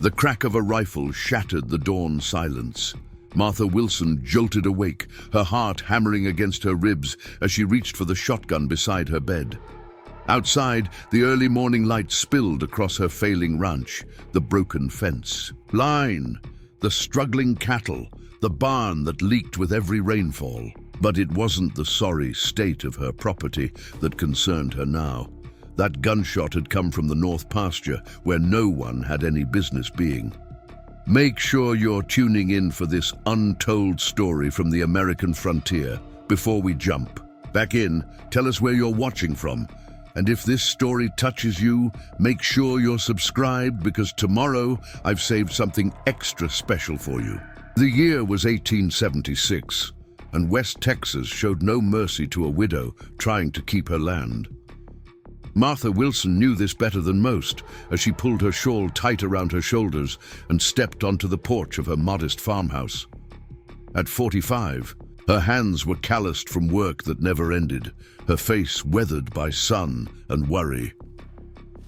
The crack of a rifle shattered the dawn silence. Martha Wilson jolted awake, her heart hammering against her ribs as she reached for the shotgun beside her bed. Outside, the early morning light spilled across her failing ranch, the broken fence, line, the struggling cattle, the barn that leaked with every rainfall. But it wasn't the sorry state of her property that concerned her now. That gunshot had come from the north pasture, where no one had any business being. Make sure you're tuning in for this untold story from the American frontier. Before we jump back in, tell us where you're watching from. And if this story touches you, make sure you're subscribed, because tomorrow I've saved something extra special for you. The year was 1876, and West Texas showed no mercy to a widow trying to keep her land. Martha Wilson knew this better than most as she pulled her shawl tight around her shoulders and stepped onto the porch of her modest farmhouse. At 45, her hands were calloused from work that never ended, her face weathered by sun and worry.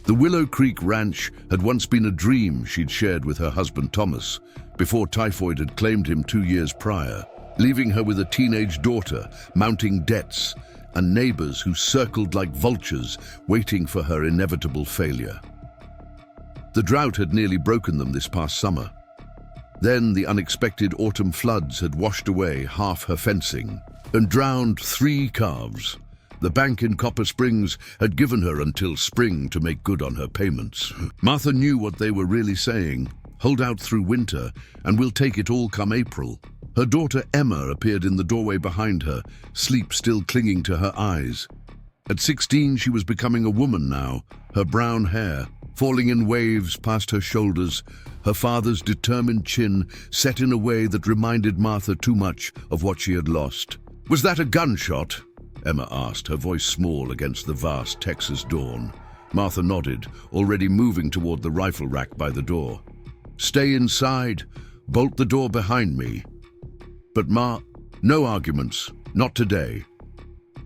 The Willow Creek Ranch had once been a dream she'd shared with her husband Thomas, before typhoid had claimed him 2 years prior, leaving her with a teenage daughter, mounting debts, and neighbors who circled like vultures, waiting for her inevitable failure. The drought had nearly broken them this past summer. Then the unexpected autumn floods had washed away half her fencing and drowned 3 calves. The bank in Copper Springs had given her until spring to make good on her payments. Martha knew what they were really saying: hold out through winter, and we'll take it all come April. Her daughter Emma appeared in the doorway behind her, sleep still clinging to her eyes. At 16, she was becoming a woman now, her brown hair falling in waves past her shoulders, her father's determined chin set in a way that reminded Martha too much of what she had lost. "Was that a gunshot?" Emma asked, her voice small against the vast Texas dawn. Martha nodded, already moving toward the rifle rack by the door. "Stay inside. Bolt the door behind me." "But no arguments. Not today."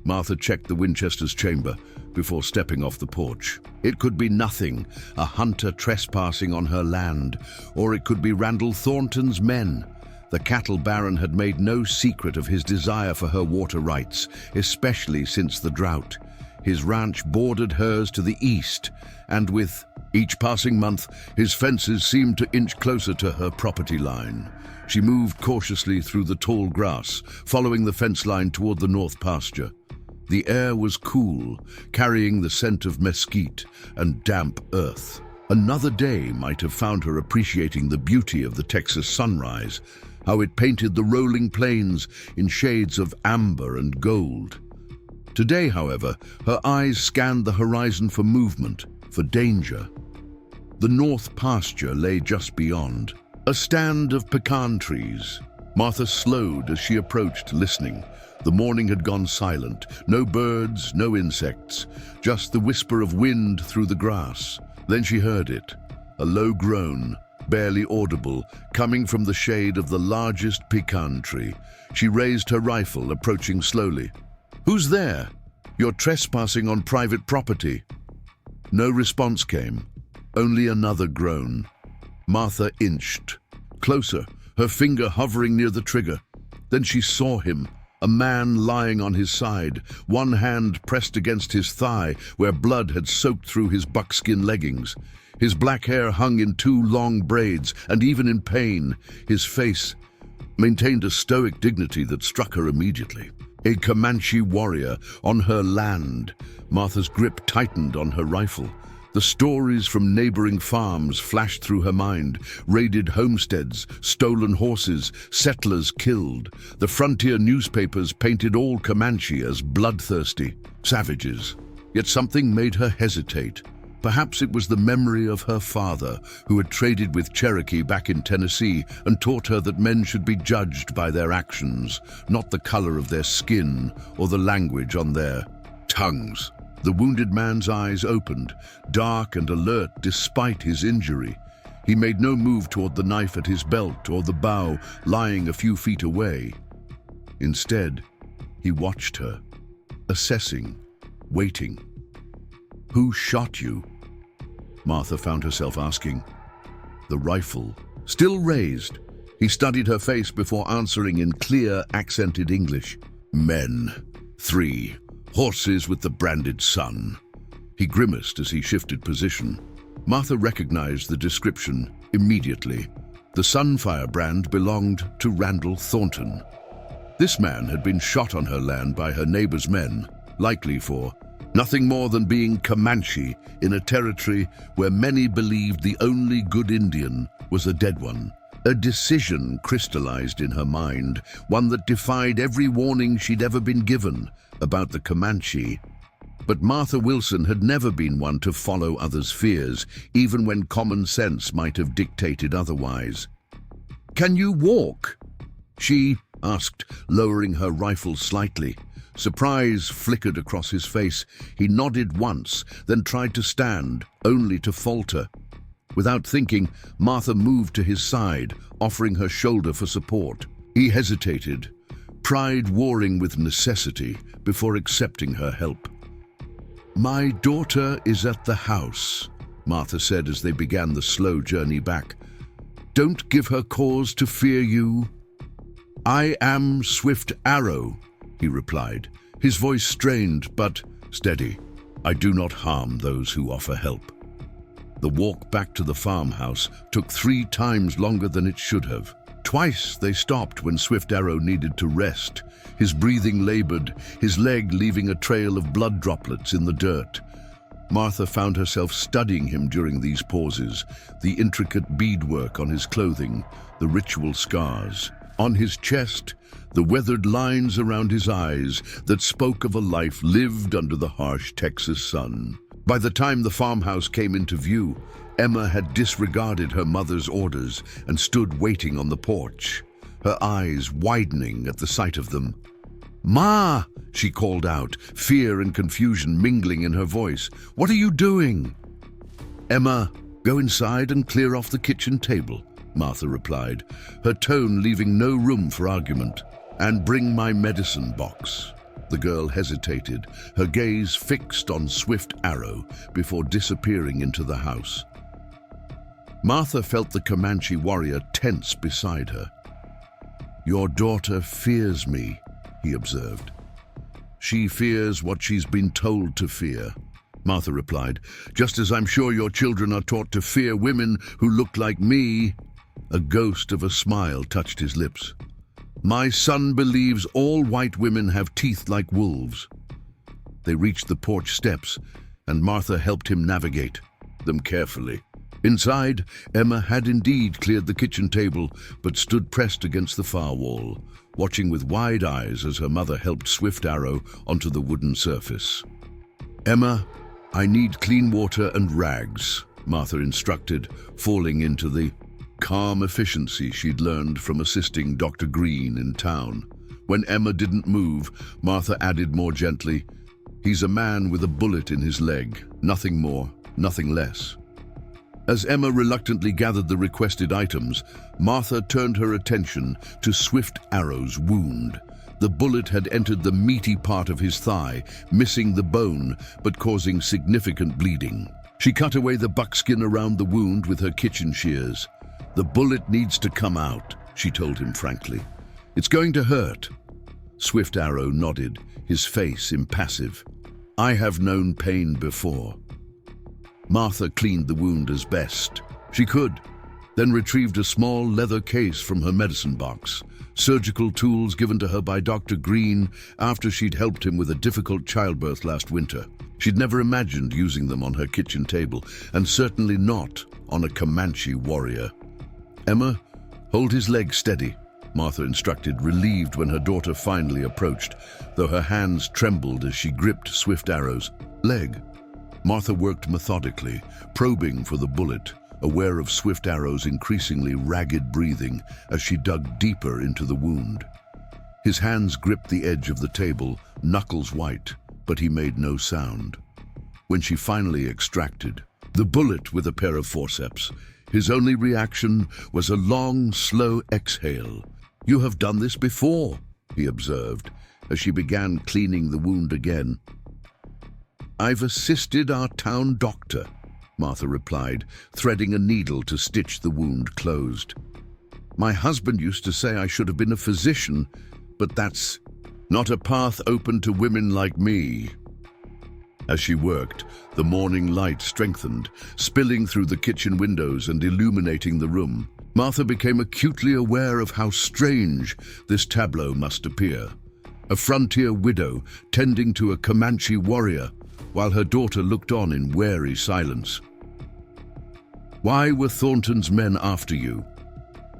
Martha checked the Winchester's chamber before stepping off the porch. It could be nothing, a hunter trespassing on her land, or it could be Randall Thornton's men. The cattle baron had made no secret of his desire for her water rights, especially since the drought. His ranch bordered hers to the east, and with each passing month, his fences seemed to inch closer to her property line. She moved cautiously through the tall grass, following the fence line toward the north pasture. The air was cool, carrying the scent of mesquite and damp earth. Another day might have found her appreciating the beauty of the Texas sunrise, how it painted the rolling plains in shades of amber and gold. Today, however, her eyes scanned the horizon for movement, for danger. The north pasture lay just beyond, a stand of pecan trees. Martha slowed as she approached, listening. The morning had gone silent. No birds, no insects, just the whisper of wind through the grass. Then she heard it, a low groan, barely audible, coming from the shade of the largest pecan tree. She raised her rifle, approaching slowly. "Who's there? You're trespassing on private property." No response came, only another groan. Martha inched closer, her finger hovering near the trigger. Then she saw him, a man lying on his side, one hand pressed against his thigh where blood had soaked through his buckskin leggings. His black hair hung in 2 long braids, and even in pain, his face maintained a stoic dignity that struck her immediately. A Comanche warrior on her land. Martha's grip tightened on her rifle. The stories from neighboring farms flashed through her mind: raided homesteads, stolen horses, settlers killed. The frontier newspapers painted all Comanche as bloodthirsty savages. Yet something made her hesitate. Perhaps it was the memory of her father, who had traded with Cherokee back in Tennessee and taught her that men should be judged by their actions, not the color of their skin or the language on their tongues. The wounded man's eyes opened, dark and alert despite his injury. He made no move toward the knife at his belt or the bow lying a few feet away. Instead, he watched her, assessing, waiting. "Who shot you?" Martha found herself asking. the rifle still raised. He studied her face before answering in clear, accented English. Men. 3. Horses with the branded sun. He grimaced as he shifted position. Martha recognized the description immediately. The Sunfire brand belonged to Randall Thornton. This man had been shot on her land by her neighbor's men, likely for nothing more than being Comanche in a territory where many believed the only good Indian was a dead one. A decision crystallized in her mind, one that defied every warning she'd ever been given about the Comanche. But Martha Wilson had never been one to follow others' fears, even when common sense might have dictated otherwise. "Can you walk?" she asked, lowering her rifle slightly. Surprise flickered across his face. He nodded once, then tried to stand, only to falter. Without thinking, Martha moved to his side, offering her shoulder for support. He hesitated, pride warring with necessity, before accepting her help. "My daughter is at the house," Martha said as they began the slow journey back. "Don't give her cause to fear you." "I am Swift Arrow," he replied, his voice strained but steady. "I do not harm those who offer help." The walk back to the farmhouse took 3 times longer than it should have. Twice they stopped when Swift Arrow needed to rest. His breathing labored, his leg leaving a trail of blood droplets in the dirt. Martha found herself studying him during these pauses, the intricate beadwork on his clothing, the ritual scars. On his chest, the weathered lines around his eyes that spoke of a life lived under the harsh Texas sun. By the time the farmhouse came into view, Emma had disregarded her mother's orders and stood waiting on the porch, her eyes widening at the sight of them. "Ma!" she called out, fear and confusion mingling in her voice. "What are you doing?" "Emma, go inside and clear off the kitchen table," Martha replied, her tone leaving no room for argument. "And bring my medicine box." The girl hesitated, her gaze fixed on Swift Arrow before disappearing into the house. Martha felt the Comanche warrior tense beside her. "Your daughter fears me," he observed. "She fears what she's been told to fear," Martha replied, "just as I'm sure your children are taught to fear women who look like me." A ghost of a smile touched his lips. "My son believes all white women have teeth like wolves." They reached the porch steps, and Martha helped him navigate them carefully. Inside, Emma had indeed cleared the kitchen table, but stood pressed against the far wall, watching with wide eyes as her mother helped Swift Arrow onto the wooden surface. "Emma, I need clean water and rags," Martha instructed, falling into the calm efficiency she'd learned from assisting Dr. Green in town. When Emma didn't move, Martha added more gently, "He's a man with a bullet in his leg, nothing more, nothing less." As Emma reluctantly gathered the requested items, Martha turned her attention to Swift Arrow's wound. The bullet had entered the meaty part of his thigh, missing the bone but causing significant bleeding. She cut away the buckskin around the wound with her kitchen shears. "The bullet needs to come out," she told him frankly. "It's going to hurt." Swift Arrow nodded, his face impassive. "I have known pain before." Martha cleaned the wound as best she could, then retrieved a small leather case from her medicine box, surgical tools given to her by Dr. Green after she'd helped him with a difficult childbirth last winter. She'd never imagined using them on her kitchen table, and certainly not on a Comanche warrior. "Emma, hold his leg steady," Martha instructed, relieved when her daughter finally approached, though her hands trembled as she gripped Swift Arrow's leg. Martha worked methodically, probing for the bullet, aware of Swift Arrow's increasingly ragged breathing as she dug deeper into the wound. His hands gripped the edge of the table, knuckles white, but he made no sound. When she finally extracted the bullet with a pair of forceps, his only reaction was a long, slow exhale. "You have done this before," he observed, as she began cleaning the wound again. "I've assisted our town doctor," Martha replied, threading a needle to stitch the wound closed. My husband used to say I should have been a physician, but that's not a path open to women like me. As she worked, the morning light strengthened, spilling through the kitchen windows and illuminating the room. Martha became acutely aware of how strange this tableau must appear. A frontier widow tending to a Comanche warrior, while her daughter looked on in wary silence. Why were Thornton's men after you?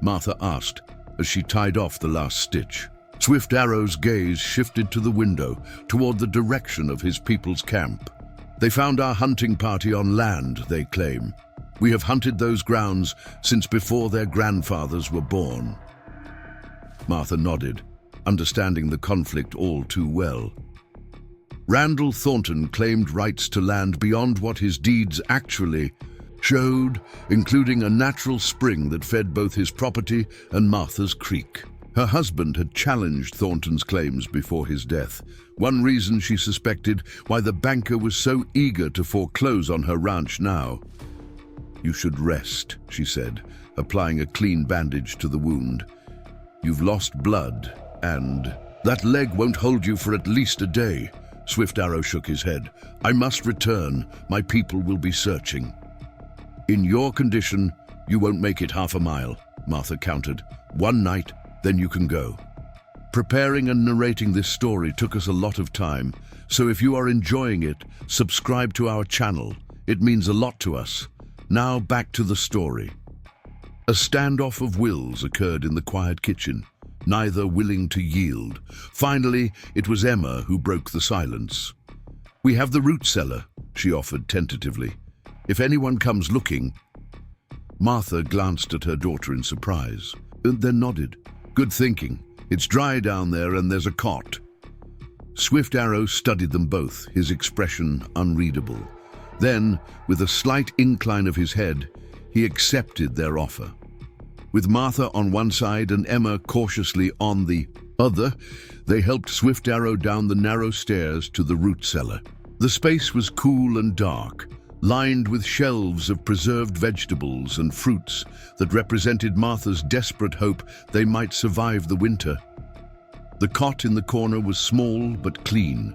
Martha asked as she tied off the last stitch. Swift Arrow's gaze shifted to the window, toward the direction of his people's camp. They found our hunting party on land, they claim. We have hunted those grounds since before their grandfathers were born. Martha nodded, understanding the conflict all too well. Randall Thornton claimed rights to land beyond what his deeds actually showed, including a natural spring that fed both his property and Martha's creek. Her husband had challenged Thornton's claims before his death, one reason she suspected why the banker was so eager to foreclose on her ranch now. You should rest, she said, applying a clean bandage to the wound. You've lost blood, and that leg won't hold you for at least a day. Swift Arrow shook his head. I must return. My people will be searching. In your condition, you won't make it half a mile, Martha countered. One night, then you can go. Preparing and narrating this story took us a lot of time, so if you are enjoying it, subscribe to our channel. It means a lot to us. Now back to the story. A standoff of wills occurred in the quiet kitchen, neither willing to yield. Finally, it was Emma who broke the silence. We have the root cellar, she offered tentatively. If anyone comes looking. Martha glanced at her daughter in surprise, and then nodded. Good thinking. It's dry down there and there's a cot. Swift Arrow studied them both, his expression unreadable. Then, with a slight incline of his head, he accepted their offer. With Martha on one side and Emma cautiously on the other, they helped Swift Arrow down the narrow stairs to the root cellar. The space was cool and dark, lined with shelves of preserved vegetables and fruits that represented Martha's desperate hope they might survive the winter. The cot in the corner was small but clean,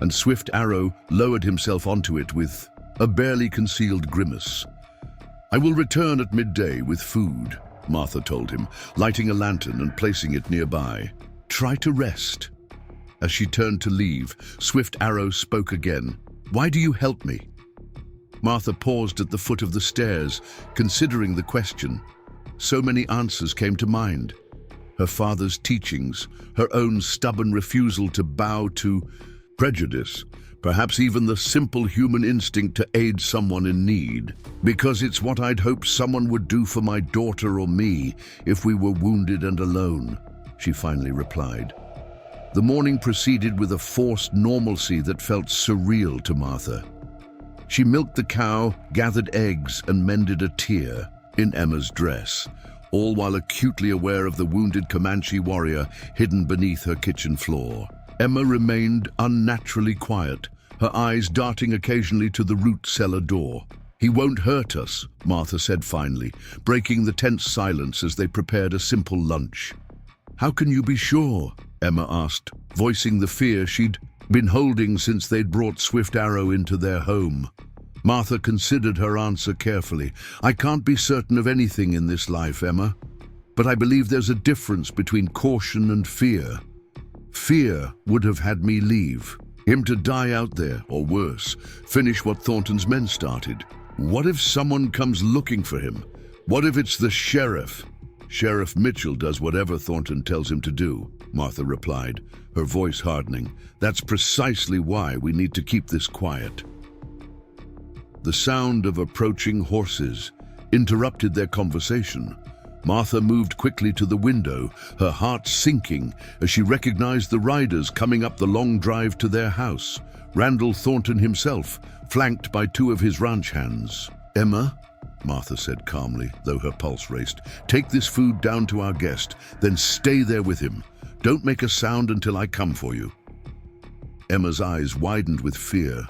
and Swift Arrow lowered himself onto it with a barely concealed grimace. I will return at midday with food, Martha told him, lighting a lantern and placing it nearby. Try to rest. As she turned to leave, Swift Arrow spoke again. Why do you help me? Martha paused at the foot of the stairs, considering the question. So many answers came to mind. Her father's teachings, her own stubborn refusal to bow to prejudice, perhaps even the simple human instinct to aid someone in need. Because it's what I'd hoped someone would do for my daughter or me if we were wounded and alone, she finally replied. The morning proceeded with a forced normalcy that felt surreal to Martha. She milked the cow, gathered eggs, and mended a tear in Emma's dress, all while acutely aware of the wounded Comanche warrior hidden beneath her kitchen floor. Emma remained unnaturally quiet, her eyes darting occasionally to the root cellar door. He won't hurt us, Martha said finally, breaking the tense silence as they prepared a simple lunch. How can you be sure? Emma asked, voicing the fear she'd been holding since they'd brought Swift Arrow into their home. Martha considered her answer carefully. I can't be certain of anything in this life, Emma, but I believe there's a difference between caution and fear. Fear would have had me leave, him to die out there, or worse, finish what Thornton's men started. What if someone comes looking for him? What if it's the sheriff? Sheriff Mitchell does whatever Thornton tells him to do, Martha replied, her voice hardening. That's precisely why we need to keep this quiet. The sound of approaching horses interrupted their conversation. Martha moved quickly to the window, her heart sinking as she recognized the riders coming up the long drive to their house. Randall Thornton himself, flanked by two of his ranch hands. Emma, Martha said calmly, though her pulse raced, take this food down to our guest, then stay there with him. Don't make a sound until I come for you. Emma's eyes widened with fear,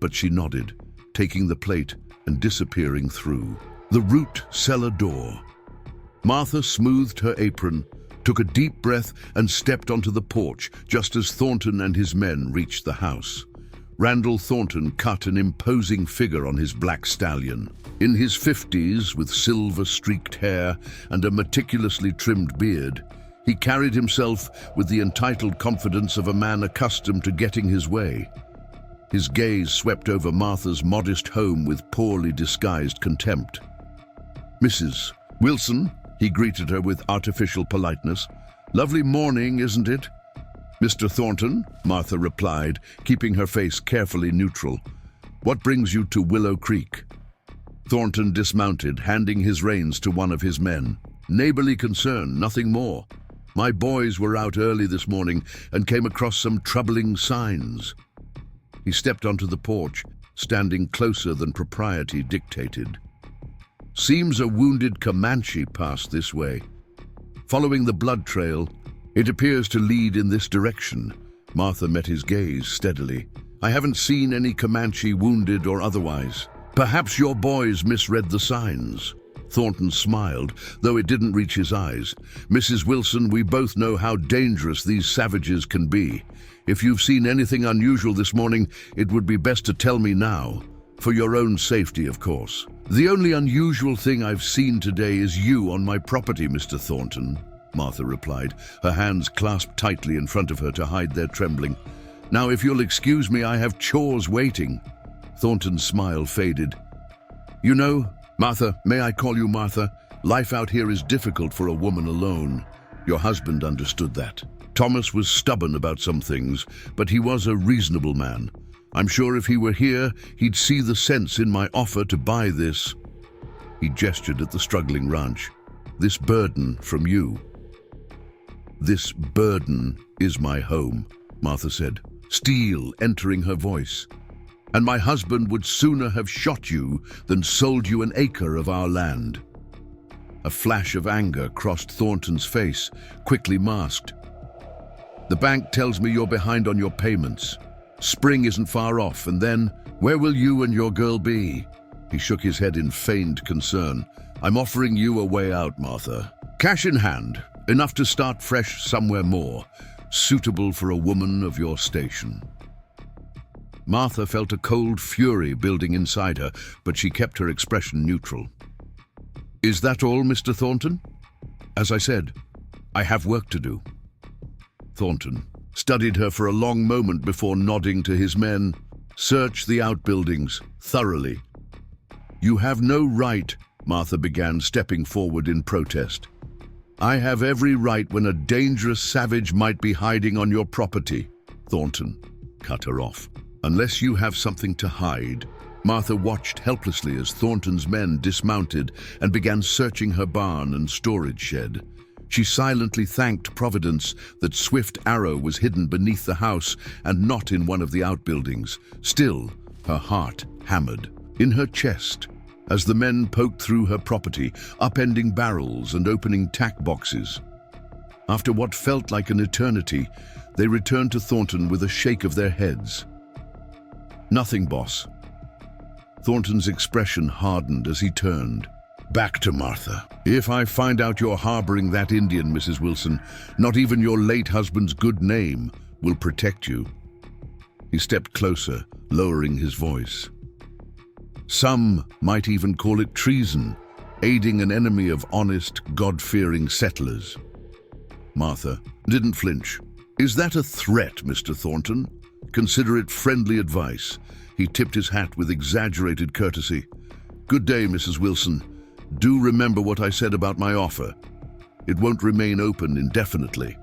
but she nodded, taking the plate and disappearing through the root cellar door. Martha smoothed her apron, took a deep breath, and stepped onto the porch just as Thornton and his men reached the house. Randall Thornton cut an imposing figure on his black stallion. In his 50s, with silver-streaked hair and a meticulously trimmed beard, he carried himself with the entitled confidence of a man accustomed to getting his way. His gaze swept over Martha's modest home with poorly disguised contempt. "Mrs. Wilson," he greeted her with artificial politeness. "Lovely morning, isn't it?" "Mr. Thornton," Martha replied, keeping her face carefully neutral. "What brings you to Willow Creek?" Thornton dismounted, handing his reins to one of his men. "Neighborly concern, nothing more. My boys were out early this morning and came across some troubling signs." He stepped onto the porch, standing closer than propriety dictated. "Seems a wounded Comanche passed this way. Following the blood trail, it appears to lead in this direction." Martha met his gaze steadily. "I haven't seen any Comanche wounded or otherwise. Perhaps your boys misread the signs." Thornton smiled, though it didn't reach his eyes. "Mrs. Wilson, we both know how dangerous these savages can be. If you've seen anything unusual this morning, it would be best to tell me now. For your own safety, of course." "The only unusual thing I've seen today is you on my property, Mr. Thornton," Martha replied, her hands clasped tightly in front of her to hide their trembling. "Now, if you'll excuse me, I have chores waiting." Thornton's smile faded. "You know, Martha, may I call you Martha? Life out here is difficult for a woman alone. Your husband understood that. Thomas was stubborn about some things, but he was a reasonable man. I'm sure if he were here, he'd see the sense in my offer to buy this." He gestured at the struggling ranch. "This burden from you." "This burden is my home," Martha said, steel entering her voice. "And my husband would sooner have shot you than sold you an acre of our land." A flash of anger crossed Thornton's face, quickly masked. "The bank tells me you're behind on your payments. Spring isn't far off, and then, where will you and your girl be?" He shook his head in feigned concern. "I'm offering you a way out, Martha. Cash in hand, enough to start fresh somewhere more, suitable for a woman of your station." Martha felt a cold fury building inside her, but she kept her expression neutral. "Is that all, Mr. Thornton?" "As I said, I have work to do." Thornton studied her for a long moment before nodding to his men. "Search the outbuildings thoroughly." "You have no right," Martha began, stepping forward in protest. "I have every right when a dangerous savage might be hiding on your property," Thornton cut her off. "Unless you have something to hide." Martha watched helplessly as Thornton's men dismounted and began searching her barn and storage shed. She silently thanked Providence that Swift Arrow was hidden beneath the house and not in one of the outbuildings. Still, her heart hammered in her chest as the men poked through her property, upending barrels and opening tack boxes. After what felt like an eternity, they returned to Thornton with a shake of their heads. "Nothing, boss." Thornton's expression hardened as he turned back to Martha. "If I find out you're harboring that Indian, Mrs. Wilson, not even your late husband's good name will protect you." He stepped closer, lowering his voice. "Some might even call it treason, aiding an enemy of honest, God-fearing settlers." Martha didn't flinch. "Is that a threat, Mr. Thornton? Consider it friendly advice." He tipped his hat with exaggerated courtesy. "Good day, Mrs. Wilson. Do remember what I said about my offer. It won't remain open indefinitely."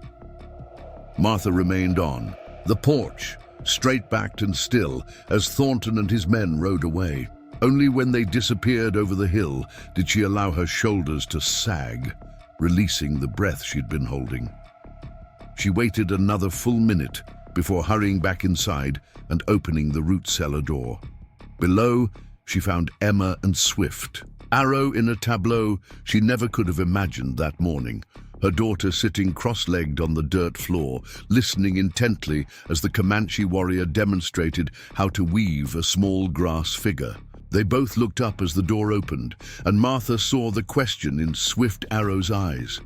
Martha remained on the porch, straight-backed and still, as Thornton and his men rode away. Only when they disappeared over the hill did she allow her shoulders to sag, releasing the breath she'd been holding. She waited another full minute before hurrying back inside and opening the root cellar door. Below, she found Emma and Swift. Arrow in a tableau she never could have imagined that morning, her daughter sitting cross-legged on the dirt floor, listening intently as the Comanche warrior demonstrated how to weave a small grass figure. They both looked up as the door opened, and Martha saw the question in Swift Arrow's eyes.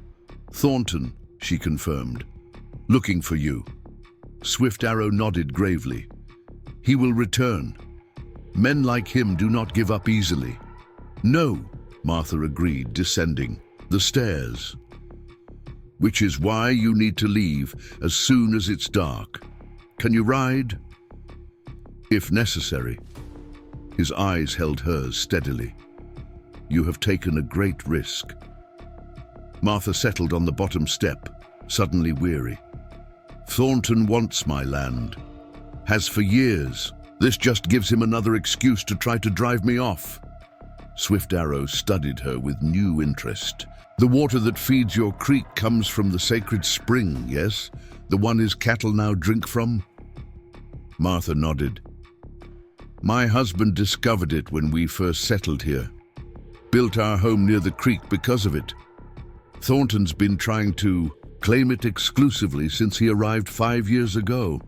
"Thornton," she confirmed. "Looking for you." Swift Arrow nodded gravely. "He will return. Men like him do not give up easily." "No," Martha agreed, descending the stairs. "Which is why you need to leave as soon as it's dark. Can you ride?" "If necessary." His eyes held hers steadily. "You have taken a great risk." Martha settled on the bottom step, suddenly weary. "Thornton wants my land. Has for years. This just gives him another excuse to try to drive me off." Swift Arrow studied her with new interest. "The water that feeds your creek comes from the sacred spring, yes? The one his cattle now drink from?" Martha nodded. "My husband discovered it when we first settled here. Built our home near the creek because of it. Thornton's been trying to claim it exclusively since he arrived 5 years ago.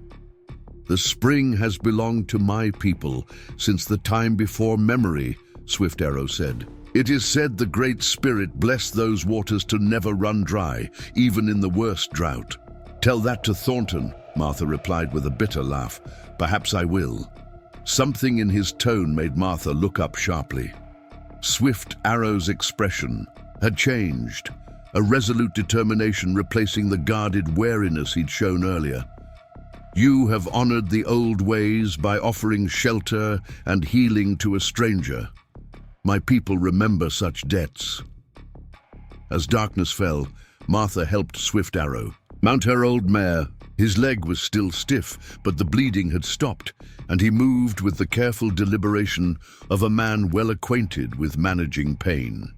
The spring has belonged to my people since the time before memory," Swift Arrow said. "It is said the Great Spirit blessed those waters to never run dry, even in the worst drought." "Tell that to Thornton," Martha replied with a bitter laugh. "Perhaps I will." Something in his tone made Martha look up sharply. Swift Arrow's expression had changed, a resolute determination replacing the guarded wariness he'd shown earlier. "You have honored the old ways by offering shelter and healing to a stranger. My people remember such debts." As darkness fell, Martha helped Swift Arrow mount her old mare. His leg was still stiff, but the bleeding had stopped, and he moved with the careful deliberation of a man well acquainted with managing pain.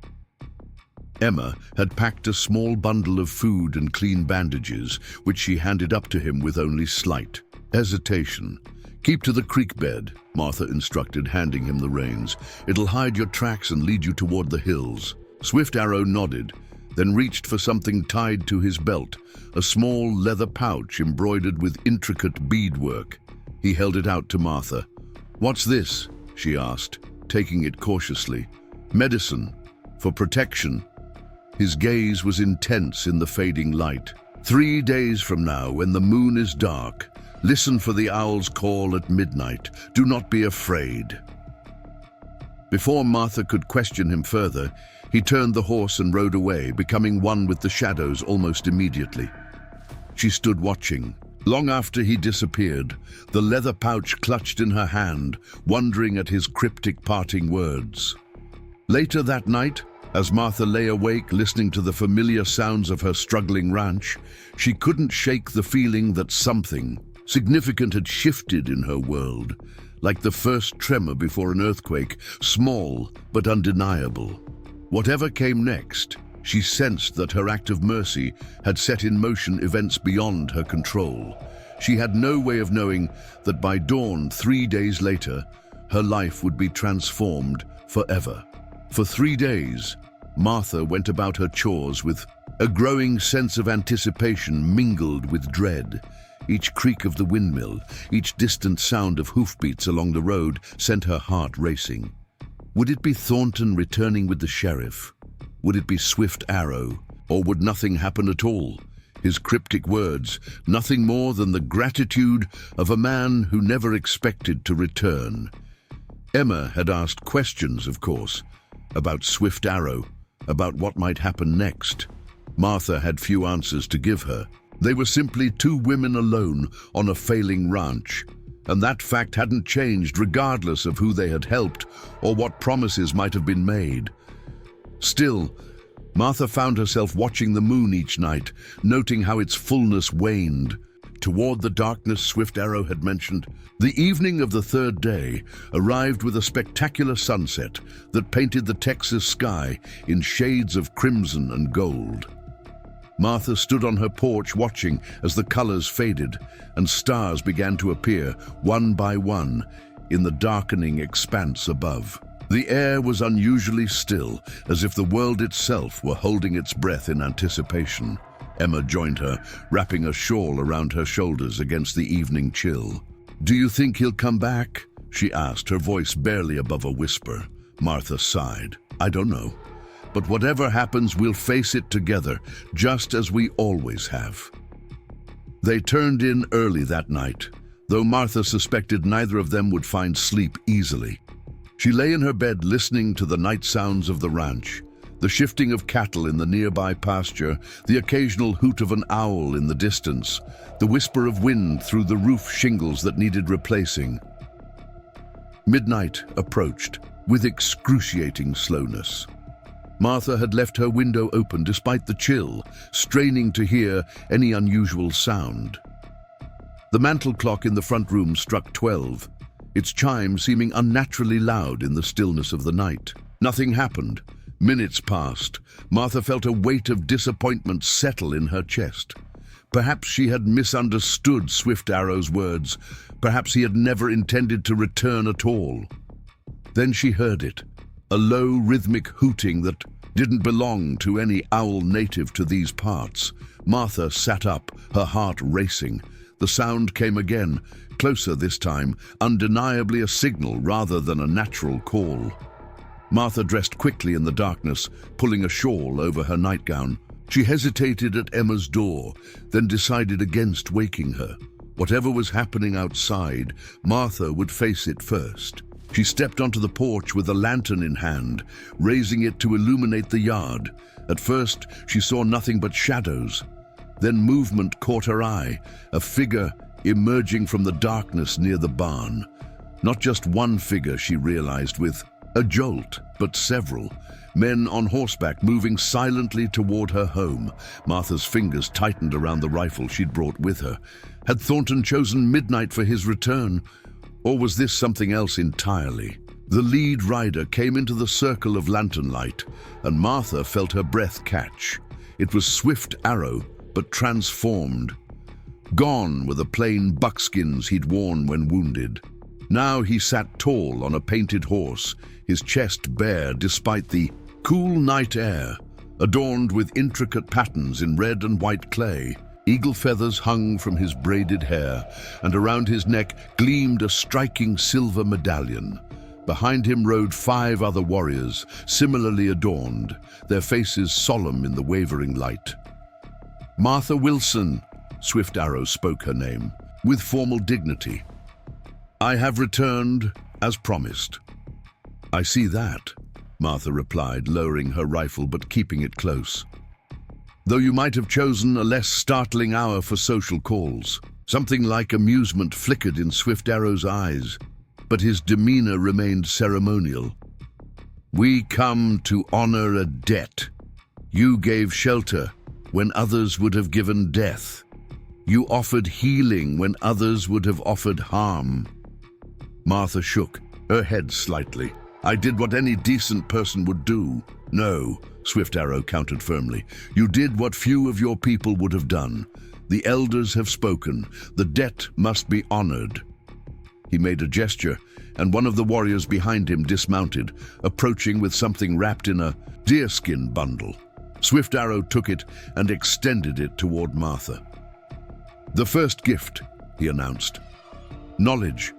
Emma had packed a small bundle of food and clean bandages, which she handed up to him with only slight hesitation. "Keep to the creek bed," Martha instructed, handing him the reins. "It'll hide your tracks and lead you toward the hills." Swift Arrow nodded, then reached for something tied to his belt, a small leather pouch embroidered with intricate beadwork. He held it out to Martha. "What's this?" she asked, taking it cautiously. "Medicine. For protection." His gaze was intense in the fading light. 3 days from now, when the moon is dark, listen for the owl's call at midnight. Do not be afraid." Before Martha could question him further, he turned the horse and rode away, becoming one with the shadows almost immediately. She stood watching. Long after he disappeared, the leather pouch clutched in her hand, wondering at his cryptic parting words. Later that night, as Martha lay awake listening to the familiar sounds of her struggling ranch, she couldn't shake the feeling that something significant had shifted in her world, like the first tremor before an earthquake, small but undeniable. Whatever came next, she sensed that her act of mercy had set in motion events beyond her control. She had no way of knowing that by dawn 3 days later, her life would be transformed forever. For 3 days, Martha went about her chores with a growing sense of anticipation mingled with dread. Each creak of the windmill, each distant sound of hoofbeats along the road sent her heart racing. Would it be Thornton returning with the sheriff? Would it be Swift Arrow? Or would nothing happen at all? His cryptic words, nothing more than the gratitude of a man who never expected to return. Emma had asked questions, of course, about Swift Arrow, about what might happen next. Martha had few answers to give her. They were simply 2 women alone on a failing ranch, and that fact hadn't changed regardless of who they had helped or what promises might have been made. Still, Martha found herself watching the moon each night, noting how its fullness waned. Toward the darkness Swift Arrow had mentioned, the evening of the 3rd day arrived with a spectacular sunset that painted the Texas sky in shades of crimson and gold. Martha stood on her porch watching as the colors faded and stars began to appear one by one in the darkening expanse above. The air was unusually still, as if the world itself were holding its breath in anticipation. Emma joined her, wrapping a shawl around her shoulders against the evening chill. "Do you think he'll come back?" she asked, her voice barely above a whisper. Martha sighed. I don't know. But whatever happens, we'll face it together, just as we always have. They turned in early that night, though Martha suspected neither of them would find sleep easily. She lay in her bed listening to the night sounds of the ranch, the shifting of cattle in the nearby pasture, the occasional hoot of an owl in the distance, the whisper of wind through the roof shingles that needed replacing. Midnight approached with excruciating slowness. Martha had left her window open despite the chill, straining to hear any unusual sound. The mantel clock in the front room struck 12, its chime seeming unnaturally loud in the stillness of the night. Nothing happened. Minutes passed. Martha felt a weight of disappointment settle in her chest. Perhaps she had misunderstood Swift Arrow's words. Perhaps he had never intended to return at all. Then she heard it, a low rhythmic hooting that didn't belong to any owl native to these parts. Martha sat up, her heart racing. The sound came again, closer this time, undeniably a signal rather than a natural call. Martha dressed quickly in the darkness, pulling a shawl over her nightgown. She hesitated at Emma's door, then decided against waking her. Whatever was happening outside, Martha would face it first. She stepped onto the porch with a lantern in hand, raising it to illuminate the yard. At first, she saw nothing but shadows. Then movement caught her eye, a figure emerging from the darkness near the barn. Not just one figure, she realized, with a jolt, but several. Men on horseback moving silently toward her home. Martha's fingers tightened around the rifle she'd brought with her. Had Thornton chosen midnight for his return? Or was this something else entirely? The lead rider came into the circle of lantern light, and Martha felt her breath catch. It was Swift Arrow, but transformed. Gone were the plain buckskins he'd worn when wounded. Now he sat tall on a painted horse, his chest bare despite the cool night air, adorned with intricate patterns in red and white clay. Eagle feathers hung from his braided hair, and around his neck gleamed a striking silver medallion. Behind him rode 5 other warriors, similarly adorned, their faces solemn in the wavering light. Martha Wilson, Swift Arrow spoke her name, with formal dignity. I have returned, as promised. I see that, Martha replied, lowering her rifle but keeping it close. Though you might have chosen a less startling hour for social calls. Something like amusement flickered in Swift Arrow's eyes, but his demeanor remained ceremonial. We come to honor a debt. You gave shelter when others would have given death. You offered healing when others would have offered harm. Martha shook, her head slightly. I did what any decent person would do. No, Swift Arrow countered firmly. You did what few of your people would have done. The elders have spoken. The debt must be honored. He made a gesture, and one of the warriors behind him dismounted, approaching with something wrapped in a deerskin bundle. Swift Arrow took it and extended it toward Martha. The first gift, he announced. Knowledge.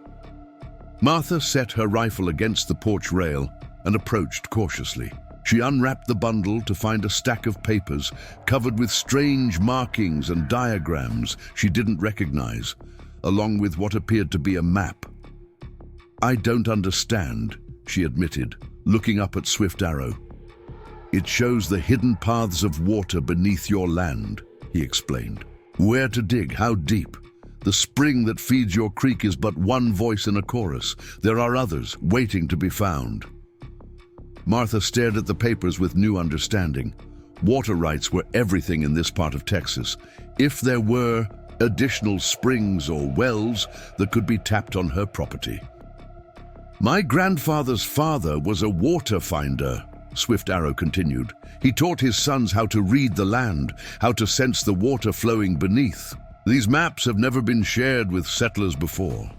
Martha set her rifle against the porch rail and approached cautiously. She unwrapped the bundle to find a stack of papers covered with strange markings and diagrams she didn't recognize, along with what appeared to be a map. I don't understand, she admitted, looking up at Swift Arrow. It shows the hidden paths of water beneath your land, he explained. Where to dig, how deep. The spring that feeds your creek is but one voice in a chorus. There are others waiting to be found. Martha stared at the papers with new understanding. Water rights were everything in this part of Texas. If there were additional springs or wells that could be tapped on her property. My grandfather's father was a water finder, Swift Arrow continued. He taught his sons how to read the land, how to sense the water flowing beneath. These maps have never been shared with settlers before.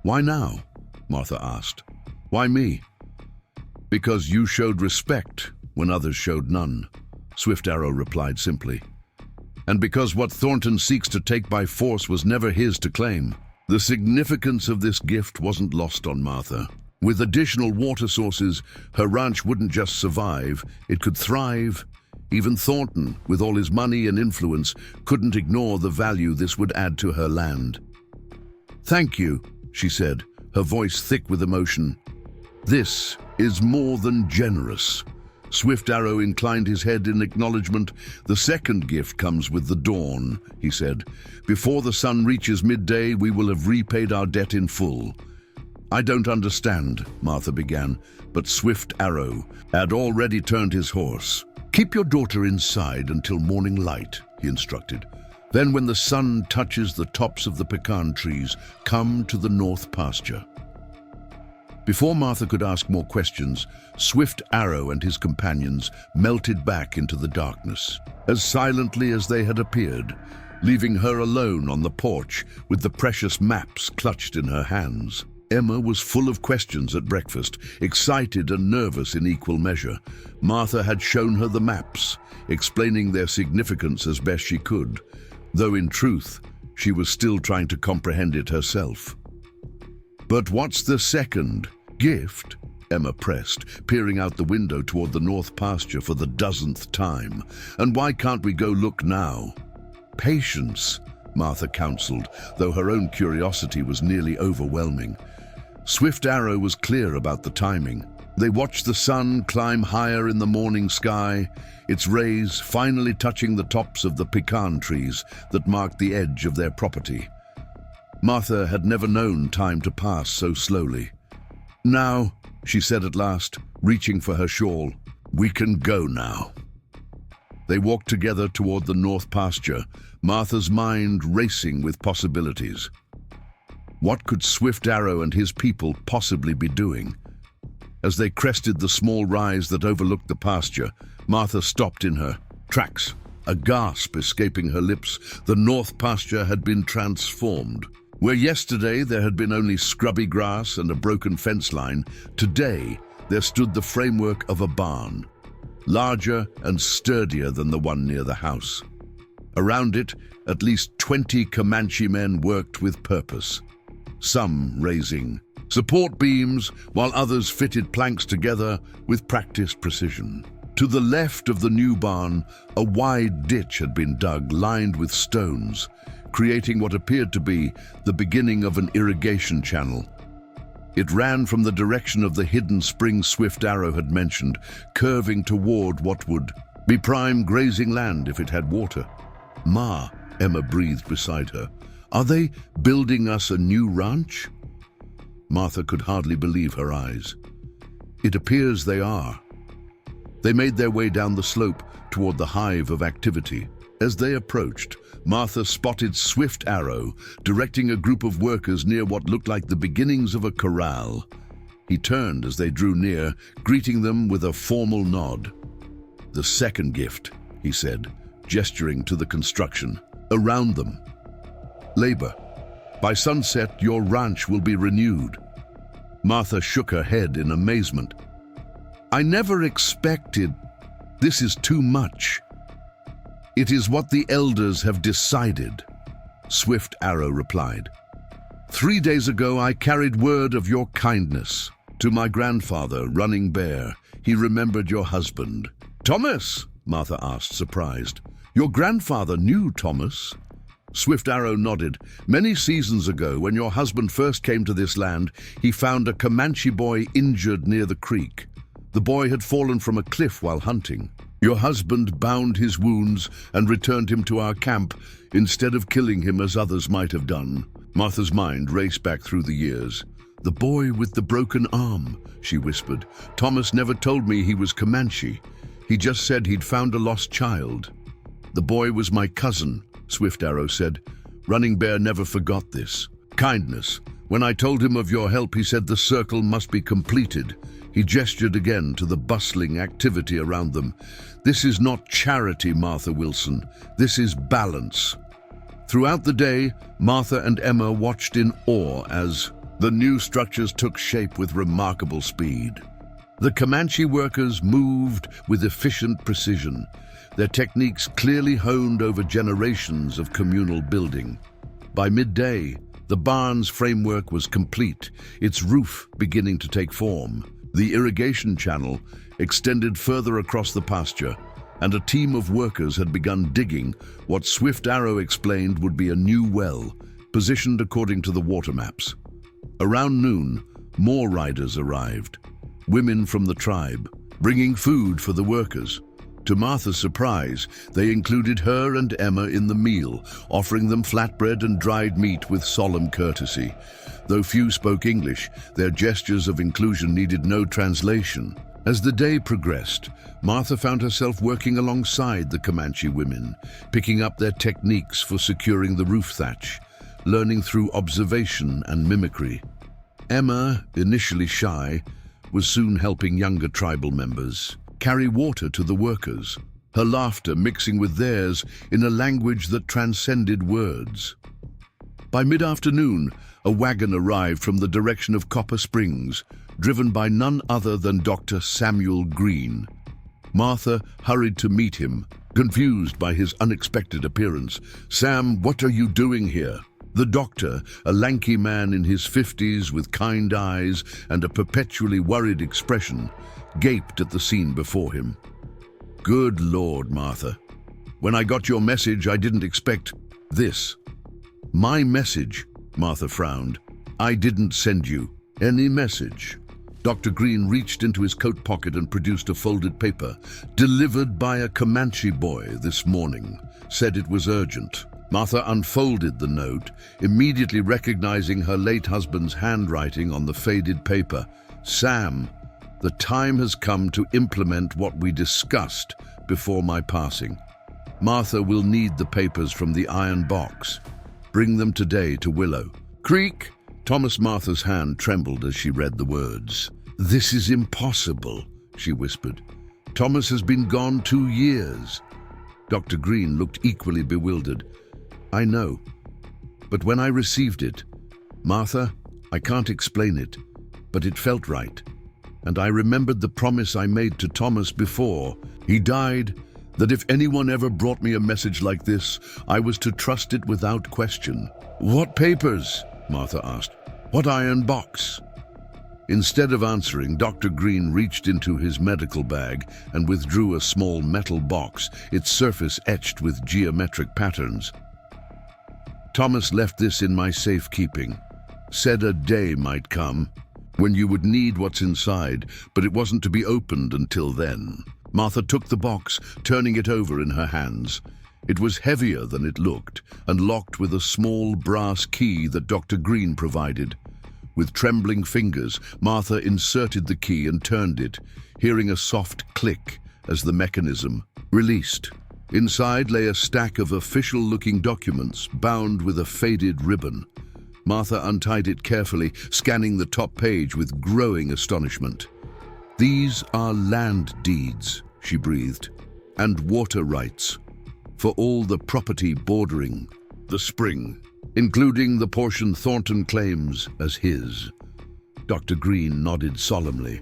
Why now? Martha asked. Why me? Because you showed respect when others showed none, Swift Arrow replied simply. And because what Thornton seeks to take by force was never his to claim. The significance of this gift wasn't lost on Martha. With additional water sources, her ranch wouldn't just survive, it could thrive. Even Thornton, with all his money and influence, couldn't ignore the value this would add to her land. "Thank you," she said, her voice thick with emotion. "This is more than generous." Swift Arrow inclined his head in acknowledgement. "The second gift comes with the dawn," he said. "Before the sun reaches midday, we will have repaid our debt in full." "I don't understand," Martha began, but Swift Arrow had already turned his horse. "Keep your daughter inside until morning light," he instructed. "Then when the sun touches the tops of the pecan trees, come to the north pasture." Before Martha could ask more questions, Swift Arrow and his companions melted back into the darkness, as silently as they had appeared, leaving her alone on the porch with the precious maps clutched in her hands. Emma was full of questions at breakfast, excited and nervous in equal measure. Martha had shown her the maps, explaining their significance as best she could, though in truth, she was still trying to comprehend it herself. "But what's the second gift?" Emma pressed, peering out the window toward the north pasture for the dozenth time. "And why can't we go look now?" "Patience," Martha counseled, though her own curiosity was nearly overwhelming. Swift Arrow was clear about the timing. They watched the sun climb higher in the morning sky, its rays finally touching the tops of the pecan trees that marked the edge of their property. Martha had never known time to pass so slowly. "Now," she said at last, reaching for her shawl, "we can go now." They walked together toward the north pasture, Martha's mind racing with possibilities. What could Swift Arrow and his people possibly be doing? As they crested the small rise that overlooked the pasture, Martha stopped in her tracks, a gasp escaping her lips. The north pasture had been transformed. Where yesterday there had been only scrubby grass and a broken fence line, today there stood the framework of a barn, larger and sturdier than the one near the house. Around it, at least 20 Comanche men worked with purpose, some raising support beams, while others fitted planks together with practiced precision. To the left of the new barn, a wide ditch had been dug, lined with stones, creating what appeared to be the beginning of an irrigation channel. It ran from the direction of the hidden spring Swift Arrow had mentioned, curving toward what would be prime grazing land if it had water. "Ma," Emma breathed beside her, "are they building us a new ranch?" Martha could hardly believe her eyes. "It appears they are." They made their way down the slope toward the hive of activity. As they approached, Martha spotted Swift Arrow directing a group of workers near what looked like the beginnings of a corral. He turned as they drew near, greeting them with a formal nod. "The second gift," he said, gesturing to the construction around them. "Labor. By sunset, your ranch will be renewed." Martha shook her head in amazement. "I never expected. This is too much." "It is what the elders have decided," Swift Arrow replied. 3 days ago, I carried word of your kindness to my grandfather, Running Bear. He remembered your husband." "Thomas?" Martha asked, surprised. "Your grandfather knew Thomas?" Swift Arrow nodded. "Many seasons ago, when your husband first came to this land, he found a Comanche boy injured near the creek. The boy had fallen from a cliff while hunting. Your husband bound his wounds and returned him to our camp instead of killing him as others might have done." Martha's mind raced back through the years. "The boy with the broken arm," she whispered. "Thomas never told me he was Comanche. He just said he'd found a lost child." "The boy was my cousin," Swift Arrow said. "Running Bear never forgot this kindness. When I told him of your help, he said the circle must be completed." He gestured again to the bustling activity around them. "This is not charity, Martha Wilson. This is balance." Throughout the day, Martha and Emma watched in awe as the new structures took shape with remarkable speed. The Comanche workers moved with efficient precision, their techniques clearly honed over generations of communal building. By midday, The barn's framework was complete, its roof beginning to take form. The irrigation channel extended further across the pasture, and a team of workers had begun digging what Swift Arrow explained would be a new well, positioned according to the water maps. Around noon, more riders arrived, women from the tribe, bringing food for the workers. To Martha's surprise, they included her and Emma in the meal, offering them flatbread and dried meat with solemn courtesy. Though few spoke English, their gestures of inclusion needed no translation. As the day progressed, Martha found herself working alongside the Comanche women, picking up their techniques for securing the roof thatch, learning through observation and mimicry. Emma, initially shy, was soon helping younger tribal members carry water to the workers, her laughter mixing with theirs in a language that transcended words. By mid-afternoon, a wagon arrived from the direction of Copper Springs, driven by none other than Dr. Samuel Green. Martha hurried to meet him, confused by his unexpected appearance. "Sam, what are you doing here?" The doctor, a lanky man in his 50s with kind eyes and a perpetually worried expression, gaped at the scene before him. "Good Lord, Martha. When I got your message, I didn't expect this." "My message?" Martha frowned. "I didn't send you any message." Dr. Green reached into his coat pocket and produced a folded paper. "Delivered by a Comanche boy this morning. Said it was urgent." Martha unfolded the note, immediately recognizing her late husband's handwriting on the faded paper. "Sam, the time has come to implement what we discussed before my passing. Martha will need the papers from the iron box. Bring them today to Willow Creek." Martha's hand trembled as she read the words. "This is impossible," she whispered. "Thomas has been gone 2 years." Dr. Green looked equally bewildered. "I know, but when I received it, Martha, I can't explain it, but it felt right. And I remembered the promise I made to Thomas before he died, that if anyone ever brought me a message like this, I was to trust it without question." "What papers?" Martha asked. "What iron box?" Instead of answering, Dr. Green reached into his medical bag and withdrew a small metal box, its surface etched with geometric patterns. "Thomas left this in my safekeeping. Said a day might come when you would need what's inside, but it wasn't to be opened until then." Martha took the box, turning it over in her hands. It was heavier than it looked, and locked with a small brass key that Dr. Green provided. With trembling fingers, Martha inserted the key and turned it, hearing a soft click as the mechanism released. Inside lay a stack of official-looking documents bound with a faded ribbon. Martha untied it carefully, scanning the top page with growing astonishment. "These are land deeds," she breathed, "and water rights for all the property bordering the spring, including the portion Thornton claims as his." Dr. Green nodded solemnly.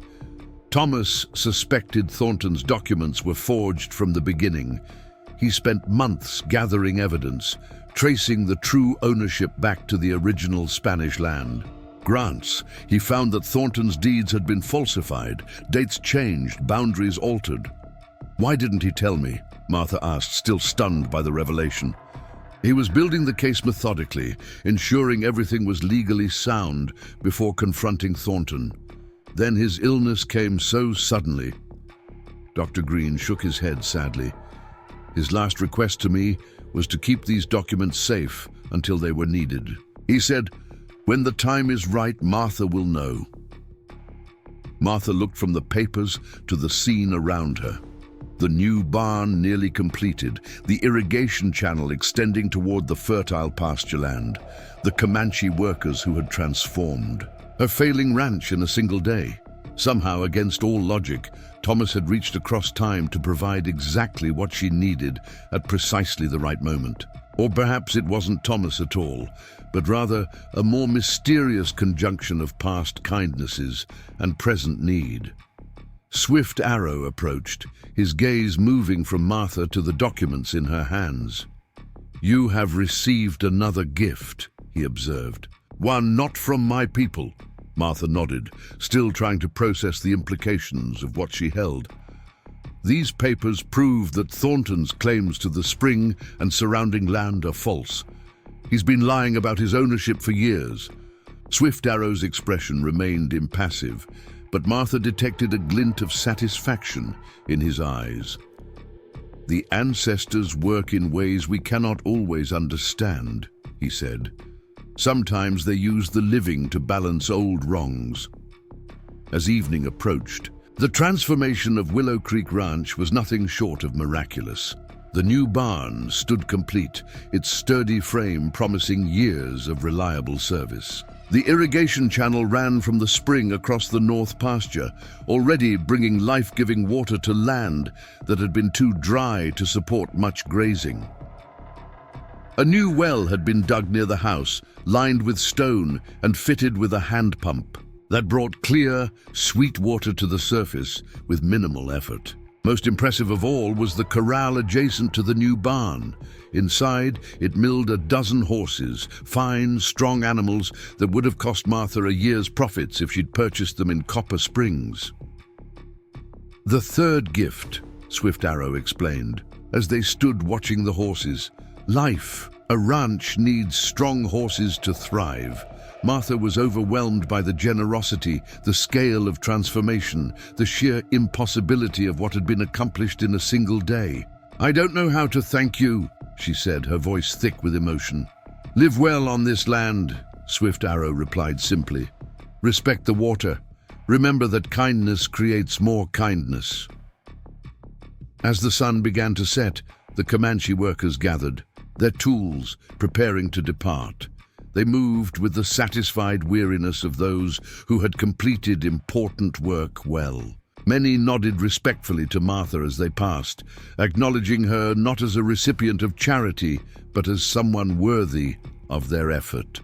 Thomas suspected Thornton's documents were forged from the beginning. He spent months gathering evidence, tracing the true ownership back to the original Spanish land. Grants, he found that Thornton's deeds had been falsified, dates changed, boundaries altered. "Why didn't he tell me?" Martha asked, still stunned by the revelation. He was building the case methodically, ensuring everything was legally sound before confronting Thornton. Then his illness came so suddenly. Dr. Green shook his head sadly. His last request to me was to keep these documents safe until they were needed. He said, "When the time is right, Martha will know." Martha looked from the papers to the scene around her. The new barn nearly completed, the irrigation channel extending toward the fertile pasture land, the Comanche workers who had transformed. Her failing ranch in a single day. Somehow, against all logic, Thomas had reached across time to provide exactly what she needed at precisely the right moment. Or perhaps it wasn't Thomas at all, but rather a more mysterious conjunction of past kindnesses and present need. Swift Arrow approached, his gaze moving from Martha to the documents in her hands. "You have received another gift," he observed. One not from my people. Martha nodded, still trying to process the implications of what she held. These papers prove that Thornton's claims to the spring and surrounding land are false. He's been lying about his ownership for years. Swift Arrow's expression remained impassive, but Martha detected a glint of satisfaction in his eyes. The ancestors work in ways we cannot always understand, he said. Sometimes they use the living to balance old wrongs. As evening approached, the transformation of Willow Creek Ranch was nothing short of miraculous. The new barn stood complete, its sturdy frame promising years of reliable service. The irrigation channel ran from the spring across the north pasture, already bringing life-giving water to land that had been too dry to support much grazing. A new well had been dug near the house, lined with stone and fitted with a hand pump that brought clear, sweet water to the surface with minimal effort. Most impressive of all was the corral adjacent to the new barn. Inside, it milled a dozen horses, fine, strong animals that would have cost Martha a year's profits if she'd purchased them in Copper Springs. The third gift, Swift Arrow explained, as they stood watching the horses. Life. A ranch needs strong horses to thrive. Martha was overwhelmed by the generosity, the scale of transformation, the sheer impossibility of what had been accomplished in a single day. "I don't know how to thank you," she said, her voice thick with emotion. "Live well on this land," Swift Arrow replied simply. "Respect the water. Remember that kindness creates more kindness." As the sun began to set, the Comanche workers gathered, their tools preparing to depart. They moved with the satisfied weariness of those who had completed important work well. Many nodded respectfully to Martha as they passed, acknowledging her not as a recipient of charity, but as someone worthy of their effort.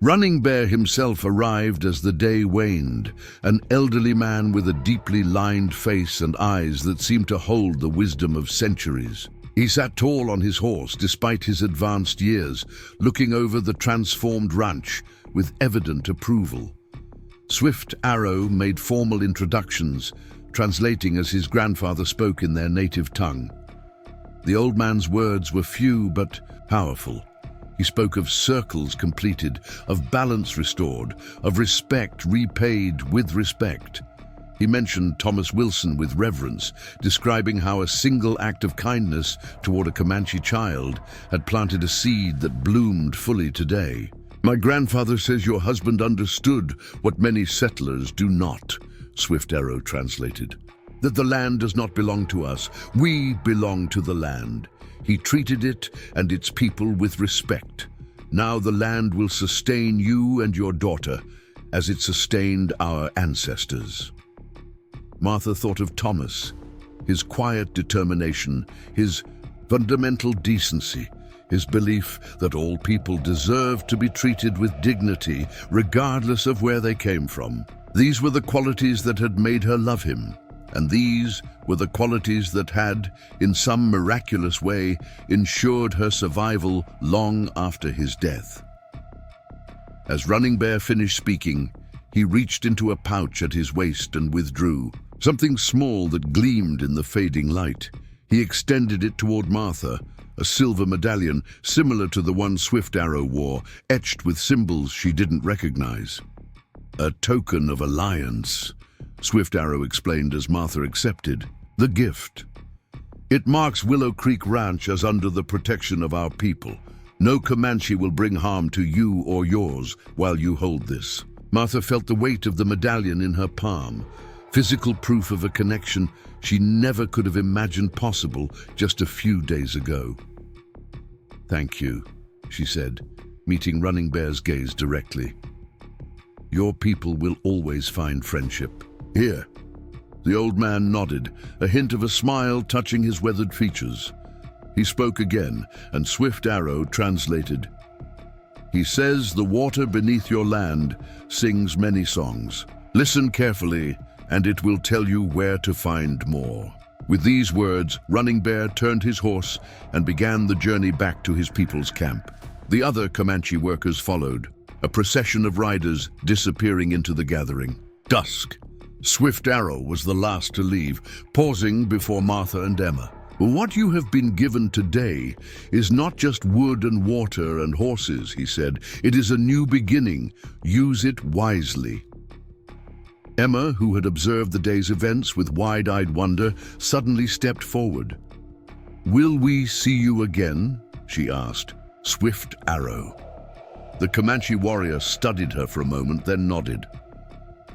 Running Bear himself arrived as the day waned, an elderly man with a deeply lined face and eyes that seemed to hold the wisdom of centuries. He sat tall on his horse despite his advanced years, looking over the transformed ranch with evident approval. Swift Arrow made formal introductions, translating as his grandfather spoke in their native tongue. The old man's words were few but powerful. He spoke of circles completed, of balance restored, of respect repaid with respect. He mentioned Thomas Wilson with reverence, describing how a single act of kindness toward a Comanche child had planted a seed that bloomed fully today. "My grandfather says your husband understood what many settlers do not," Swift Arrow translated. "That the land does not belong to us. We belong to the land. He treated it and its people with respect. Now the land will sustain you and your daughter, as it sustained our ancestors." Martha thought of Thomas, his quiet determination, his fundamental decency, his belief that all people deserve to be treated with dignity, regardless of where they came from. These were the qualities that had made her love him, and these were the qualities that had, in some miraculous way, ensured her survival long after his death. As Running Bear finished speaking, he reached into a pouch at his waist and withdrew, something small that gleamed in the fading light. He extended it toward Martha, a silver medallion similar to the one Swift Arrow wore, etched with symbols she didn't recognize. "A token of alliance," Swift Arrow explained as Martha accepted. "The gift. It marks Willow Creek Ranch as under the protection of our people. No Comanche will bring harm to you or yours while you hold this." Martha felt the weight of the medallion in her palm, physical proof of a connection she never could have imagined possible just a few days ago. "Thank you," she said, meeting Running Bear's gaze directly. "Your people will always find friendship. Here." The old man nodded, a hint of a smile touching his weathered features. He spoke again, and Swift Arrow translated. "He says the water beneath your land sings many songs. Listen carefully, and it will tell you where to find more." With these words, Running Bear turned his horse and began the journey back to his people's camp. The other Comanche workers followed, a procession of riders disappearing into the gathering. Dusk. Swift Arrow was the last to leave, pausing before Martha and Emma. "What you have been given today is not just wood and water and horses," he said. "It is a new beginning. Use it wisely." Emma, who had observed the day's events with wide-eyed wonder, suddenly stepped forward. "Will we see you again?" she asked. "Swift Arrow." The Comanche warrior studied her for a moment, then nodded.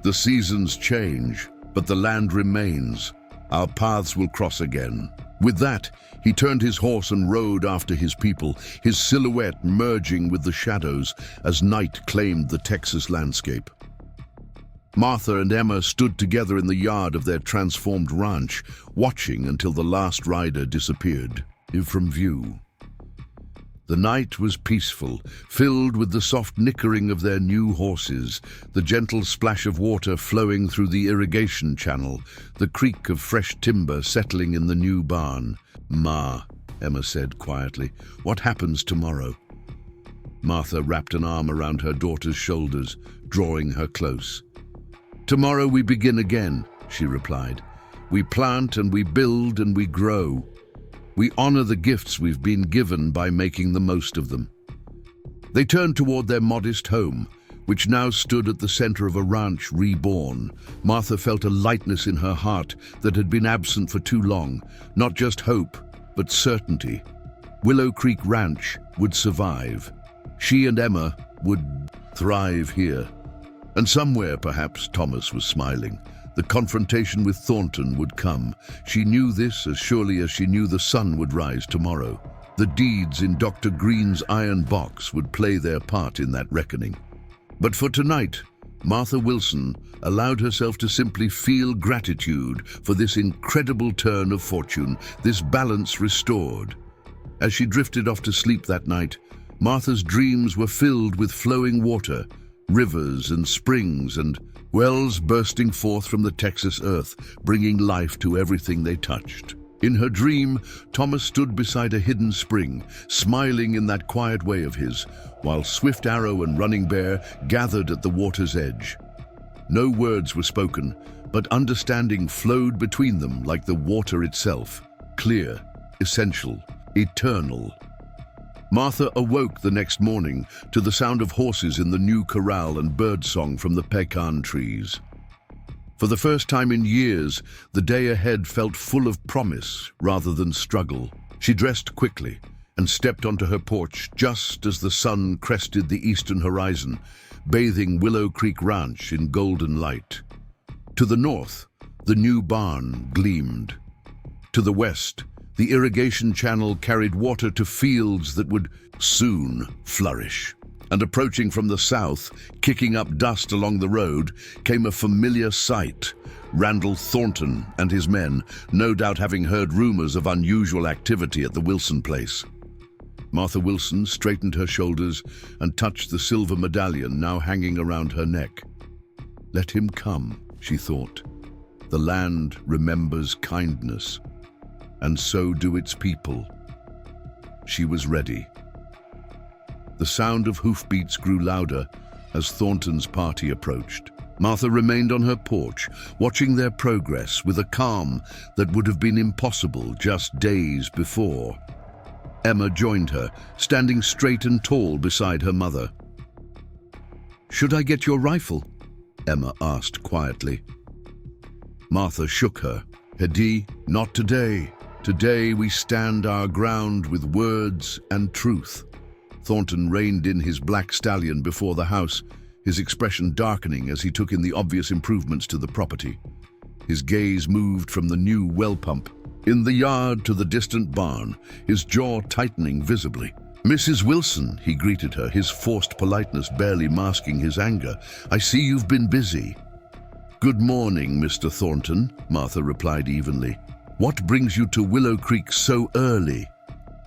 "The seasons change, but the land remains. Our paths will cross again." With that, he turned his horse and rode after his people, his silhouette merging with the shadows as night claimed the Texas landscape. Martha and Emma stood together in the yard of their transformed ranch, watching until the last rider disappeared from view. The night was peaceful, filled with the soft nickering of their new horses, the gentle splash of water flowing through the irrigation channel, the creak of fresh timber settling in the new barn. "Ma," Emma said quietly, "what happens tomorrow?" Martha wrapped an arm around her daughter's shoulders, drawing her close. "Tomorrow we begin again," she replied. "We plant and we build and we grow. We honor the gifts we've been given by making the most of them." They turned toward their modest home, which now stood at the center of a ranch reborn. Martha felt a lightness in her heart that had been absent for too long, not just hope, but certainty. Willow Creek Ranch would survive. She and Emma would thrive here. And somewhere, perhaps, Thomas was smiling. The confrontation with Thornton would come. She knew this as surely as she knew the sun would rise tomorrow. The deeds in Dr. Green's iron box would play their part in that reckoning. But for tonight, Martha Wilson allowed herself to simply feel gratitude for this incredible turn of fortune, this balance restored. As she drifted off to sleep that night, Martha's dreams were filled with flowing water, rivers and springs and wells bursting forth from the Texas earth, bringing life to everything they touched. In her dream, Thomas stood beside a hidden spring, smiling in that quiet way of his, while Swift Arrow and Running Bear gathered at the water's edge. No words were spoken, but understanding flowed between them like the water itself, clear, essential, eternal. Martha awoke the next morning to the sound of horses in the new corral and birdsong from the pecan trees. For the first time in years, the day ahead felt full of promise rather than struggle. She dressed quickly and stepped onto her porch just as the sun crested the eastern horizon, bathing Willow Creek Ranch in golden light. To the north, the new barn gleamed. To the west, the irrigation channel carried water to fields that would soon flourish. And approaching from the south, kicking up dust along the road, came a familiar sight. Randall Thornton and his men, no doubt having heard rumors of unusual activity at the Wilson place. Martha Wilson straightened her shoulders and touched the silver medallion now hanging around her neck. Let him come, she thought. The land remembers kindness, and so do its people. She was ready. The sound of hoofbeats grew louder as Thornton's party approached. Martha remained on her porch, watching their progress with a calm that would have been impossible just days before. Emma joined her, standing straight and tall beside her mother. "Should I get your rifle?" Emma asked quietly. Martha shook her. "Hedi, not today. Today we stand our ground with words and truth." Thornton reined in his black stallion before the house, his expression darkening as he took in the obvious improvements to the property. His gaze moved from the new well pump in the yard to the distant barn, his jaw tightening visibly. "Mrs. Wilson," he greeted her, his forced politeness barely masking his anger. "I see you've been busy." "Good morning, Mr. Thornton," Martha replied evenly. "What brings you to Willow Creek so early?"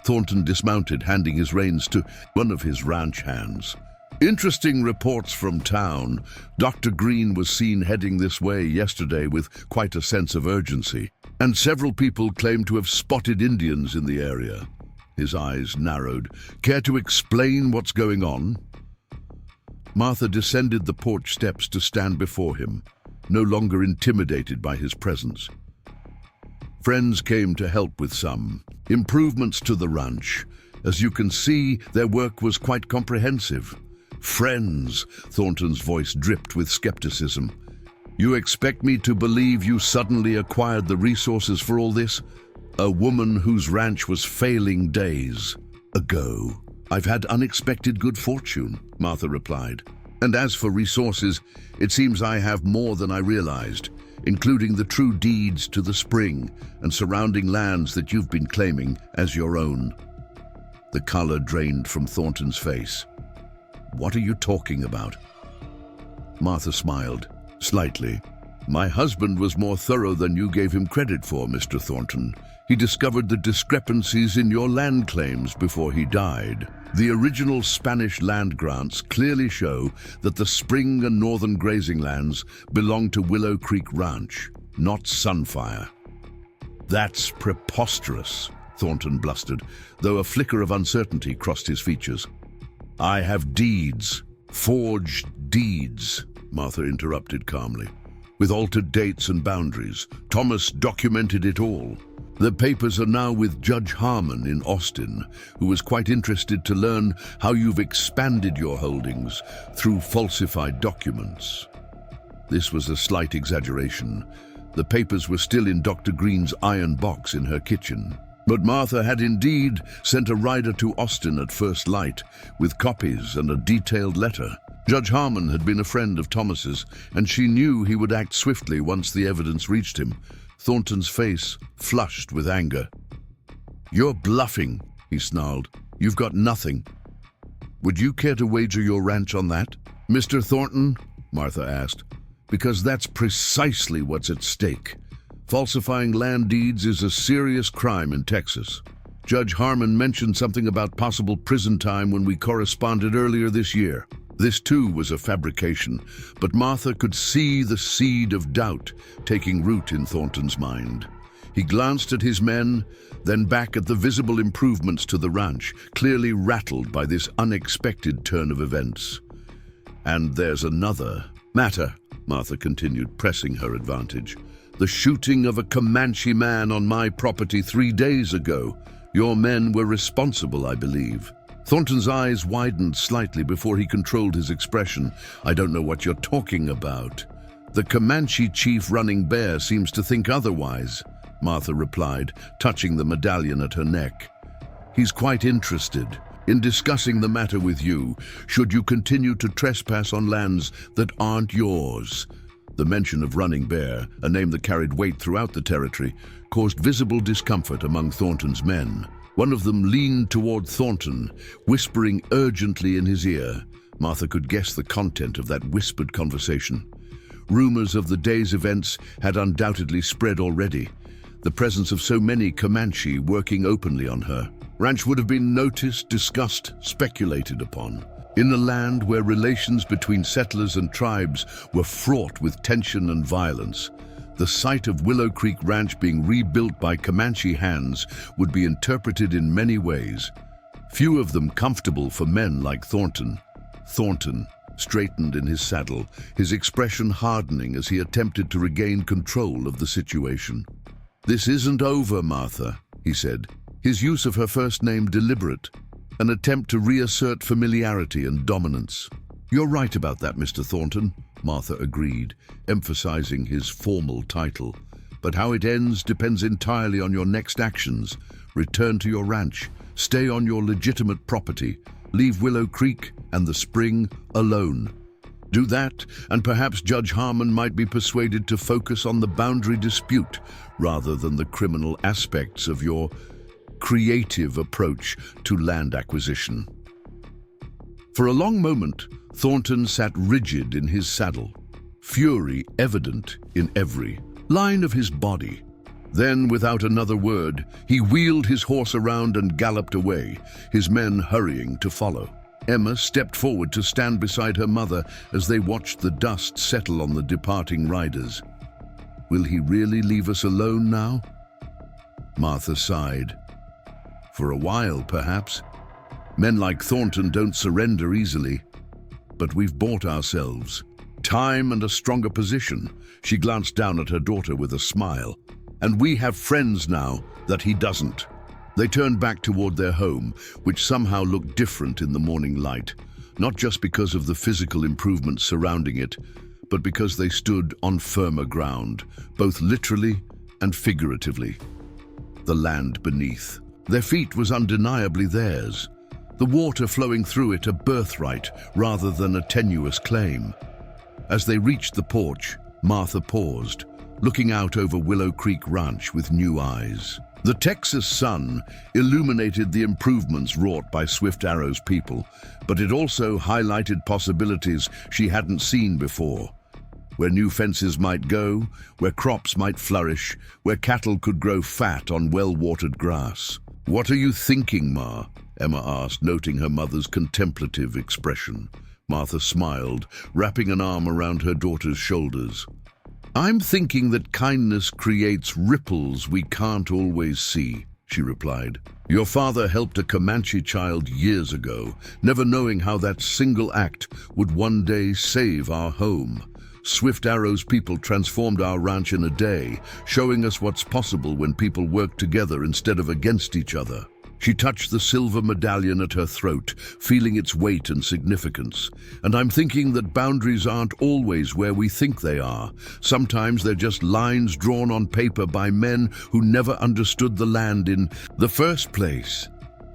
Thornton dismounted, handing his reins to one of his ranch hands. "Interesting reports from town. Dr. Green was seen heading this way yesterday with quite a sense of urgency, and several people claim to have spotted Indians in the area. His eyes narrowed. Care to explain what's going on? Martha descended the porch steps to stand before him, no longer intimidated by his presence. Friends came to help with some improvements to the ranch. As you can see, their work was quite comprehensive. Friends, Thornton's voice dripped with skepticism. You expect me to believe you suddenly acquired the resources for all this? A woman whose ranch was failing days ago. I've had unexpected good fortune, Martha replied. And as for resources, it seems I have more than I realized, including the true deeds to the spring and surrounding lands that you've been claiming as your own. The color drained from Thornton's face. What are you talking about? Martha smiled, slightly. My husband was more thorough than you gave him credit for, Mr. Thornton. He discovered the discrepancies in your land claims before he died. The original Spanish land grants clearly show that the spring and northern grazing lands belong to Willow Creek Ranch, not Sunfire. That's preposterous, Thornton blustered, though a flicker of uncertainty crossed his features. I have deeds, forged deeds, Martha interrupted calmly. With altered dates and boundaries, Thomas documented it all. The papers are now with Judge Harmon in Austin, who was quite interested to learn how you've expanded your holdings through falsified documents. This was a slight exaggeration. The papers were still in Dr. Green's iron box in her kitchen. But Martha had indeed sent a rider to Austin at first light, with copies and a detailed letter. Judge Harmon had been a friend of Thomas's, and she knew he would act swiftly once the evidence reached him. Thornton's face flushed with anger. You're bluffing, he snarled. You've got nothing. Would you care to wager your ranch on that, Mr. Thornton? Martha asked. Because that's precisely what's at stake. Falsifying land deeds is a serious crime in Texas. Judge Harmon mentioned something about possible prison time when we corresponded earlier this year. This too was a fabrication, but Martha could see the seed of doubt taking root in Thornton's mind. He glanced at his men, then back at the visible improvements to the ranch, clearly rattled by this unexpected turn of events. And there's another matter, Martha continued, pressing her advantage. The shooting of a Comanche man on my property 3 days ago. Your men were responsible, I believe. Thornton's eyes widened slightly before he controlled his expression. I don't know what you're talking about. The Comanche chief Running Bear seems to think otherwise, Martha replied, touching the medallion at her neck. He's quite interested in discussing the matter with you, should you continue to trespass on lands that aren't yours. The mention of Running Bear, a name that carried weight throughout the territory, caused visible discomfort among Thornton's men. One of them leaned toward Thornton, whispering urgently in his ear. Martha could guess the content of that whispered conversation. Rumors of the day's events had undoubtedly spread already. The presence of so many Comanche working openly on her ranch would have been noticed, discussed, speculated upon. In a land where relations between settlers and tribes were fraught with tension and violence, the sight of Willow Creek Ranch being rebuilt by Comanche hands would be interpreted in many ways, few of them comfortable for men like Thornton. Thornton straightened in his saddle, his expression hardening as he attempted to regain control of the situation. This isn't over, Martha, he said, his use of her first name deliberate, an attempt to reassert familiarity and dominance. You're right about that, Mr. Thornton, Martha agreed, emphasizing his formal title. But how it ends depends entirely on your next actions. Return to your ranch, stay on your legitimate property, leave Willow Creek and the spring alone. Do that, and perhaps Judge Harmon might be persuaded to focus on the boundary dispute rather than the criminal aspects of your creative approach to land acquisition. For a long moment, Thornton sat rigid in his saddle, fury evident in every line of his body. Then, without another word, he wheeled his horse around and galloped away, his men hurrying to follow. Emma stepped forward to stand beside her mother as they watched the dust settle on the departing riders. Will he really leave us alone now? Martha sighed. For a while, perhaps. Men like Thornton don't surrender easily. But we've bought ourselves time and a stronger position. She glanced down at her daughter with a smile. And we have friends now that he doesn't. They turned back toward their home, which somehow looked different in the morning light, not just because of the physical improvements surrounding it, but because they stood on firmer ground, both literally and figuratively. The land beneath. Their feet was undeniably theirs, the water flowing through it a birthright rather than a tenuous claim. As they reached the porch, Martha paused, looking out over Willow Creek Ranch with new eyes. The Texas sun illuminated the improvements wrought by Swift Arrow's people, but it also highlighted possibilities she hadn't seen before. Where new fences might go, where crops might flourish, where cattle could grow fat on well-watered grass. "What are you thinking, Ma?" Emma asked, noting her mother's contemplative expression. Martha smiled, wrapping an arm around her daughter's shoulders. "I'm thinking that kindness creates ripples we can't always see," she replied. "Your father helped a Comanche child years ago, never knowing how that single act would one day save our home. Swift Arrow's people transformed our ranch in a day, showing us what's possible when people work together instead of against each other." She touched the silver medallion at her throat, feeling its weight and significance. "And I'm thinking that boundaries aren't always where we think they are. Sometimes they're just lines drawn on paper by men who never understood the land in the first place."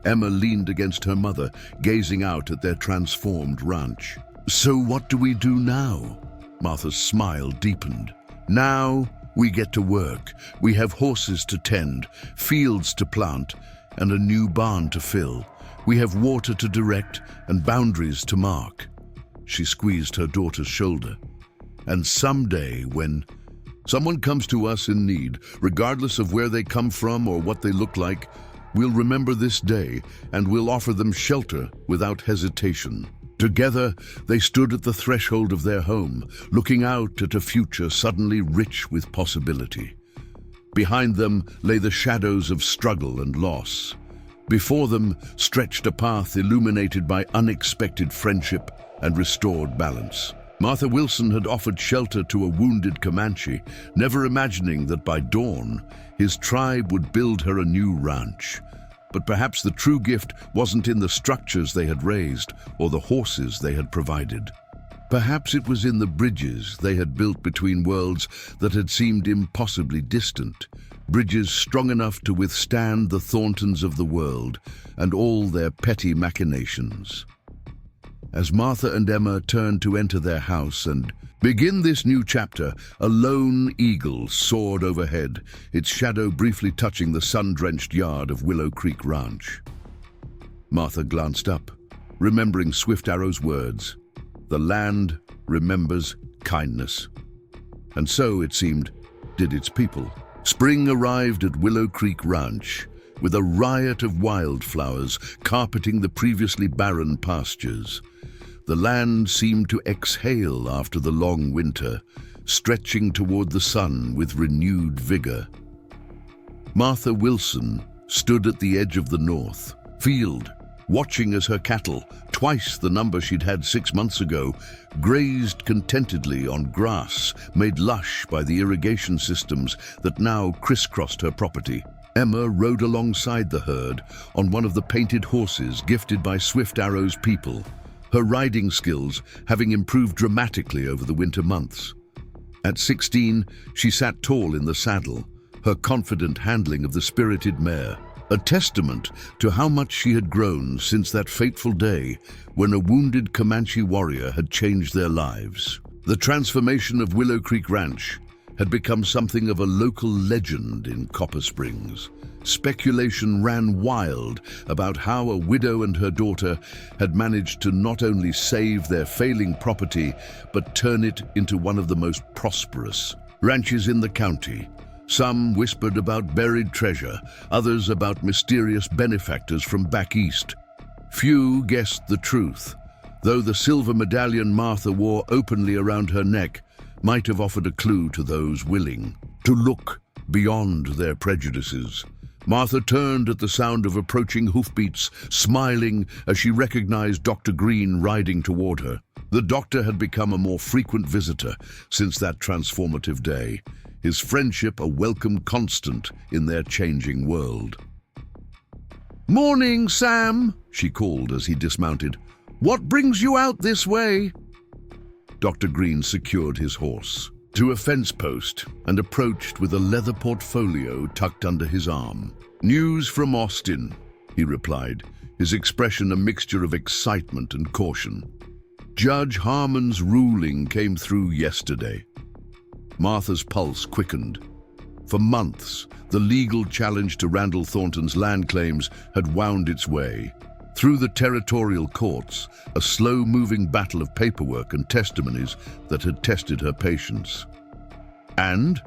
Emma leaned against her mother, gazing out at their transformed ranch. "So what do we do now?" Martha's smile deepened. "Now we get to work. We have horses to tend, fields to plant, and a new barn to fill. We have water to direct and boundaries to mark." She squeezed her daughter's shoulder. "And someday, when someone comes to us in need, regardless of where they come from or what they look like, we'll remember this day and we'll offer them shelter without hesitation." Together, they stood at the threshold of their home, looking out at a future suddenly rich with possibility. Behind them lay the shadows of struggle and loss. Before them stretched a path illuminated by unexpected friendship and restored balance. Martha Wilson had offered shelter to a wounded Comanche, never imagining that by dawn, his tribe would build her a new ranch. But perhaps the true gift wasn't in the structures they had raised or the horses they had provided. Perhaps it was in the bridges they had built between worlds that had seemed impossibly distant, bridges strong enough to withstand the Thorntons of the world and all their petty machinations. As Martha and Emma turned to enter their house and begin this new chapter, a lone eagle soared overhead, its shadow briefly touching the sun-drenched yard of Willow Creek Ranch. Martha glanced up, remembering Swift Arrow's words. The land remembers kindness. And so, it seemed, did its people. Spring arrived at Willow Creek Ranch, with a riot of wildflowers carpeting the previously barren pastures. The land seemed to exhale after the long winter, stretching toward the sun with renewed vigor. Martha Wilson stood at the edge of the north field, watching as her cattle, twice the number she'd had 6 months ago, grazed contentedly on grass made lush by the irrigation systems that now crisscrossed her property. Emma rode alongside the herd on one of the painted horses gifted by Swift Arrow's people, her riding skills having improved dramatically over the winter months. At 16, she sat tall in the saddle, her confident handling of the spirited mare, a testament to how much she had grown since that fateful day when a wounded Comanche warrior had changed their lives. The transformation of Willow Creek Ranch had become something of a local legend in Copper Springs. Speculation ran wild about how a widow and her daughter had managed to not only save their failing property, but turn it into one of the most prosperous ranches in the county. Some whispered about buried treasure, others about mysterious benefactors from back east. Few guessed the truth, though the silver medallion Martha wore openly around her neck might have offered a clue to those willing to look beyond their prejudices. Martha turned at the sound of approaching hoofbeats, smiling as she recognized Dr. Green riding toward her. The doctor had become a more frequent visitor since that transformative day, his friendship a welcome constant in their changing world. "Morning, Sam," she called as he dismounted. "What brings you out this way?" Dr. Green secured his horse to a fence post and approached with a leather portfolio tucked under his arm. "News from Austin," he replied, his expression a mixture of excitement and caution. "Judge Harmon's ruling came through yesterday." Martha's pulse quickened. For months, the legal challenge to Randall Thornton's land claims had wound its way. Through the territorial courts, a slow-moving battle of paperwork and testimonies that had tested her patience. "And?"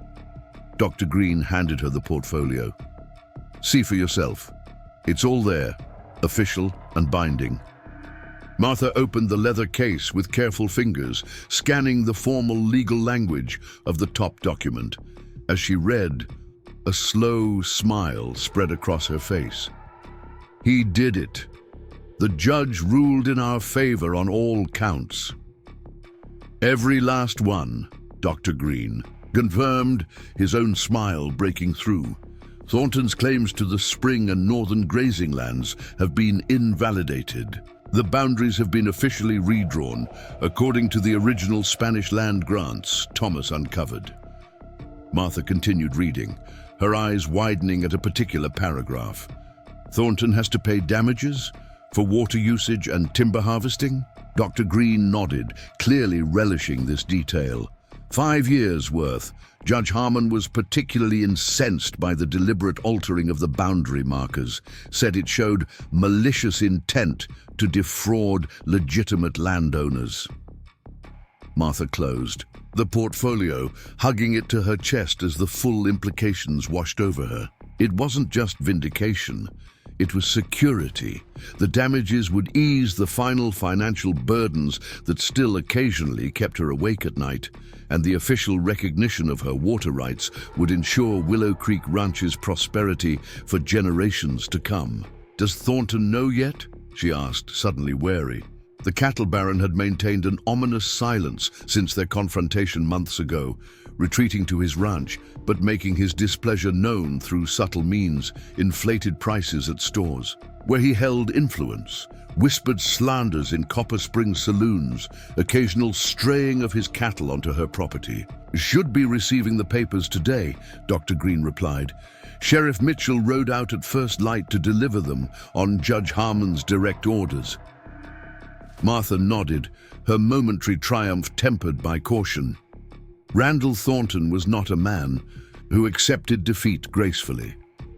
Dr. Green handed her the portfolio. "See for yourself. It's all there, official and binding." Martha opened the leather case with careful fingers, scanning the formal legal language of the top document. As she read, a slow smile spread across her face. "He did it. The judge ruled in our favor on all counts." "Every last one," Dr. Green confirmed, his own smile breaking through. "Thornton's claims to the spring and northern grazing lands have been invalidated. The boundaries have been officially redrawn according to the original Spanish land grants Thomas uncovered." Martha continued reading, her eyes widening at a particular paragraph. "Thornton has to pay damages for water usage and timber harvesting?" Dr. Green nodded, clearly relishing this detail. 5 years' worth. Judge Harmon was particularly incensed by the deliberate altering of the boundary markers, said it showed malicious intent to defraud legitimate landowners. Martha closed the portfolio, hugging it to her chest as the full implications washed over her. It wasn't just vindication. It was security. The damages would ease the final financial burdens that still occasionally kept her awake at night, and the official recognition of her water rights would ensure Willow Creek Ranch's prosperity for generations to come. "Does Thornton know yet?" she asked, suddenly wary. The cattle baron had maintained an ominous silence since their confrontation months ago, retreating to his ranch, but making his displeasure known through subtle means, inflated prices at stores, where he held influence, whispered slanders in Copper Springs saloons, occasional straying of his cattle onto her property. "Should be receiving the papers today," Dr. Green replied. "Sheriff Mitchell rode out at first light to deliver them on Judge Harmon's direct orders." Martha nodded, her momentary triumph tempered by caution. Randall Thornton was not a man who accepted defeat gracefully.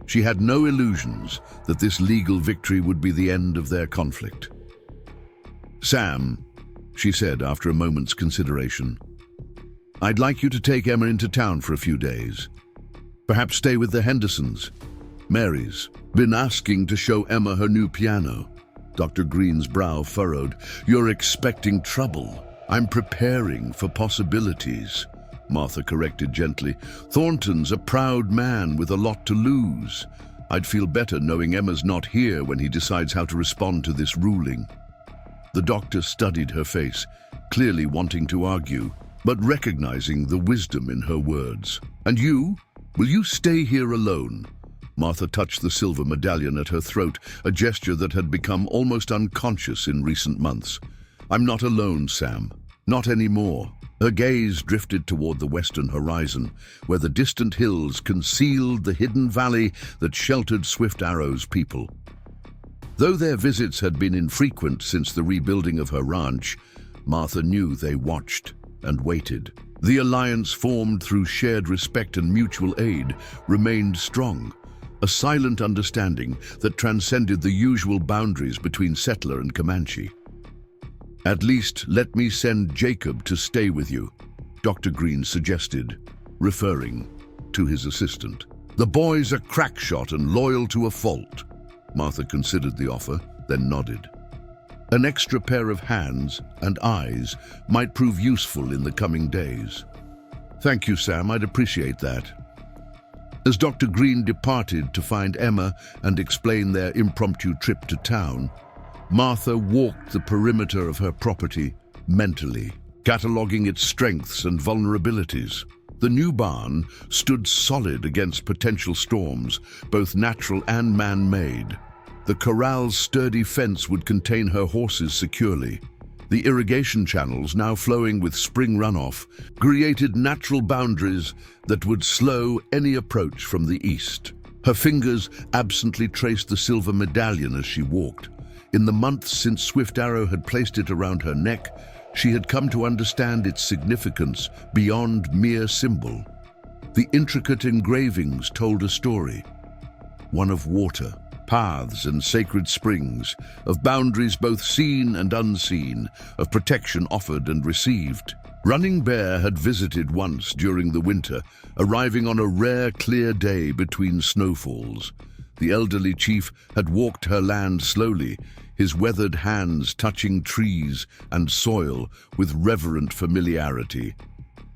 She had no illusions that this legal victory would be the end of their conflict. "Sam," she said after a moment's consideration, "I'd like you to take Emma into town for a few days. Perhaps stay with the Hendersons. Mary's been asking to show Emma her new piano." Dr. Green's brow furrowed. "You're expecting trouble." "I'm preparing for possibilities," Martha corrected gently. "Thornton's a proud man with a lot to lose. I'd feel better knowing Emma's not here when he decides how to respond to this ruling." The doctor studied her face, clearly wanting to argue, but recognizing the wisdom in her words. "And you? Will you stay here alone?" Martha touched the silver medallion at her throat, a gesture that had become almost unconscious in recent months. "I'm not alone, Sam. Not anymore." Her gaze drifted toward the western horizon, where the distant hills concealed the hidden valley that sheltered Swift Arrow's people. Though their visits had been infrequent since the rebuilding of her ranch, Martha knew they watched and waited. The alliance formed through shared respect and mutual aid remained strong, a silent understanding that transcended the usual boundaries between settler and Comanche. "At least let me send Jacob to stay with you," Dr. Green suggested, referring to his assistant. "The boy's a crack shot and loyal to a fault." Martha considered the offer, then nodded. An extra pair of hands and eyes might prove useful in the coming days. "Thank you, Sam. I'd appreciate that." As Dr. Green departed to find Emma and explain their impromptu trip to town, Martha walked the perimeter of her property mentally, cataloging its strengths and vulnerabilities. The new barn stood solid against potential storms, both natural and man-made. The corral's sturdy fence would contain her horses securely. The irrigation channels, now flowing with spring runoff, created natural boundaries that would slow any approach from the east. Her fingers absently traced the silver medallion as she walked. In the months since Swift Arrow had placed it around her neck, she had come to understand its significance beyond mere symbol. The intricate engravings told a story, one of water, paths and sacred springs, of boundaries both seen and unseen, of protection offered and received. Running Bear had visited once during the winter, arriving on a rare clear day between snowfalls. The elderly chief had walked her land slowly, his weathered hands touching trees and soil with reverent familiarity.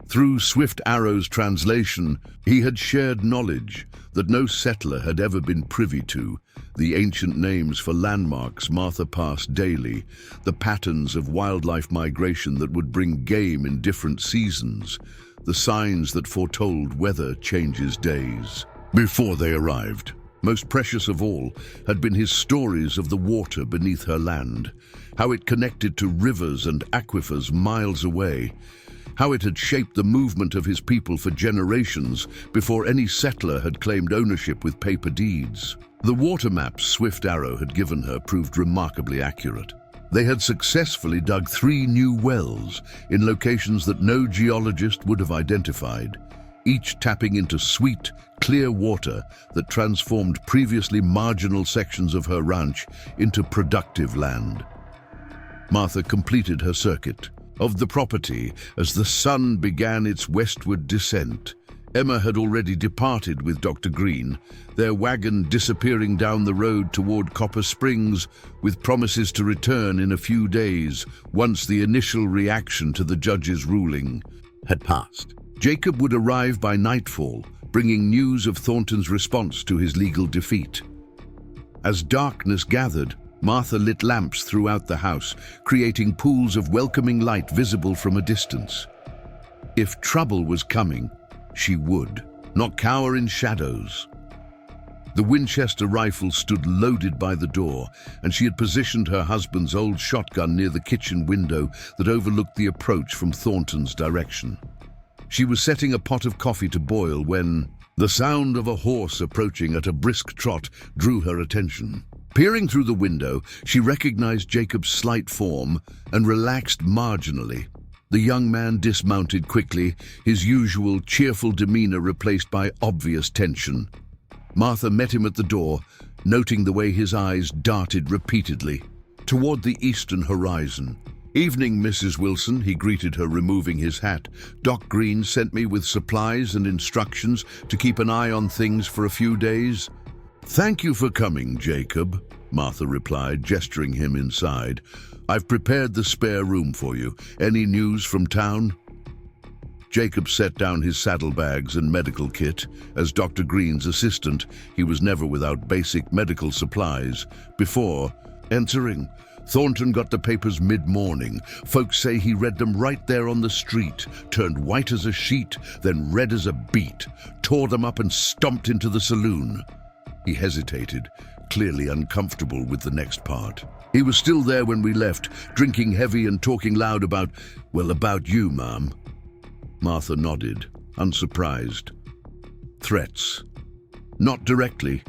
Through Swift Arrow's translation, he had shared knowledge that no settler had ever been privy to, the ancient names for landmarks Martha passed daily, the patterns of wildlife migration that would bring game in different seasons, the signs that foretold weather changes days. Before they arrived, most precious of all had been his stories of the water beneath her land, how it connected to rivers and aquifers miles away, how it had shaped the movement of his people for generations before any settler had claimed ownership with paper deeds. The water maps Swift Arrow had given her proved remarkably accurate. They had successfully dug 3 new wells in locations that no geologist would have identified, each tapping into sweet, clear water that transformed previously marginal sections of her ranch into productive land. Martha completed her circuit of the property as the sun began its westward descent. Emma had already departed with Dr. Green, their wagon disappearing down the road toward Copper Springs with promises to return in a few days once the initial reaction to the judge's ruling had passed. Jacob would arrive by nightfall, bringing news of Thornton's response to his legal defeat. As darkness gathered, Martha lit lamps throughout the house, creating pools of welcoming light visible from a distance. If trouble was coming, she would not cower in shadows. The Winchester rifle stood loaded by the door, and she had positioned her husband's old shotgun near the kitchen window that overlooked the approach from Thornton's direction. She was setting a pot of coffee to boil when the sound of a horse approaching at a brisk trot drew her attention. Peering through the window, she recognized Jacob's slight form and relaxed marginally. The young man dismounted quickly, his usual cheerful demeanor replaced by obvious tension. Martha met him at the door, noting the way his eyes darted repeatedly toward the eastern horizon. "Evening, Mrs. Wilson," he greeted her, removing his hat. "Doc Green sent me with supplies and instructions to keep an eye on things for a few days." "Thank you for coming, Jacob," Martha replied, gesturing him inside. "I've prepared the spare room for you. Any news from town?" Jacob set down his saddlebags and medical kit. As Dr. Green's assistant, he was never without basic medical supplies. Before entering, Thornton got the papers mid-morning. Folks say he read them right there on the street, turned white as a sheet, then red as a beet, tore them up and stomped into the saloon. He hesitated, clearly uncomfortable with the next part. "He was still there when we left, drinking heavy and talking loud about you, ma'am." Martha nodded, unsurprised. "Threats?" "Not directly,"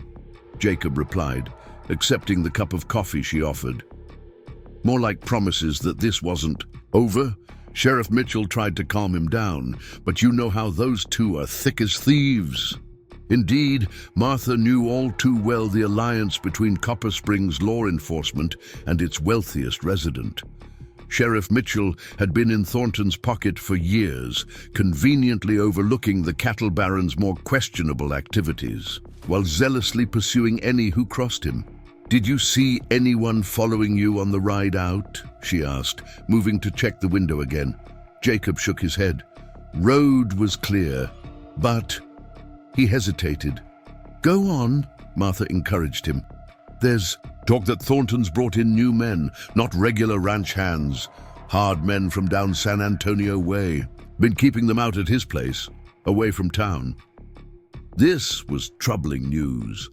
Jacob replied, accepting the cup of coffee she offered. "More like promises that this wasn't over." Sheriff Mitchell tried to calm him down, but you know how those two are thick as thieves. Indeed, Martha knew all too well the alliance between Copper Springs law enforcement and its wealthiest resident. Sheriff Mitchell had been in Thornton's pocket for years, conveniently overlooking the cattle baron's more questionable activities, while zealously pursuing any who crossed him. "Did you see anyone following you on the ride out?" she asked, moving to check the window again. Jacob shook his head. "Road was clear, but..." He hesitated. "Go on," Martha encouraged him. "There's talk that Thornton's brought in new men, not regular ranch hands. Hard men from down San Antonio way. Been keeping them out at his place, away from town." This was troubling news.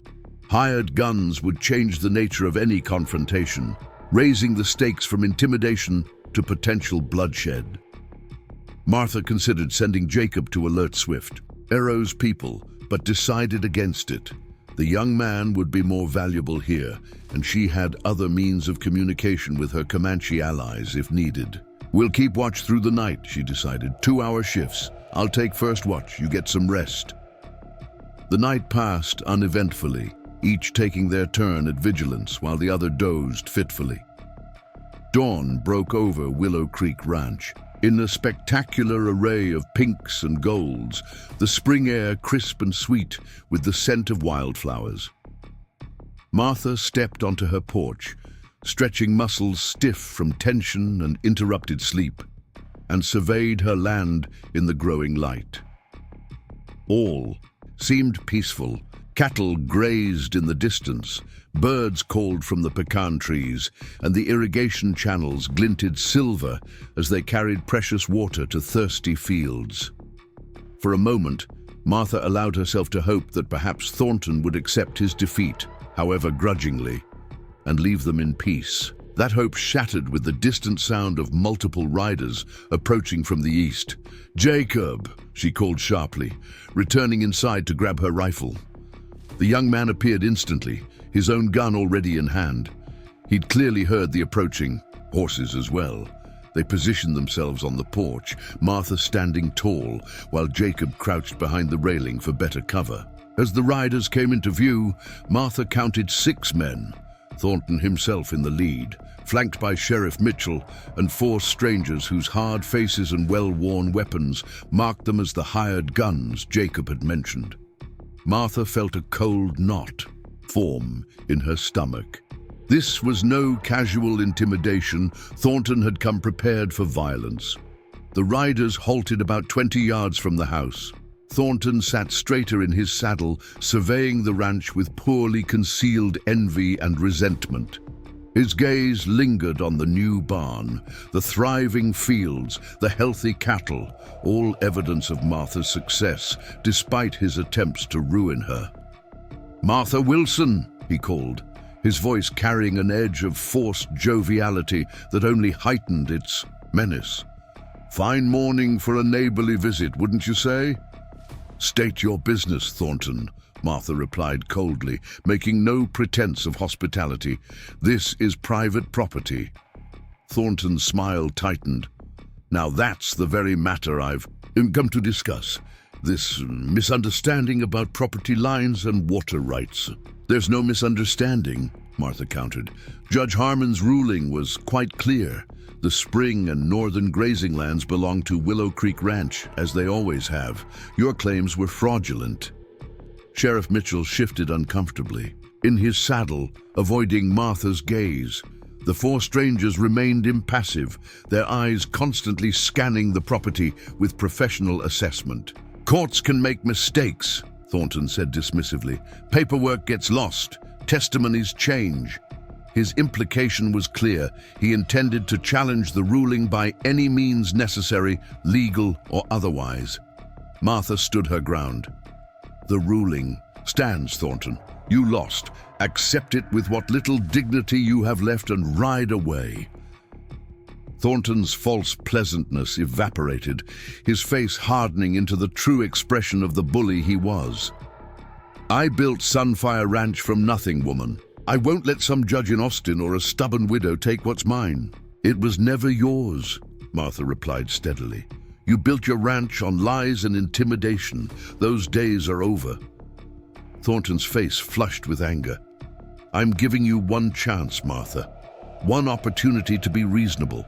Hired guns would change the nature of any confrontation, raising the stakes from intimidation to potential bloodshed. Martha considered sending Jacob to alert Swift, Arrow's people, but decided against it. The young man would be more valuable here, and she had other means of communication with her Comanche allies if needed. "We'll keep watch through the night," she decided. 2-hour shifts. I'll take first watch. You get some rest. The night passed uneventfully, each taking their turn at vigilance while the other dozed fitfully. Dawn broke over Willow Creek Ranch. In a spectacular array of pinks and golds, the spring air crisp and sweet with the scent of wildflowers. Martha stepped onto her porch, stretching muscles stiff from tension and interrupted sleep, and surveyed her land in the growing light. All seemed peaceful. Cattle grazed in the distance, birds called from the pecan trees, and the irrigation channels glinted silver as they carried precious water to thirsty fields. For a moment, Martha allowed herself to hope that perhaps Thornton would accept his defeat, however grudgingly, and leave them in peace. That hope shattered with the distant sound of multiple riders approaching from the east. "Jacob," she called sharply, returning inside to grab her rifle. The young man appeared instantly, his own gun already in hand. He'd clearly heard the approaching horses as well. They positioned themselves on the porch, Martha standing tall, while Jacob crouched behind the railing for better cover. As the riders came into view, Martha counted 6 men, Thornton himself in the lead, flanked by Sheriff Mitchell and 4 strangers whose hard faces and well-worn weapons marked them as the hired guns Jacob had mentioned. Martha felt a cold knot form in her stomach. This was no casual intimidation. Thornton had come prepared for violence. The riders halted about 20 yards from the house. Thornton sat straighter in his saddle, surveying the ranch with poorly concealed envy and resentment. His gaze lingered on the new barn, the thriving fields, the healthy cattle, all evidence of Martha's success, despite his attempts to ruin her. "Martha Wilson," he called, his voice carrying an edge of forced joviality that only heightened its menace. "Fine morning for a neighborly visit, wouldn't you say?" "State your business, Thornton," Martha replied coldly, making no pretense of hospitality. "This is private property." Thornton's smile tightened. "Now that's the very matter I've come to discuss. This misunderstanding about property lines and water rights." "There's no misunderstanding," Martha countered. "Judge Harmon's ruling was quite clear. The spring and northern grazing lands belong to Willow Creek Ranch, as they always have. Your claims were fraudulent." Sheriff Mitchell shifted uncomfortably, in his saddle, avoiding Martha's gaze. The 4 strangers remained impassive, their eyes constantly scanning the property with professional assessment. "Courts can make mistakes," Thornton said dismissively. "Paperwork gets lost. Testimonies change." His implication was clear. He intended to challenge the ruling by any means necessary, legal or otherwise. Martha stood her ground. "The ruling stands, Thornton. You lost. Accept it with what little dignity you have left and ride away." Thornton's false pleasantness evaporated, his face hardening into the true expression of the bully he was. "I built Sunfire Ranch from nothing, woman. I won't let some judge in Austin or a stubborn widow take what's mine." "It was never yours," Martha replied steadily. "You built your ranch on lies and intimidation. Those days are over." Thornton's face flushed with anger. "I'm giving you one chance, Martha. One opportunity to be reasonable.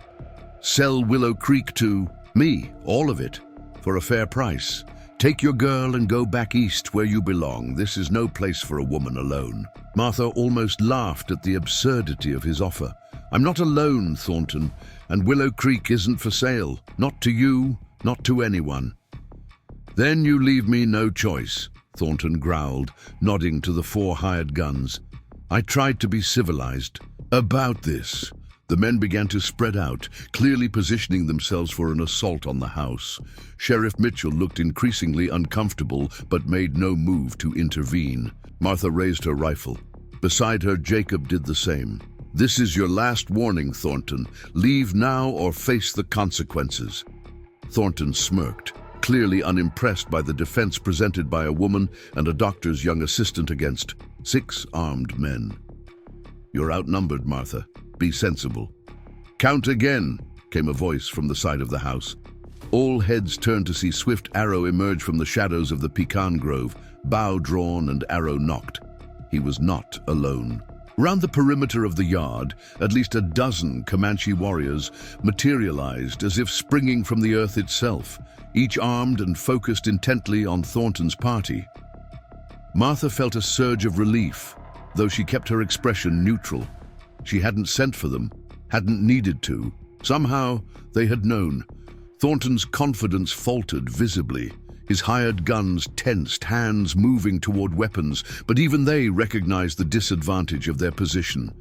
Sell Willow Creek to me, all of it, for a fair price. Take your girl and go back east where you belong. This is no place for a woman alone." Martha almost laughed at the absurdity of his offer. "I'm not alone, Thornton, and Willow Creek isn't for sale. Not to you, not to anyone." "Then you leave me no choice," Thornton growled, nodding to the 4 hired guns. "I tried to be civilized. About this." The men began to spread out, clearly positioning themselves for an assault on the house. Sheriff Mitchell looked increasingly uncomfortable, but made no move to intervene. Martha raised her rifle. Beside her, Jacob did the same. "This is your last warning, Thornton. Leave now or face the consequences." Thornton smirked, clearly unimpressed by the defense presented by a woman and a doctor's young assistant against 6 armed men. "You're outnumbered, Martha. Be sensible." "Count again," came a voice from the side of the house. All heads turned to see Swift Arrow emerge from the shadows of the pecan grove, bow drawn and arrow nocked. He was not alone. Round the perimeter of the yard, at least a dozen Comanche warriors materialized as if springing from the earth itself, each armed and focused intently on Thornton's party. Martha felt a surge of relief, though she kept her expression neutral. She hadn't sent for them, hadn't needed to. Somehow, they had known. Thornton's confidence faltered visibly. His hired guns tensed, hands moving toward weapons, but even they recognized the disadvantage of their position.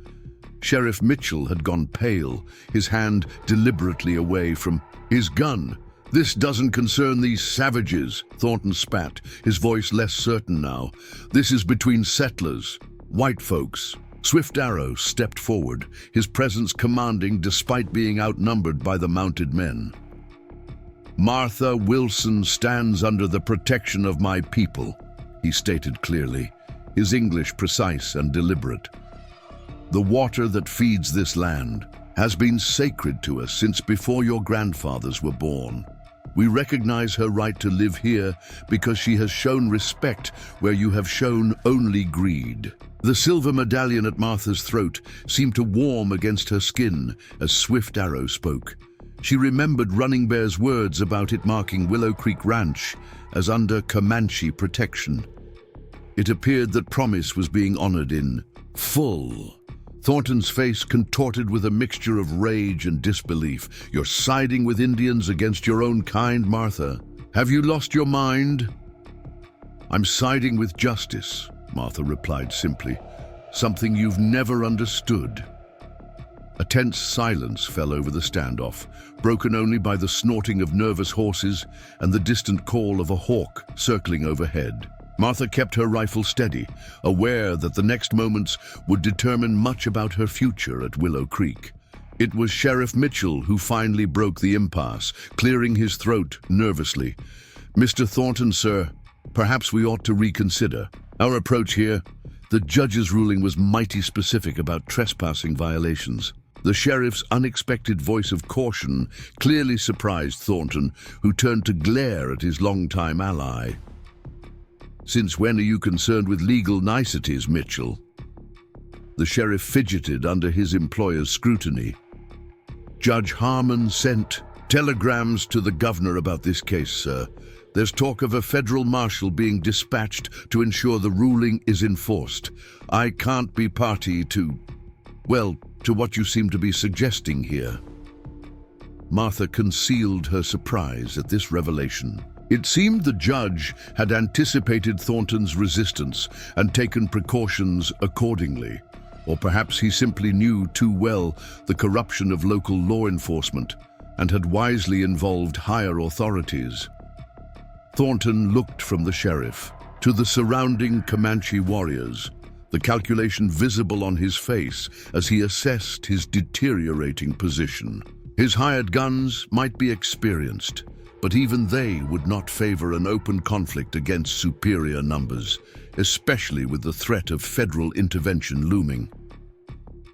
Sheriff Mitchell had gone pale, his hand deliberately away from his gun. "This doesn't concern these savages," Thornton spat, his voice less certain now. "This is between settlers, white folks." Swift Arrow stepped forward, his presence commanding despite being outnumbered by the mounted men. "Martha Wilson stands under the protection of my people," he stated clearly, his English precise and deliberate. "The water that feeds this land has been sacred to us since before your grandfathers were born. We recognize her right to live here because she has shown respect where you have shown only greed." The silver medallion at Martha's throat seemed to warm against her skin as Swift Arrow spoke. She remembered Running Bear's words about it marking Willow Creek Ranch as under Comanche protection. It appeared that promise was being honored in full. Thornton's face contorted with a mixture of rage and disbelief. "You're siding with Indians against your own kind, Martha. Have you lost your mind?" "I'm siding with justice," Martha replied simply. "Something you've never understood." A tense silence fell over the standoff, broken only by the snorting of nervous horses and the distant call of a hawk circling overhead. Martha kept her rifle steady, aware that the next moments would determine much about her future at Willow Creek. It was Sheriff Mitchell who finally broke the impasse, clearing his throat nervously. "Mr. Thornton, sir, perhaps we ought to reconsider our approach here." The judge's ruling was mighty specific about trespassing violations. The sheriff's unexpected voice of caution clearly surprised Thornton, who turned to glare at his longtime ally. "Since when are you concerned with legal niceties, Mitchell?" The sheriff fidgeted under his employer's scrutiny. "Judge Harmon sent telegrams to the governor about this case, sir. There's talk of a federal marshal being dispatched to ensure the ruling is enforced. I can't be party to what you seem to be suggesting here." Martha concealed her surprise at this revelation. It seemed the judge had anticipated Thornton's resistance and taken precautions accordingly. Or perhaps he simply knew too well the corruption of local law enforcement and had wisely involved higher authorities. Thornton looked from the sheriff to the surrounding Comanche warriors, the calculation visible on his face as he assessed his deteriorating position. His hired guns might be experienced, but even they would not favor an open conflict against superior numbers, especially with the threat of federal intervention looming.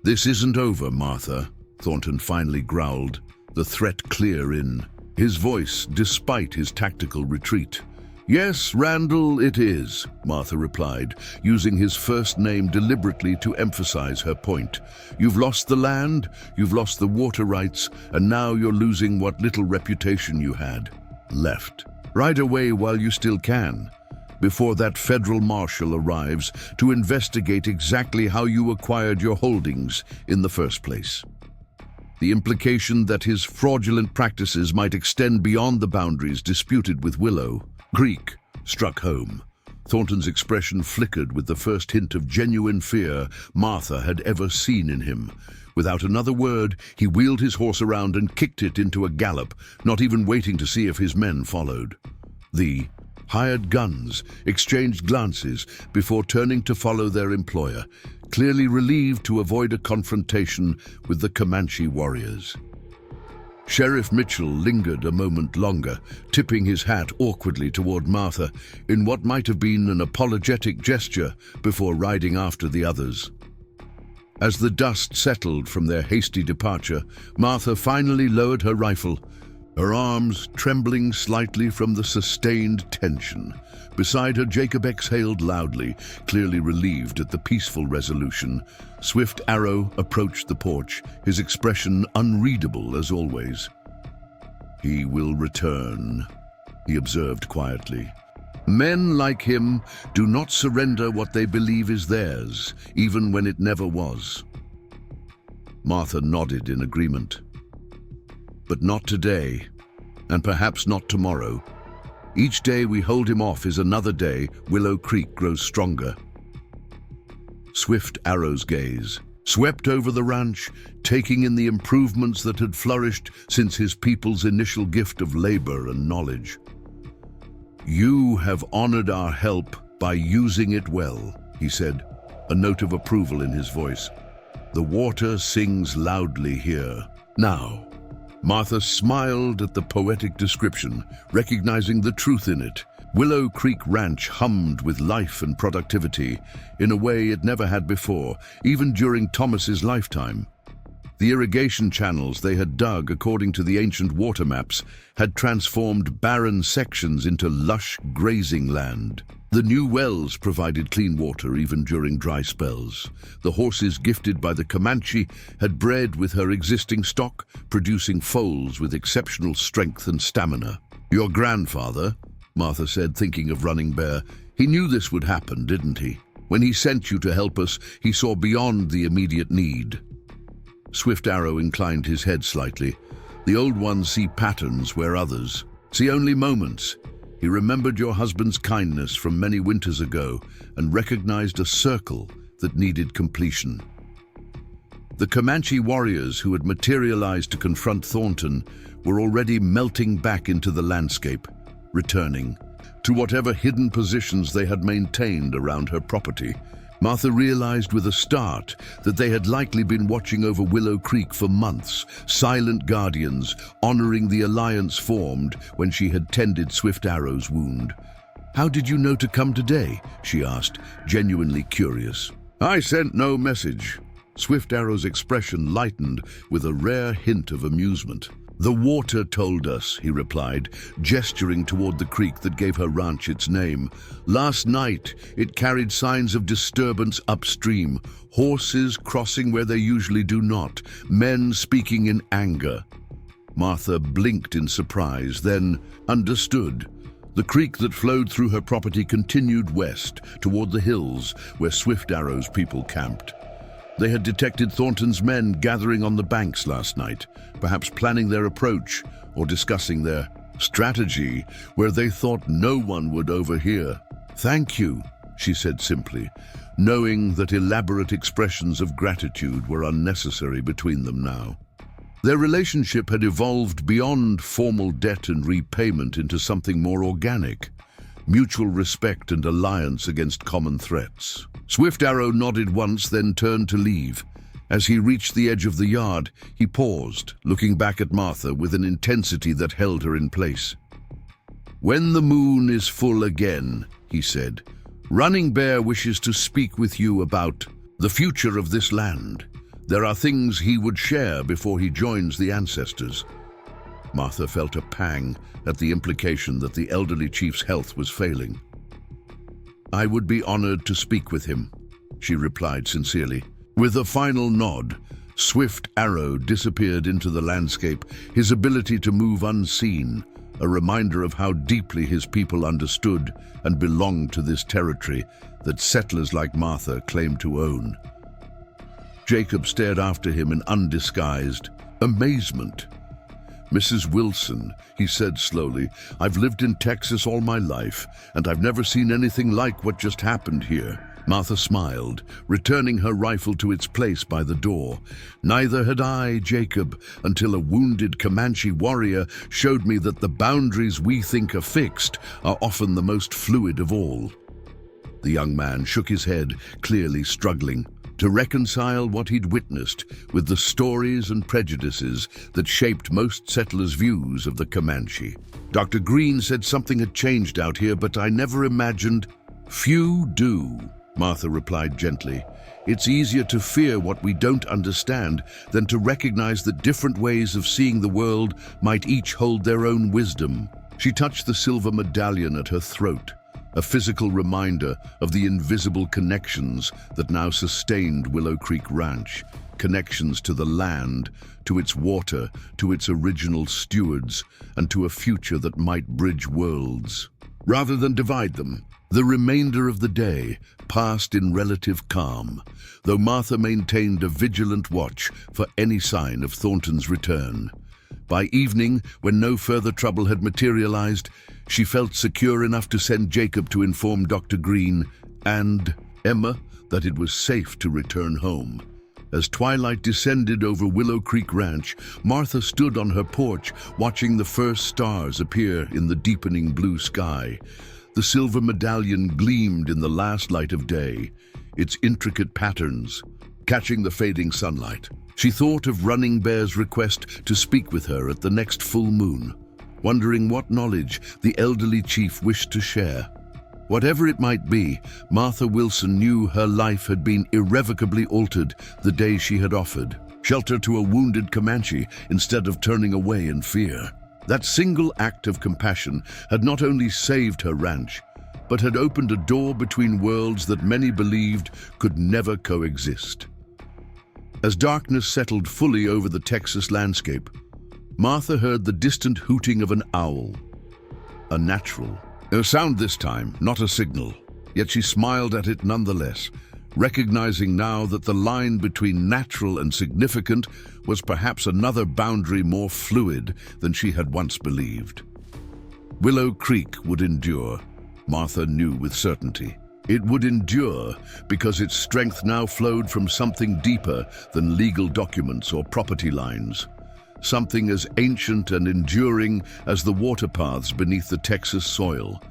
"This isn't over, Martha," Thornton finally growled, the threat clear in his voice despite his tactical retreat. "Yes, Randall, it is," Martha replied, using his first name deliberately to emphasize her point. "You've lost the land, you've lost the water rights, and now you're losing what little reputation you had left. Right away while you still can, before that federal marshal arrives to investigate exactly how you acquired your holdings in the first place." The implication that his fraudulent practices might extend beyond the boundaries disputed with Willow Creek struck home. Thornton's expression flickered with the first hint of genuine fear Martha had ever seen in him. Without another word, he wheeled his horse around and kicked it into a gallop, not even waiting to see if his men followed. The hired guns exchanged glances before turning to follow their employer, clearly relieved to avoid a confrontation with the Comanche warriors. Sheriff Mitchell lingered a moment longer, tipping his hat awkwardly toward Martha in what might have been an apologetic gesture before riding after the others. As the dust settled from their hasty departure, Martha finally lowered her rifle, her arms trembling slightly from the sustained tension. Beside her, Jacob exhaled loudly, clearly relieved at the peaceful resolution. Swift Arrow approached the porch, his expression unreadable as always. "He will return," he observed quietly. "Men like him do not surrender what they believe is theirs, even when it never was." Martha nodded in agreement. "But not today, and perhaps not tomorrow. Each day we hold him off is another day Willow Creek grows stronger." Swift Arrow's gaze swept over the ranch, taking in the improvements that had flourished since his people's initial gift of labor and knowledge. "You have honored our help by using it well," he said, a note of approval in his voice. "The water sings loudly here. Now." Martha smiled at the poetic description, recognizing the truth in it. Willow Creek Ranch hummed with life and productivity in a way it never had before, even during Thomas's lifetime. The irrigation channels they had dug according to the ancient water maps had transformed barren sections into lush grazing land. The new wells provided clean water even during dry spells. The horses gifted by the Comanche had bred with her existing stock, producing foals with exceptional strength and stamina. "Your grandfather," Martha said, thinking of Running Bear, "he knew this would happen, didn't he? When he sent you to help us, he saw beyond the immediate need." Swift Arrow inclined his head slightly. "The old ones see patterns where others see only moments. He remembered your husband's kindness from many winters ago and recognized a circle that needed completion." The Comanche warriors who had materialized to confront Thornton were already melting back into the landscape, returning to whatever hidden positions they had maintained around her property. Martha realized with a start that they had likely been watching over Willow Creek for months, silent guardians, honoring the alliance formed when she had tended Swift Arrow's wound. "How did you know to come today?" she asked, genuinely curious. "I sent no message." Swift Arrow's expression lightened with a rare hint of amusement. "The water told us," he replied, gesturing toward the creek that gave her ranch its name. "Last night, it carried signs of disturbance upstream, horses crossing where they usually do not, men speaking in anger." Martha blinked in surprise, then understood. The creek that flowed through her property continued west, toward the hills where Swift Arrow's people camped. They had detected Thornton's men gathering on the banks last night, perhaps planning their approach or discussing their strategy where they thought no one would overhear. "Thank you," she said simply, knowing that elaborate expressions of gratitude were unnecessary between them now. Their relationship had evolved beyond formal debt and repayment into something more organic, mutual respect and alliance against common threats. Swift Arrow nodded once, then turned to leave. As he reached the edge of the yard, he paused, looking back at Martha with an intensity that held her in place. "When the moon is full again," he said, "Running Bear wishes to speak with you about the future of this land. There are things he would share before he joins the ancestors." Martha felt a pang at the implication that the elderly chief's health was failing. "I would be honored to speak with him," she replied sincerely. With a final nod, Swift Arrow disappeared into the landscape, his ability to move unseen, a reminder of how deeply his people understood and belonged to this territory that settlers like Martha claimed to own. Jacob stared after him in undisguised amazement. "Mrs. Wilson," he said slowly, "I've lived in Texas all my life, and I've never seen anything like what just happened here." Martha smiled, returning her rifle to its place by the door. "Neither had I, Jacob, until a wounded Comanche warrior showed me that the boundaries we think are fixed are often the most fluid of all." The young man shook his head, clearly struggling to reconcile what he'd witnessed with the stories and prejudices that shaped most settlers' views of the Comanche. "Dr. Green said something had changed out here, but I never imagined—" "Few do," Martha replied gently. "It's easier to fear what we don't understand than to recognize that different ways of seeing the world might each hold their own wisdom." She touched the silver medallion at her throat, a physical reminder of the invisible connections that now sustained Willow Creek Ranch, connections to the land, to its water, to its original stewards, and to a future that might bridge worlds, rather than divide them. The remainder of the day passed in relative calm, though Martha maintained a vigilant watch for any sign of Thornton's return. By evening, when no further trouble had materialized, she felt secure enough to send Jacob to inform Dr. Green and Emma that it was safe to return home. As twilight descended over Willow Creek Ranch, Martha stood on her porch, watching the first stars appear in the deepening blue sky. The silver medallion gleamed in the last light of day, its intricate patterns catching the fading sunlight. She thought of Running Bear's request to speak with her at the next full moon, wondering what knowledge the elderly chief wished to share. Whatever it might be, Martha Wilson knew her life had been irrevocably altered the day she had offered shelter to a wounded Comanche instead of turning away in fear. That single act of compassion had not only saved her ranch, but had opened a door between worlds that many believed could never coexist. As darkness settled fully over the Texas landscape, Martha heard the distant hooting of an owl. A natural. A sound this time, not a signal. Yet she smiled at it nonetheless, recognizing now that the line between natural and significant was perhaps another boundary more fluid than she had once believed. Willow Creek would endure, Martha knew with certainty. It would endure because its strength now flowed from something deeper than legal documents or property lines. Something as ancient and enduring as the water paths beneath the Texas soil,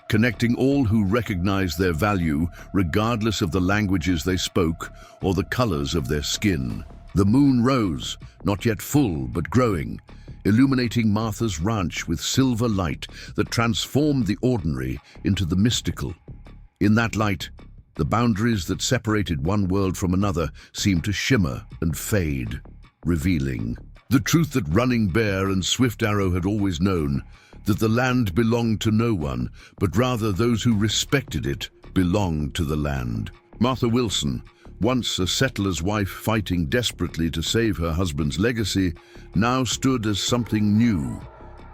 connecting all who recognized their value regardless of the languages they spoke or the colors of their skin. The moon rose, not yet full but growing, illuminating Martha's ranch with silver light that transformed the ordinary into the mystical. In that light, the boundaries that separated one world from another seemed to shimmer and fade, revealing the truth that Running Bear and Swift Arrow had always known, that the land belonged to no one, but rather those who respected it belonged to the land. Martha Wilson, once a settler's wife fighting desperately to save her husband's legacy, now stood as something new,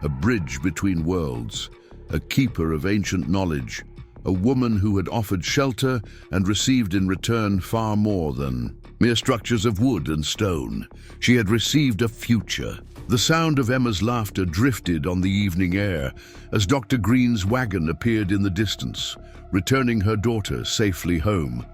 a bridge between worlds, a keeper of ancient knowledge, a woman who had offered shelter and received in return far more than mere structures of wood and stone. She had received a future. The sound of Emma's laughter drifted on the evening air as Dr. Green's wagon appeared in the distance, returning her daughter safely home.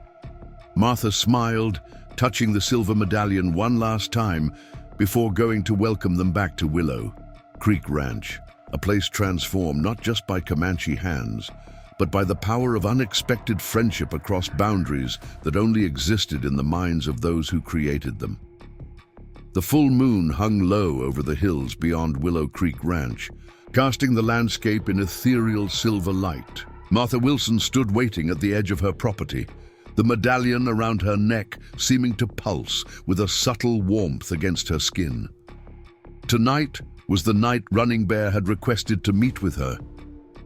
Martha smiled, touching the silver medallion one last time before going to welcome them back to Willow Creek Ranch, a place transformed not just by Comanche hands, but by the power of unexpected friendship across boundaries that only existed in the minds of those who created them. The full moon hung low over the hills beyond Willow Creek Ranch, casting the landscape in ethereal silver light. Martha Wilson stood waiting at the edge of her property, the medallion around her neck seeming to pulse with a subtle warmth against her skin. Tonight was the night Running Bear had requested to meet with her,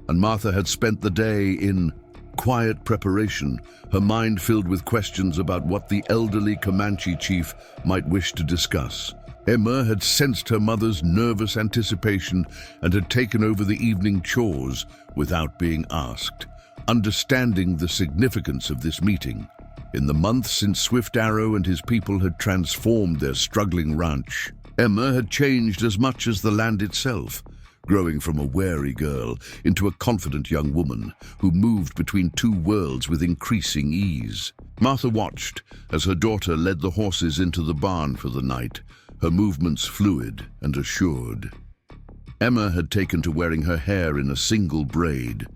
and Martha had spent the day in quiet preparation, her mind filled with questions about what the elderly Comanche chief might wish to discuss. Emma had sensed her mother's nervous anticipation and had taken over the evening chores without being asked, understanding the significance of this meeting. In the months since Swift Arrow and his people had transformed their struggling ranch, Emma had changed as much as the land itself, growing from a wary girl into a confident young woman who moved between two worlds with increasing ease. Martha watched as her daughter led the horses into the barn for the night, her movements fluid and assured. Emma had taken to wearing her hair in a single braid,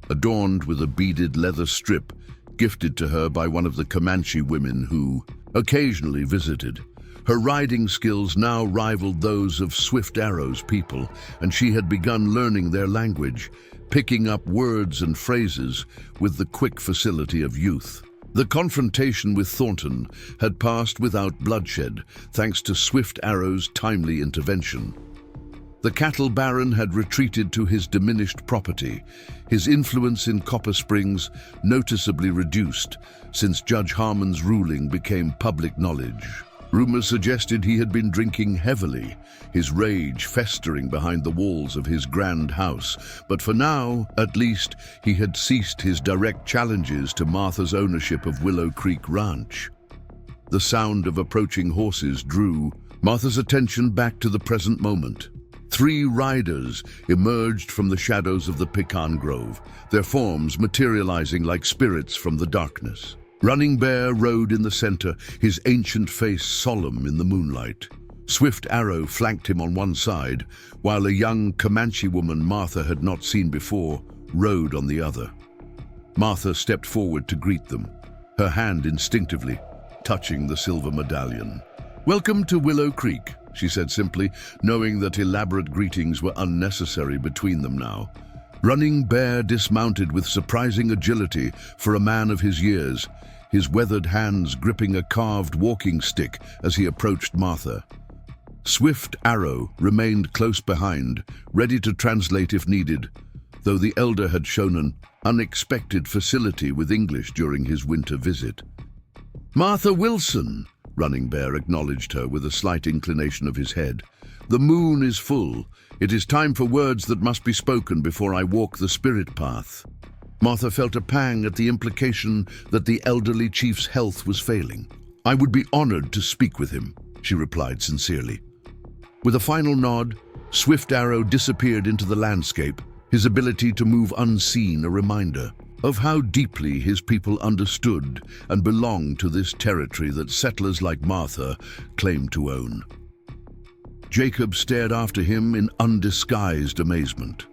adorned with a beaded leather strip gifted to her by one of the Comanche women who occasionally visited. Her riding skills now rivaled those of Swift Arrow's people, and she had begun learning their language, picking up words and phrases with the quick facility of youth. The confrontation with Thornton had passed without bloodshed, thanks to Swift Arrow's timely intervention. The cattle baron had retreated to his diminished property, his influence in Copper Springs noticeably reduced since Judge Harmon's ruling became public knowledge. Rumors suggested he had been drinking heavily, his rage festering behind the walls of his grand house, but for now, at least, he had ceased his direct challenges to Martha's ownership of Willow Creek Ranch. The sound of approaching horses drew Martha's attention back to the present moment. 3 riders emerged from the shadows of the pecan grove, their forms materializing like spirits from the darkness. Running Bear rode in the center, his ancient face solemn in the moonlight. Swift Arrow flanked him on one side, while a young Comanche woman Martha had not seen before rode on the other. Martha stepped forward to greet them, her hand instinctively touching the silver medallion. "Welcome to Willow Creek," she said simply, knowing that elaborate greetings were unnecessary between them now. Running Bear dismounted with surprising agility for a man of his years, his weathered hands gripping a carved walking stick as he approached Martha. Swift Arrow remained close behind, ready to translate if needed, though the elder had shown an unexpected facility with English during his winter visit. "Martha Wilson," Running Bear acknowledged her with a slight inclination of his head. "The moon is full. It is time for words that must be spoken before I walk the spirit path." Martha felt a pang at the implication that the elderly chief's health was failing. "I would be honored to speak with him," she replied sincerely. With a final nod, Swift Arrow disappeared into the landscape, his ability to move unseen a reminder of how deeply his people understood and belonged to this territory that settlers like Martha claimed to own. Jacob stared after him in undisguised amazement.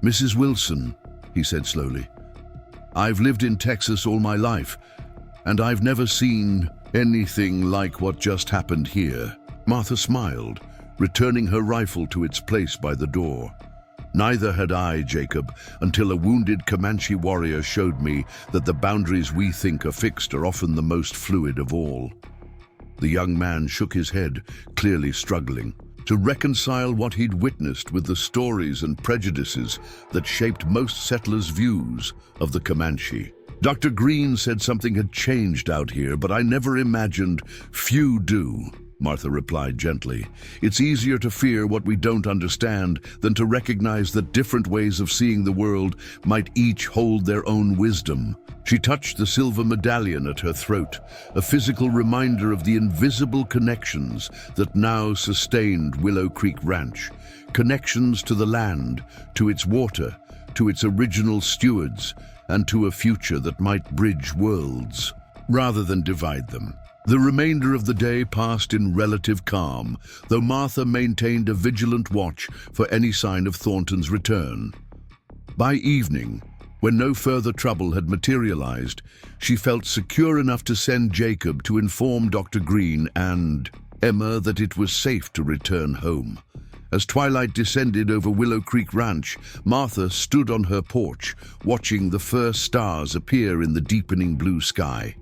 "Mrs. Wilson," he said slowly, "I've lived in Texas all my life, and I've never seen anything like what just happened here." Martha smiled, returning her rifle to its place by the door. "Neither had I, Jacob, until a wounded Comanche warrior showed me that the boundaries we think are fixed are often the most fluid of all." The young man shook his head, clearly struggling to reconcile what he'd witnessed with the stories and prejudices that shaped most settlers' views of the Comanche. "Dr. Green said something had changed out here, but I never imagined." "Few do," Martha replied gently. "It's easier to fear what we don't understand than to recognize that different ways of seeing the world might each hold their own wisdom." She touched the silver medallion at her throat, a physical reminder of the invisible connections that now sustained Willow Creek Ranch. Connections to the land, to its water, to its original stewards, and to a future that might bridge worlds, rather than divide them. The remainder of the day passed in relative calm, though Martha maintained a vigilant watch for any sign of Thornton's return. By evening, when no further trouble had materialized, she felt secure enough to send Jacob to inform Dr. Green and Emma that it was safe to return home. As twilight descended over Willow Creek Ranch, Martha stood on her porch, watching the first stars appear in the deepening blue sky.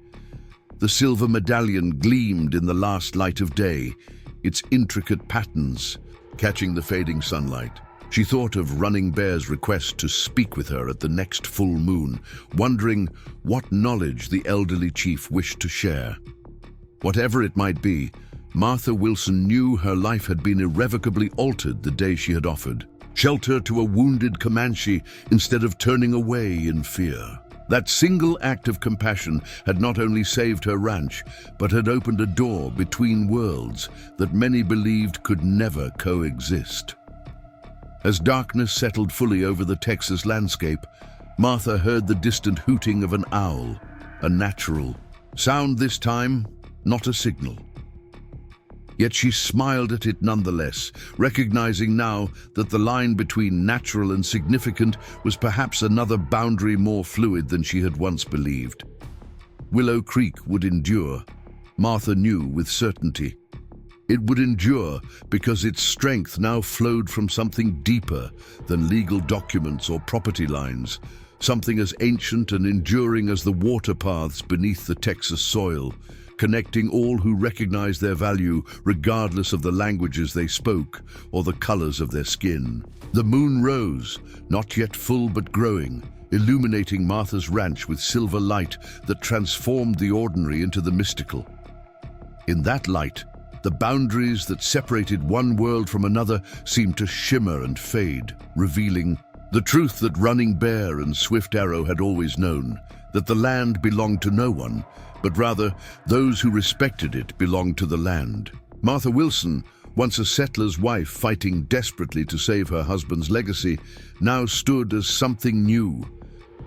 The silver medallion gleamed in the last light of day, its intricate patterns catching the fading sunlight. She thought of Running Bear's request to speak with her at the next full moon, wondering what knowledge the elderly chief wished to share. Whatever it might be, Martha Wilson knew her life had been irrevocably altered the day she had offered shelter to a wounded Comanche instead of turning away in fear. That single act of compassion had not only saved her ranch, but had opened a door between worlds that many believed could never coexist. As darkness settled fully over the Texas landscape, Martha heard the distant hooting of an owl, a natural sound this time, not a signal. Yet she smiled at it nonetheless, recognizing now that the line between natural and significant was perhaps another boundary more fluid than she had once believed. Willow Creek would endure, Martha knew with certainty. It would endure because its strength now flowed from something deeper than legal documents or property lines, something as ancient and enduring as the water paths beneath the Texas soil, connecting all who recognized their value regardless of the languages they spoke or the colors of their skin. The moon rose, not yet full but growing, illuminating Martha's ranch with silver light that transformed the ordinary into the mystical. In that light, the boundaries that separated one world from another seemed to shimmer and fade, revealing the truth that Running Bear and Swift Arrow had always known, that the land belonged to no one, but rather those who respected it belonged to the land. Martha Wilson, once a settler's wife fighting desperately to save her husband's legacy, now stood as something new,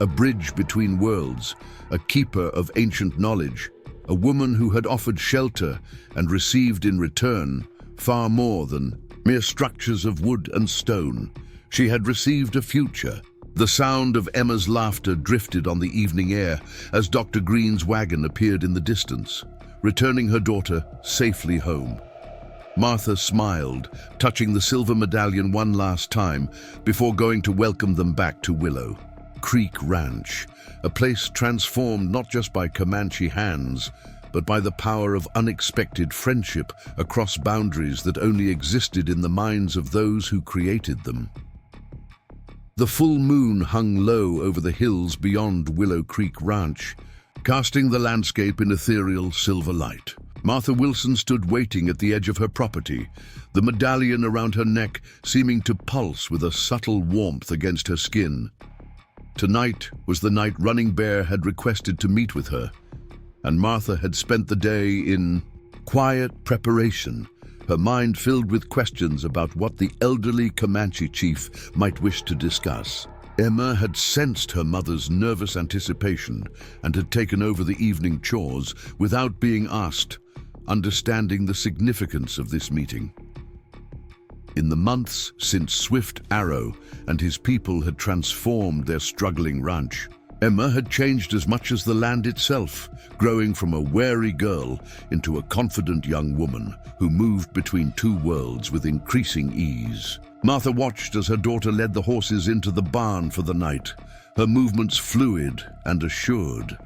a bridge between worlds, a keeper of ancient knowledge, a woman who had offered shelter and received in return far more than mere structures of wood and stone. She had received a future. The sound of Emma's laughter drifted on the evening air as Dr. Green's wagon appeared in the distance, returning her daughter safely home. Martha smiled, touching the silver medallion one last time before going to welcome them back to Willow Creek Ranch, a place transformed not just by Comanche hands, but by the power of unexpected friendship across boundaries that only existed in the minds of those who created them. The full moon hung low over the hills beyond Willow Creek Ranch, casting the landscape in ethereal silver light. Martha Wilson stood waiting at the edge of her property, the medallion around her neck seeming to pulse with a subtle warmth against her skin. Tonight was the night Running Bear had requested to meet with her, and Martha had spent the day in quiet preparation, her mind filled with questions about what the elderly Comanche chief might wish to discuss. Emma had sensed her mother's nervous anticipation and had taken over the evening chores without being asked, understanding the significance of this meeting. In the months since Swift Arrow and his people had transformed their struggling ranch, Emma had changed as much as the land itself, growing from a wary girl into a confident young woman who moved between two worlds with increasing ease. Martha watched as her daughter led the horses into the barn for the night, her movements fluid and assured.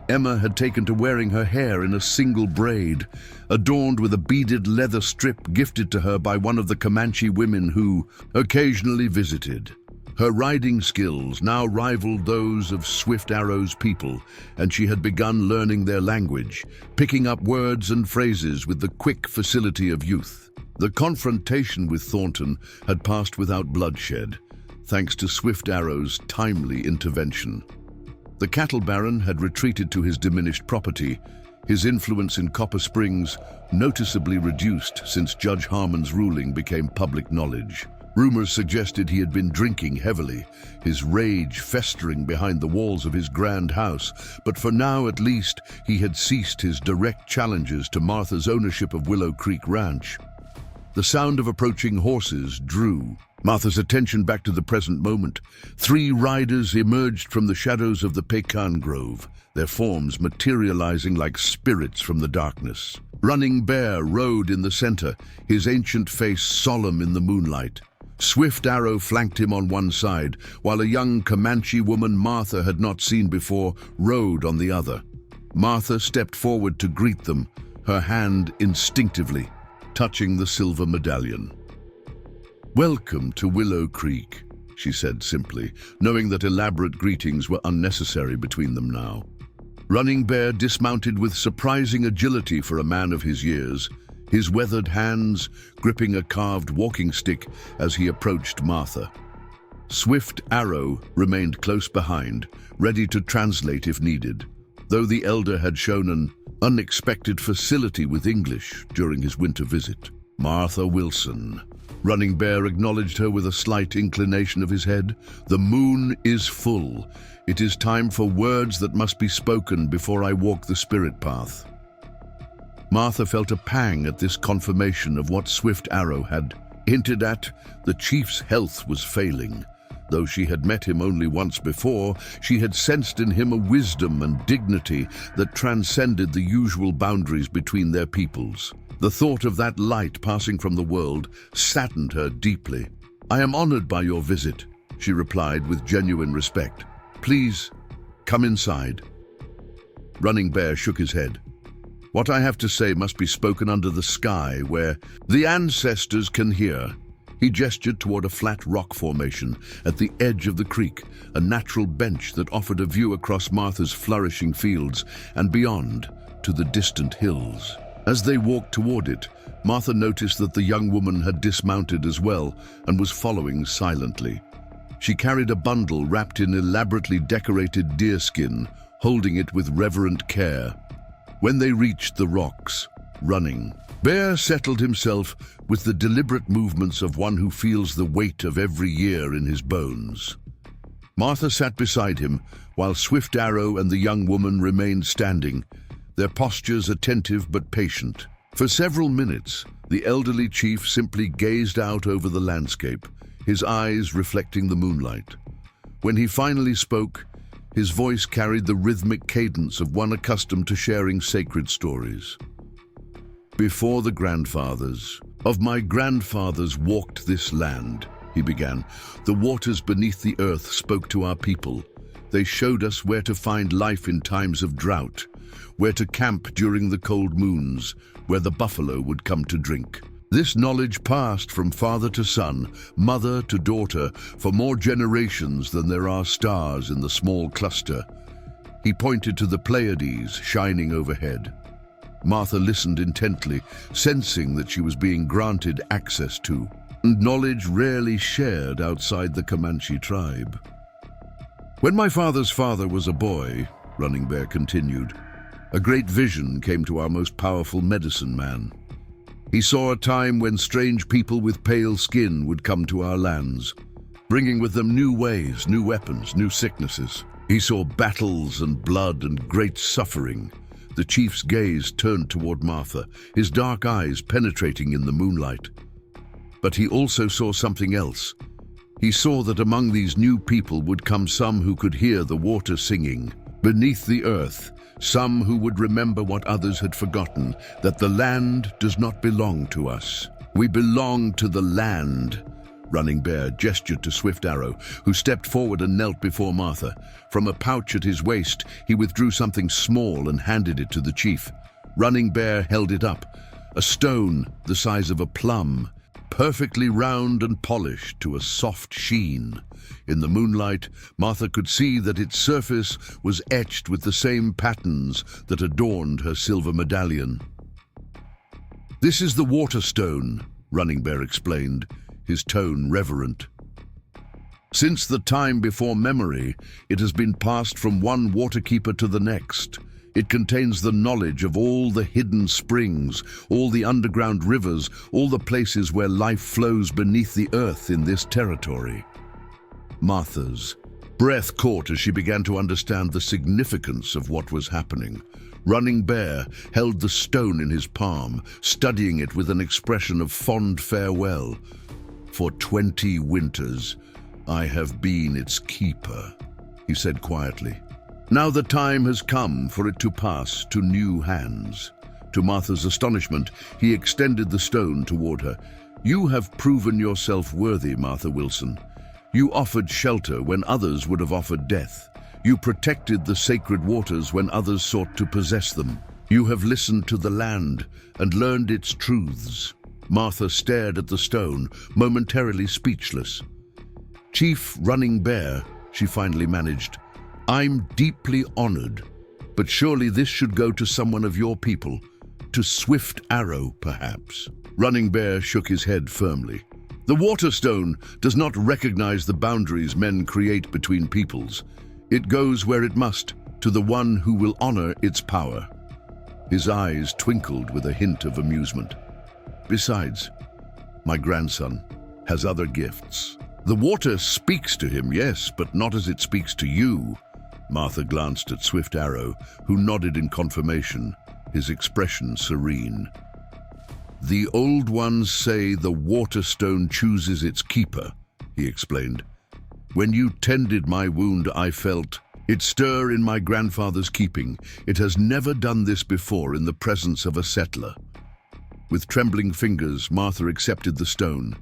Emma had taken to wearing her hair in a single braid, adorned with a beaded leather strip gifted to her by one of the Comanche women who occasionally visited. Her riding skills now rivaled those of Swift Arrow's people, and she had begun learning their language, picking up words and phrases with the quick facility of youth. The confrontation with Thornton had passed without bloodshed, thanks to Swift Arrow's timely intervention. The cattle baron had retreated to his diminished property, his influence in Copper Springs noticeably reduced since Judge Harmon's ruling became public knowledge. Rumors suggested he had been drinking heavily, his rage festering behind the walls of his grand house, but for now at least he had ceased his direct challenges to Martha's ownership of Willow Creek Ranch. The sound of approaching horses drew Martha's attention back to the present moment. 3 riders emerged from the shadows of the pecan grove, their forms materializing like spirits from the darkness. Running Bear rode in the center, his ancient face solemn in the moonlight. Swift Arrow flanked him on one side, while a young Comanche woman Martha had not seen before rode on the other. Martha stepped forward to greet them, her hand instinctively touching the silver medallion. "Welcome to Willow Creek," she said simply, knowing that elaborate greetings were unnecessary between them now. Running Bear dismounted with surprising agility for a man of his years, his weathered hands gripping a carved walking stick as he approached Martha. Swift Arrow remained close behind, ready to translate if needed, though the elder had shown an unexpected facility with English during his winter visit. Martha Wilson. Running Bear acknowledged her with a slight inclination of his head. The moon is full. It is time for words that must be spoken before I walk the spirit path. Martha felt a pang at this confirmation of what Swift Arrow had hinted at. The chief's health was failing. Though she had met him only once before, she had sensed in him a wisdom and dignity that transcended the usual boundaries between their peoples. The thought of that light passing from the world saddened her deeply. "I am honored by your visit," she replied with genuine respect. "Please, come inside." Running Bear shook his head. "What I have to say must be spoken under the sky, where the ancestors can hear." He gestured toward a flat rock formation at the edge of the creek, a natural bench that offered a view across Martha's flourishing fields and beyond to the distant hills. As they walked toward it, Martha noticed that the young woman had dismounted as well and was following silently. She carried a bundle wrapped in elaborately decorated deerskin, holding it with reverent care. When they reached the rocks, Running Bear settled himself with the deliberate movements of one who feels the weight of every year in his bones. Martha sat beside him, while Swift Arrow and the young woman remained standing, their postures attentive but patient. For several minutes, the elderly chief simply gazed out over the landscape, his eyes reflecting the moonlight. When he finally spoke, his voice carried the rhythmic cadence of one accustomed to sharing sacred stories. "Before the grandfathers of my grandfathers walked this land," he began, "the waters beneath the earth spoke to our people. They showed us where to find life in times of drought, where to camp during the cold moons, where the buffalo would come to drink. This knowledge passed from father to son, mother to daughter, for more generations than there are stars in the small cluster." He pointed to the Pleiades shining overhead. Martha listened intently, sensing that she was being granted access to knowledge rarely shared outside the Comanche tribe. "When my father's father was a boy," Running Bear continued, "a great vision came to our most powerful medicine man. He saw a time when strange people with pale skin would come to our lands, bringing with them new ways, new weapons, new sicknesses. He saw battles and blood and great suffering." The chief's gaze turned toward Martha, his dark eyes penetrating in the moonlight. But he also saw something else. He saw that among these new people would come some who could hear the water singing beneath the earth, some who would remember what others had forgotten, that the land does not belong to us. We belong to the land. Running Bear gestured to Swift Arrow, who stepped forward and knelt before Martha. From a pouch at his waist, he withdrew something small and handed it to the chief. Running Bear held it up, a stone the size of a plum, perfectly round and polished to a soft sheen. In the moonlight, Martha could see that its surface was etched with the same patterns that adorned her silver medallion. "This is the water stone," Running Bear explained, his tone reverent. "Since the time before memory, it has been passed from one waterkeeper to the next. It contains the knowledge of all the hidden springs, all the underground rivers, all the places where life flows beneath the earth in this territory." Martha's breath caught as she began to understand the significance of what was happening. Running Bear held the stone in his palm, studying it with an expression of fond farewell. "For 20 winters, I have been its keeper," he said quietly. "Now the time has come for it to pass to new hands." To Martha's astonishment, he extended the stone toward her. "You have proven yourself worthy, Martha Wilson. You offered shelter when others would have offered death. You protected the sacred waters when others sought to possess them. You have listened to the land and learned its truths." Martha stared at the stone, momentarily speechless. "Chief Running Bear," she finally managed, "I'm deeply honored, but surely this should go to someone of your people, to Swift Arrow, perhaps." Running Bear shook his head firmly. The Waterstone does not recognize the boundaries men create between peoples. It goes where it must, to the one who will honor its power. His eyes twinkled with a hint of amusement. Besides, my grandson has other gifts. The water speaks to him, yes, but not as it speaks to you. Martha glanced at Swift Arrow, who nodded in confirmation, his expression serene. The old ones say the Waterstone chooses its keeper, he explained. When you tended my wound, I felt it stir in my grandfather's keeping. It has never done this before in the presence of a settler. With trembling fingers, Martha accepted the stone.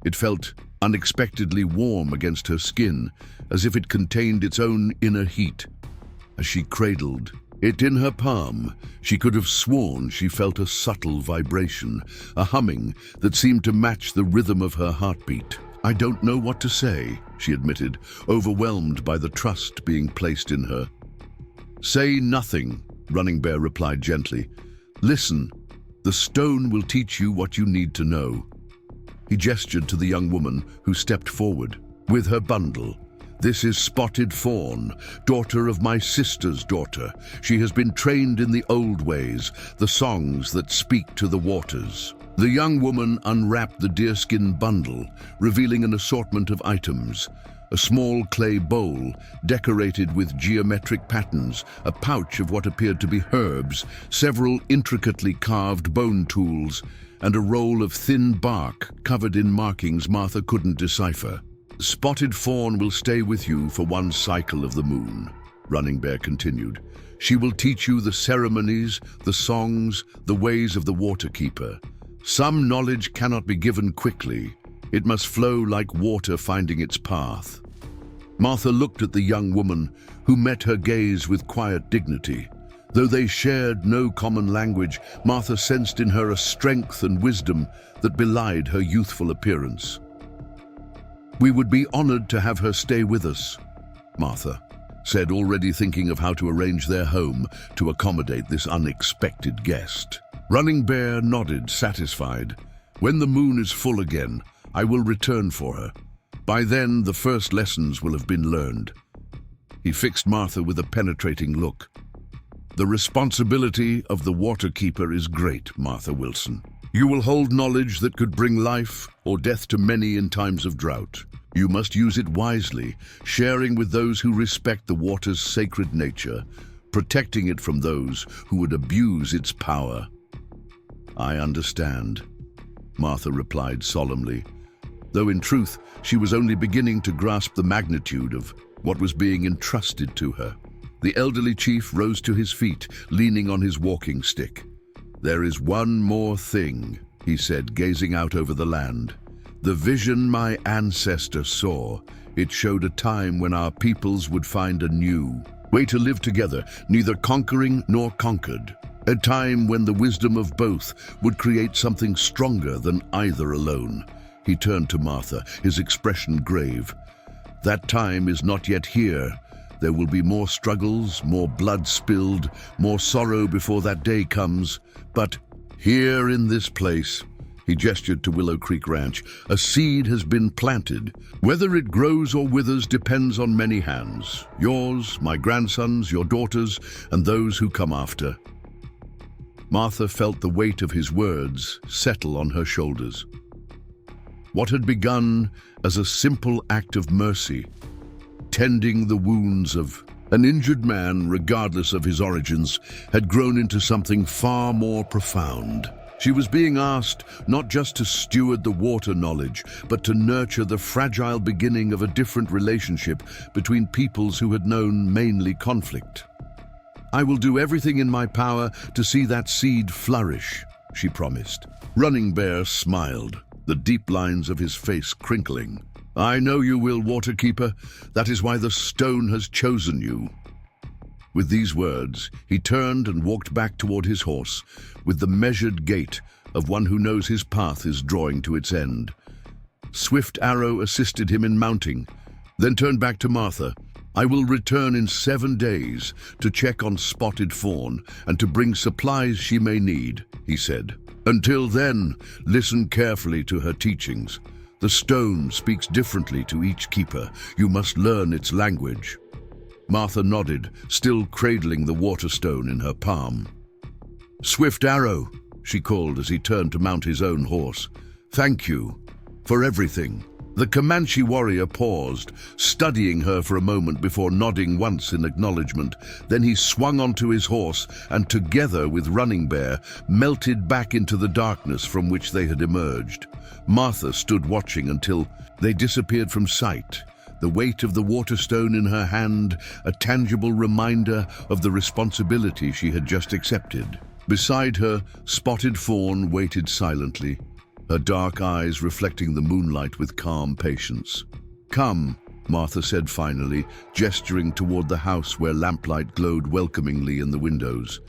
It felt unexpectedly warm against her skin, as if it contained its own inner heat. As she cradled it in her palm, she could have sworn she felt a subtle vibration, a humming that seemed to match the rhythm of her heartbeat. I don't know what to say, she admitted, overwhelmed by the trust being placed in her. Say nothing, Running Bear replied gently. Listen, the stone will teach you what you need to know. He gestured to the young woman, who stepped forward with her bundle. This is Spotted Fawn, daughter of my sister's daughter. She has been trained in the old ways, the songs that speak to the waters. The young woman unwrapped the deerskin bundle, revealing an assortment of items. A small clay bowl, decorated with geometric patterns, a pouch of what appeared to be herbs, several intricately carved bone tools, and a roll of thin bark covered in markings Martha couldn't decipher. Spotted Fawn will stay with you for one cycle of the moon, Running Bear continued. She will teach you the ceremonies, the songs, the ways of the Waterkeeper. Some knowledge cannot be given quickly. It must flow like water finding its path. Martha looked at the young woman, who met her gaze with quiet dignity. Though they shared no common language, Martha sensed in her a strength and wisdom that belied her youthful appearance. We would be honored to have her stay with us, Martha said, already thinking of how to arrange their home to accommodate this unexpected guest. Running Bear nodded, satisfied. When the moon is full again, I will return for her. By then, the first lessons will have been learned. He fixed Martha with a penetrating look. The responsibility of the Waterkeeper is great, Martha Wilson. You will hold knowledge that could bring life or death to many in times of drought. You must use it wisely, sharing with those who respect the water's sacred nature, protecting it from those who would abuse its power. I understand, Martha replied solemnly, though in truth she was only beginning to grasp the magnitude of what was being entrusted to her. The elderly chief rose to his feet, leaning on his walking stick. There is one more thing, he said, gazing out over the land. The vision my ancestor saw, it showed a time when our peoples would find a new way to live together, neither conquering nor conquered. A time when the wisdom of both would create something stronger than either alone. He turned to Martha, his expression grave. That time is not yet here. There will be more struggles, more blood spilled, more sorrow before that day comes. But here in this place, he gestured to Willow Creek Ranch, a seed has been planted. Whether it grows or withers depends on many hands. Yours, my grandsons, your daughters, and those who come after. Martha felt the weight of his words settle on her shoulders. What had begun as a simple act of mercy, tending the wounds of an injured man regardless of his origins, had grown into something far more profound. She was being asked not just to steward the water knowledge, but to nurture the fragile beginning of a different relationship between peoples who had known mainly conflict. I will do everything in my power to see that seed flourish, she promised. Running Bear smiled, the deep lines of his face crinkling. I know you will, Waterkeeper. That is why the stone has chosen you. With these words, he turned and walked back toward his horse, with the measured gait of one who knows his path is drawing to its end. Swift Arrow assisted him in mounting, then turned back to Martha. I will return in 7 days to check on Spotted Fawn and to bring supplies she may need, he said. Until then, listen carefully to her teachings. The stone speaks differently to each keeper. You must learn its language." Martha nodded, still cradling the water stone in her palm. "Swift Arrow," she called as he turned to mount his own horse. "Thank you for everything." The Comanche warrior paused, studying her for a moment before nodding once in acknowledgement. Then he swung onto his horse and, together with Running Bear, melted back into the darkness from which they had emerged. Martha stood watching until they disappeared from sight, the weight of the water stone in her hand a tangible reminder of the responsibility she had just accepted. Beside her, Spotted Fawn waited silently, her dark eyes reflecting the moonlight with calm patience. "Come," Martha said finally, gesturing toward the house where lamplight glowed welcomingly in the windows.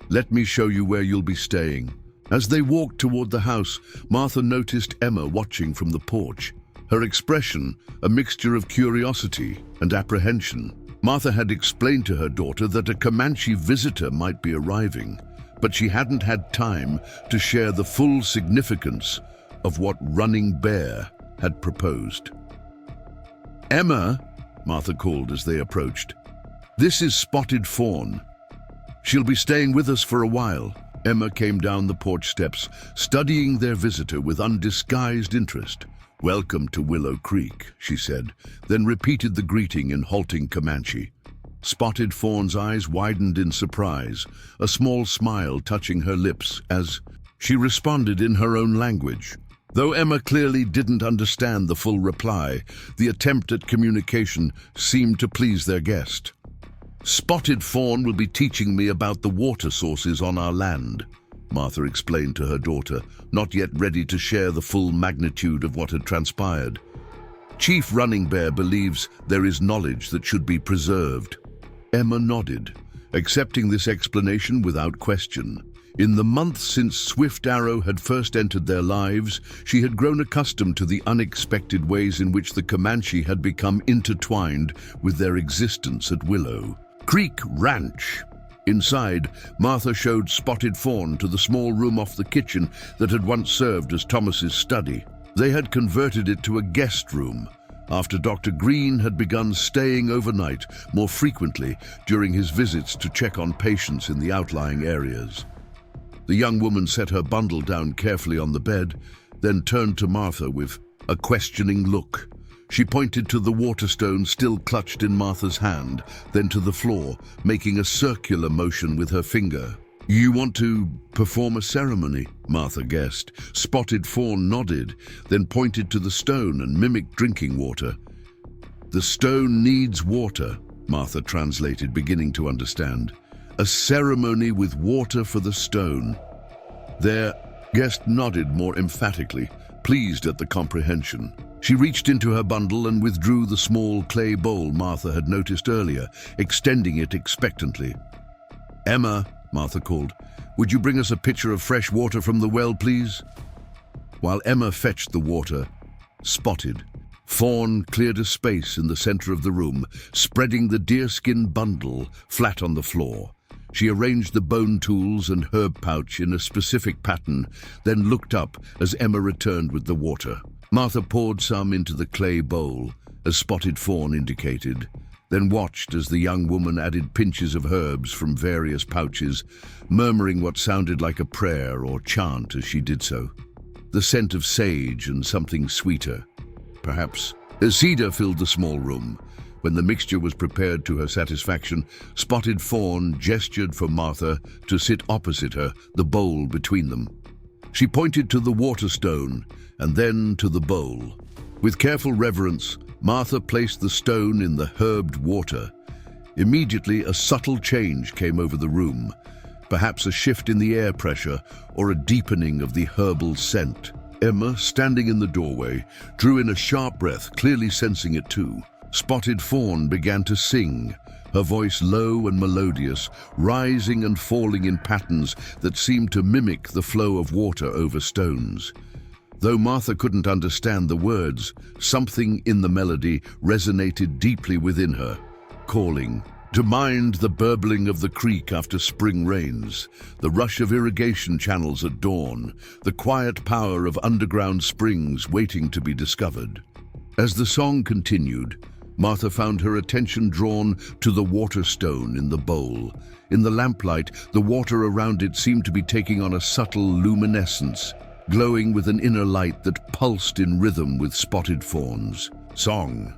"Let me show you where you'll be staying." As they walked toward the house, Martha noticed Emma watching from the porch, her expression a mixture of curiosity and apprehension. Martha had explained to her daughter that a Comanche visitor might be arriving, but she hadn't had time to share the full significance of what Running Bear had proposed. "Emma," Martha called as they approached, "this is Spotted Fawn. She'll be staying with us for a while." Emma came down the porch steps, studying their visitor with undisguised interest. "Welcome to Willow Creek," she said, then repeated the greeting in halting Comanche. Spotted Fawn's eyes widened in surprise, a small smile touching her lips as she responded in her own language. Though Emma clearly didn't understand the full reply, the attempt at communication seemed to please their guest. "Spotted Fawn will be teaching me about the water sources on our land," Martha explained to her daughter, not yet ready to share the full magnitude of what had transpired. "Chief Running Bear believes there is knowledge that should be preserved." Emma nodded, accepting this explanation without question. In the months since Swift Arrow had first entered their lives, she had grown accustomed to the unexpected ways in which the Comanche had become intertwined with their existence at Willow Creek Ranch. Inside, Martha showed Spotted Fawn to the small room off the kitchen that had once served as Thomas's study. They had converted it to a guest room after Dr. Green had begun staying overnight more frequently during his visits to check on patients in the outlying areas. The young woman set her bundle down carefully on the bed, then turned to Martha with a questioning look. She pointed to the water stone still clutched in Martha's hand, then to the floor, making a circular motion with her finger. "You want to perform a ceremony?" Martha guessed. Spotted Fawn nodded, then pointed to the stone and mimicked drinking water. "The stone needs water," Martha translated, beginning to understand. "A ceremony with water for the stone." Their guest nodded more emphatically, pleased at the comprehension. She reached into her bundle and withdrew the small clay bowl Martha had noticed earlier, extending it expectantly. "Emma," Martha called, "would you bring us a pitcher of fresh water from the well, please?" While Emma fetched the water, Spotted Fawn cleared a space in the center of the room, spreading the deerskin bundle flat on the floor. She arranged the bone tools and herb pouch in a specific pattern, then looked up as Emma returned with the water. Martha poured some into the clay bowl, as Spotted Fawn indicated, then watched as the young woman added pinches of herbs from various pouches, murmuring what sounded like a prayer or chant as she did so. The scent of sage and something sweeter, perhaps cedar, filled the small room. When the mixture was prepared to her satisfaction, Spotted Fawn gestured for Martha to sit opposite her, the bowl between them. She pointed to the water stone and then to the bowl. With careful reverence, Martha placed the stone in the herbed water. Immediately, a subtle change came over the room, perhaps a shift in the air pressure or a deepening of the herbal scent. Emma, standing in the doorway, drew in a sharp breath, clearly sensing it too. Spotted Fawn began to sing, her voice low and melodious, rising and falling in patterns that seemed to mimic the flow of water over stones. Though Martha couldn't understand the words, something in the melody resonated deeply within her, calling To mind the burbling of the creek after spring rains, the rush of irrigation channels at dawn, the quiet power of underground springs waiting to be discovered. As the song continued, Martha found her attention drawn to the water stone in the bowl. In the lamplight, the water around it seemed to be taking on a subtle luminescence, glowing with an inner light that pulsed in rhythm with spotted fawns. Song.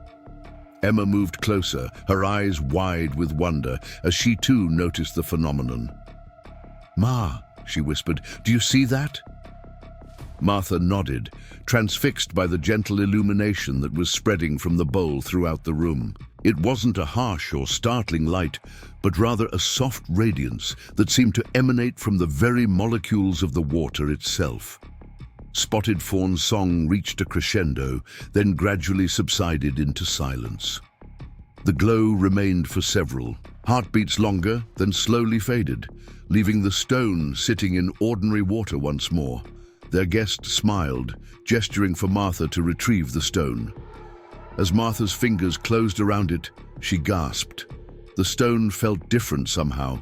Emma moved closer, her eyes wide with wonder, as she too noticed the phenomenon. "Ma," she whispered, "do you see that?" Martha nodded, transfixed by the gentle illumination that was spreading from the bowl throughout the room. It wasn't a harsh or startling light, but rather a soft radiance that seemed to emanate from the very molecules of the water itself. Spotted Fawn's song reached a crescendo, then gradually subsided into silence. The glow remained for several, heartbeats longer, then slowly faded, leaving the stone sitting in ordinary water once more. Their guest smiled, gesturing for Martha to retrieve the stone. As Martha's fingers closed around it, she gasped. The stone felt different somehow.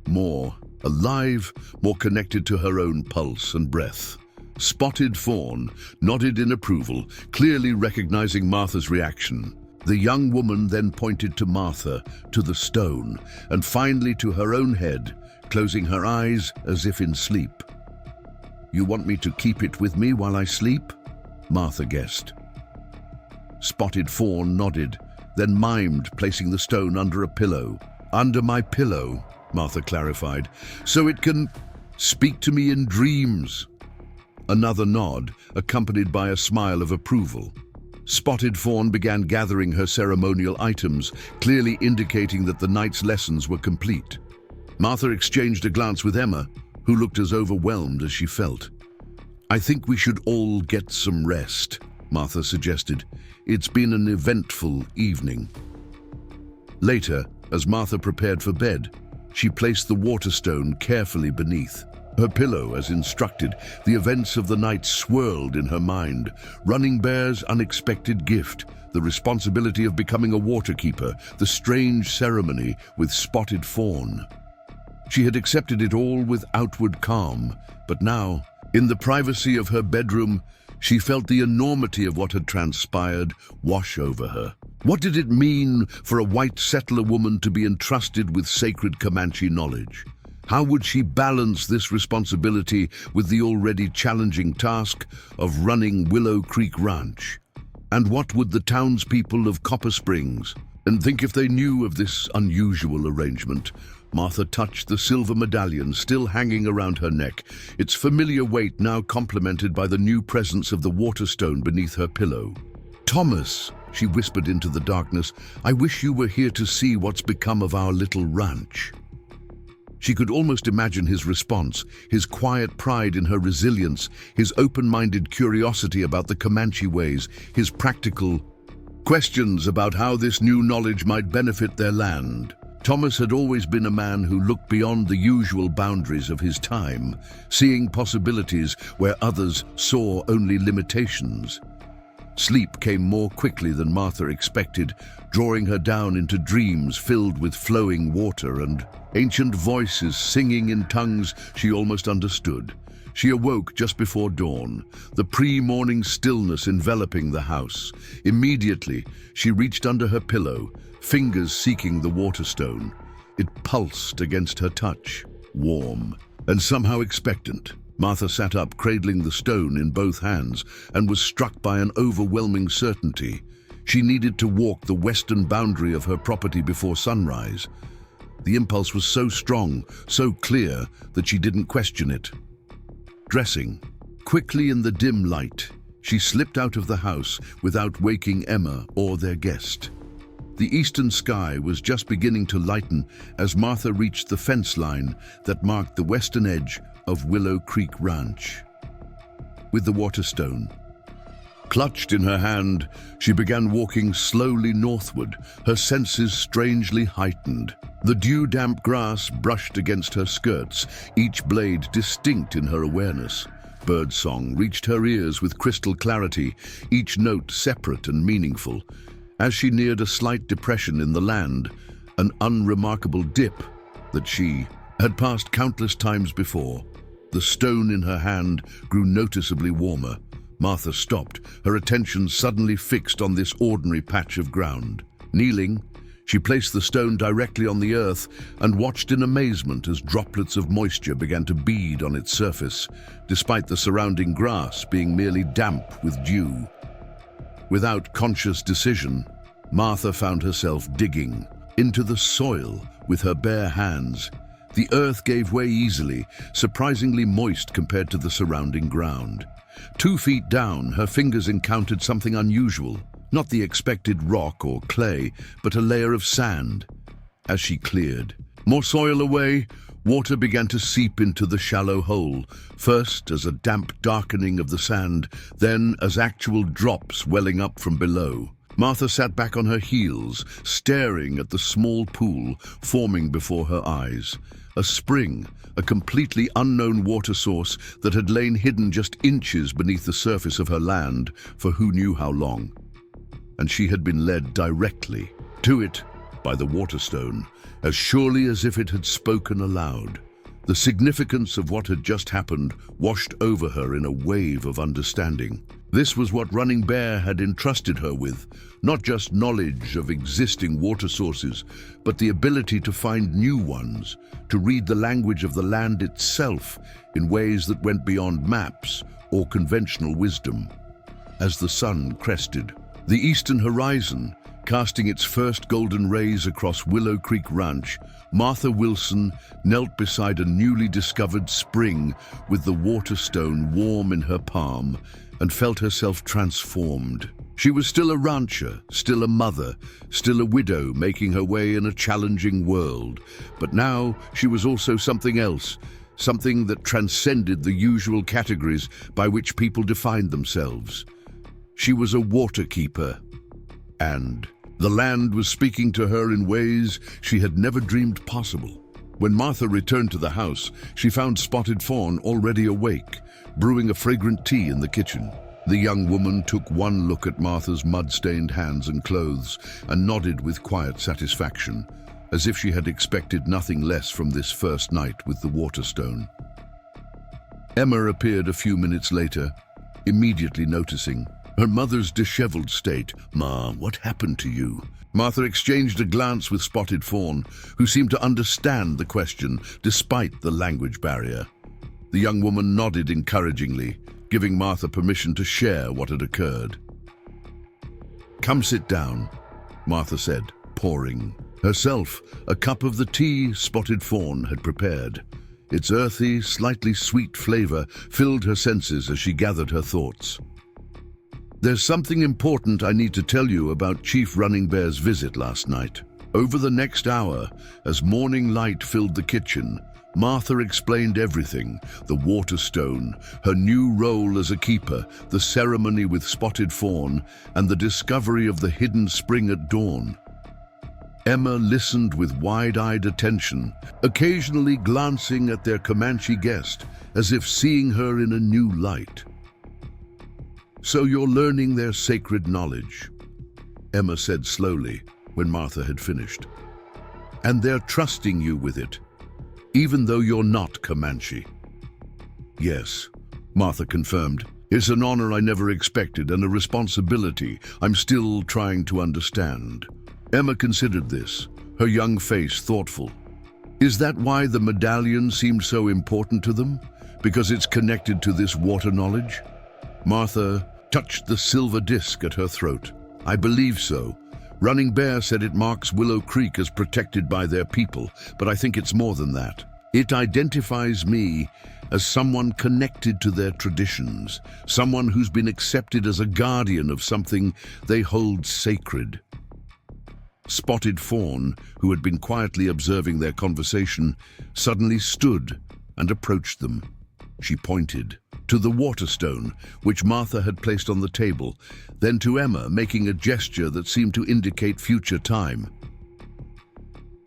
More alive, more connected to her own pulse and breath. Spotted Fawn nodded in approval, clearly recognizing Martha's reaction. The young woman then pointed to Martha, to the stone, and finally to her own head, closing her eyes as if in sleep. "You want me to keep it with me while I sleep?" Martha guessed. Spotted Fawn nodded, then mimed, placing the stone under a pillow. "Under my pillow," Martha clarified, "so it can speak to me in dreams." Another nod, accompanied by a smile of approval. Spotted Fawn began gathering her ceremonial items, clearly indicating that the night's lessons were complete. Martha exchanged a glance with Emma, who looked as overwhelmed as she felt. "I think we should all get some rest," Martha suggested. "It's been an eventful evening." Later, as Martha prepared for bed, she placed the water stone carefully beneath her pillow as instructed. The events of the night swirled in her mind. Running Bear's unexpected gift, the responsibility of becoming a waterkeeper, the strange ceremony with Spotted Fawn. She had accepted it all with outward calm, but now, in the privacy of her bedroom, she felt the enormity of what had transpired wash over her. What did it mean for a white settler woman to be entrusted with sacred Comanche knowledge? How would she balance this responsibility with the already challenging task of running Willow Creek Ranch? And what would the townspeople of Copper Springs think if they knew of this unusual arrangement? Martha touched the silver medallion still hanging around her neck, its familiar weight now complemented by the new presence of the water stone beneath her pillow. "Thomas," she whispered into the darkness, "I wish you were here to see what's become of our little ranch." She could almost imagine his response, his quiet pride in her resilience, his open-minded curiosity about the Comanche ways, his practical questions about how this new knowledge might benefit their land. Thomas had always been a man who looked beyond the usual boundaries of his time, seeing possibilities where others saw only limitations. Sleep came more quickly than Martha expected, drawing her down into dreams filled with flowing water and ancient voices singing in tongues she almost understood. She awoke just before dawn, the pre-morning stillness enveloping the house. Immediately, she reached under her pillow, fingers seeking the water stone. It pulsed against her touch, warm and somehow expectant. Martha sat up, cradling the stone in both hands, and was struck by an overwhelming certainty. She needed to walk the western boundary of her property before sunrise. The impulse was so strong, so clear, that she didn't question it. Dressing quickly in the dim light, she slipped out of the house without waking Emma or their guest. The eastern sky was just beginning to lighten as Martha reached the fence line that marked the western edge of Willow Creek Ranch. With the water stone clutched in her hand, she began walking slowly northward, her senses strangely heightened. The dew-damp grass brushed against her skirts, each blade distinct in her awareness. Birdsong reached her ears with crystal clarity, each note separate and meaningful. As she neared a slight depression in the land, an unremarkable dip that she had passed countless times before. The stone in her hand grew noticeably warmer. Martha stopped, her attention suddenly fixed on this ordinary patch of ground. Kneeling, she placed the stone directly on the earth and watched in amazement as droplets of moisture began to bead on its surface, despite the surrounding grass being merely damp with dew. Without conscious decision, Martha found herself digging into the soil with her bare hands. The earth gave way easily, surprisingly moist compared to the surrounding ground. 2 feet down, her fingers encountered something unusual. Not the expected rock or clay, but a layer of sand. As she cleared more soil away, water began to seep into the shallow hole, first as a damp darkening of the sand, then as actual drops welling up from below. Martha sat back on her heels, staring at the small pool forming before her eyes. A spring, a completely unknown water source that had lain hidden just inches beneath the surface of her land for who knew how long. And she had been led directly to it by the waterstone, as surely as if it had spoken aloud. The significance of what had just happened washed over her in a wave of understanding. This was what Running Bear had entrusted her with, not just knowledge of existing water sources, but the ability to find new ones, to read the language of the land itself in ways that went beyond maps or conventional wisdom. As the sun crested the eastern horizon, casting its first golden rays across Willow Creek Ranch, Martha Wilson knelt beside a newly discovered spring with the waterstone warm in her palm and felt herself transformed. She was still a rancher, still a mother, still a widow making her way in a challenging world. But now she was also something else, something that transcended the usual categories by which people defined themselves. She was a waterkeeper, and the land was speaking to her in ways she had never dreamed possible. When Martha returned to the house, she found Spotted Fawn already awake, brewing a fragrant tea in the kitchen. The young woman took one look at Martha's mud-stained hands and clothes and nodded with quiet satisfaction, as if she had expected nothing less from this first night with the waterstone. Emma appeared a few minutes later, immediately noticing her mother's disheveled state. "Ma, what happened to you?" Martha exchanged a glance with Spotted Fawn, who seemed to understand the question despite the language barrier. The young woman nodded encouragingly, giving Martha permission to share what had occurred. "Come sit down," Martha said, pouring herself a cup of the tea Spotted Fawn had prepared. Its earthy, slightly sweet flavor filled her senses as she gathered her thoughts. "There's something important I need to tell you about Chief Running Bear's visit last night." Over the next hour, as morning light filled the kitchen, Martha explained everything: the waterstone, her new role as a keeper, the ceremony with Spotted Fawn, and the discovery of the hidden spring at dawn. Emma listened with wide-eyed attention, occasionally glancing at their Comanche guest, as if seeing her in a new light. "So you're learning their sacred knowledge," Emma said slowly when Martha had finished. "And they're trusting you with it, even though you're not Comanche." "Yes," Martha confirmed. "It's an honor I never expected and a responsibility I'm still trying to understand." Emma considered this, her young face thoughtful. "Is that why the medallion seemed so important to them? Because it's connected to this water knowledge?" Martha touched the silver disc at her throat. "I believe so. Running Bear said it marks Willow Creek as protected by their people, but I think it's more than that. It identifies me as someone connected to their traditions, someone who's been accepted as a guardian of something they hold sacred." Spotted Fawn, who had been quietly observing their conversation, suddenly stood and approached them. She pointed to the waterstone, which Martha had placed on the table, then to Emma, making a gesture that seemed to indicate future time.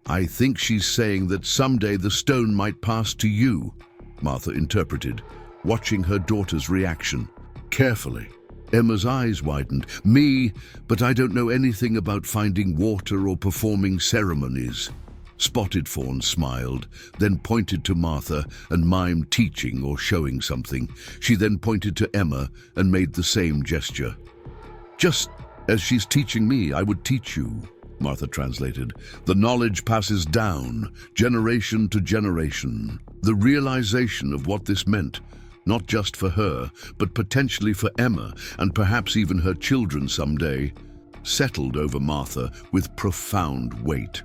"I think she's saying that someday the stone might pass to you," Martha interpreted, watching her daughter's reaction carefully. Emma's eyes widened. Me, but I don't know anything about finding water or performing ceremonies. Spotted Fawn smiled, then pointed to Martha and mimed teaching or showing something. She then pointed to Emma and made the same gesture. Just as she's teaching me, I would teach you, Martha translated. The knowledge passes down, generation to generation. The realization of what this meant, not just for her, but potentially for Emma and perhaps even her children someday, settled over Martha with profound weight.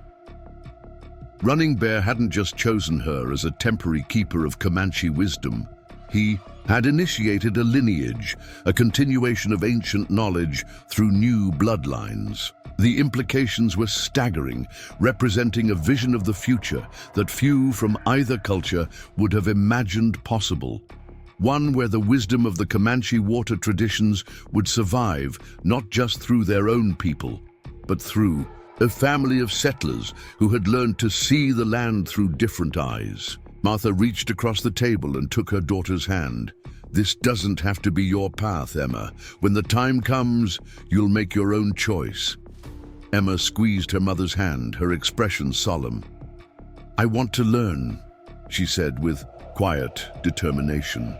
Running Bear hadn't just chosen her as a temporary keeper of Comanche wisdom. He had initiated a lineage, a continuation of ancient knowledge through new bloodlines. The implications were staggering, representing a vision of the future that few from either culture would have imagined possible. One where the wisdom of the Comanche water traditions would survive not just through their own people, but through a family of settlers who had learned to see the land through different eyes. Martha reached across the table and took her daughter's hand. This doesn't have to be your path, Emma. When the time comes, you'll make your own choice. Emma squeezed her mother's hand, her expression solemn. I want to learn, she said with quiet determination.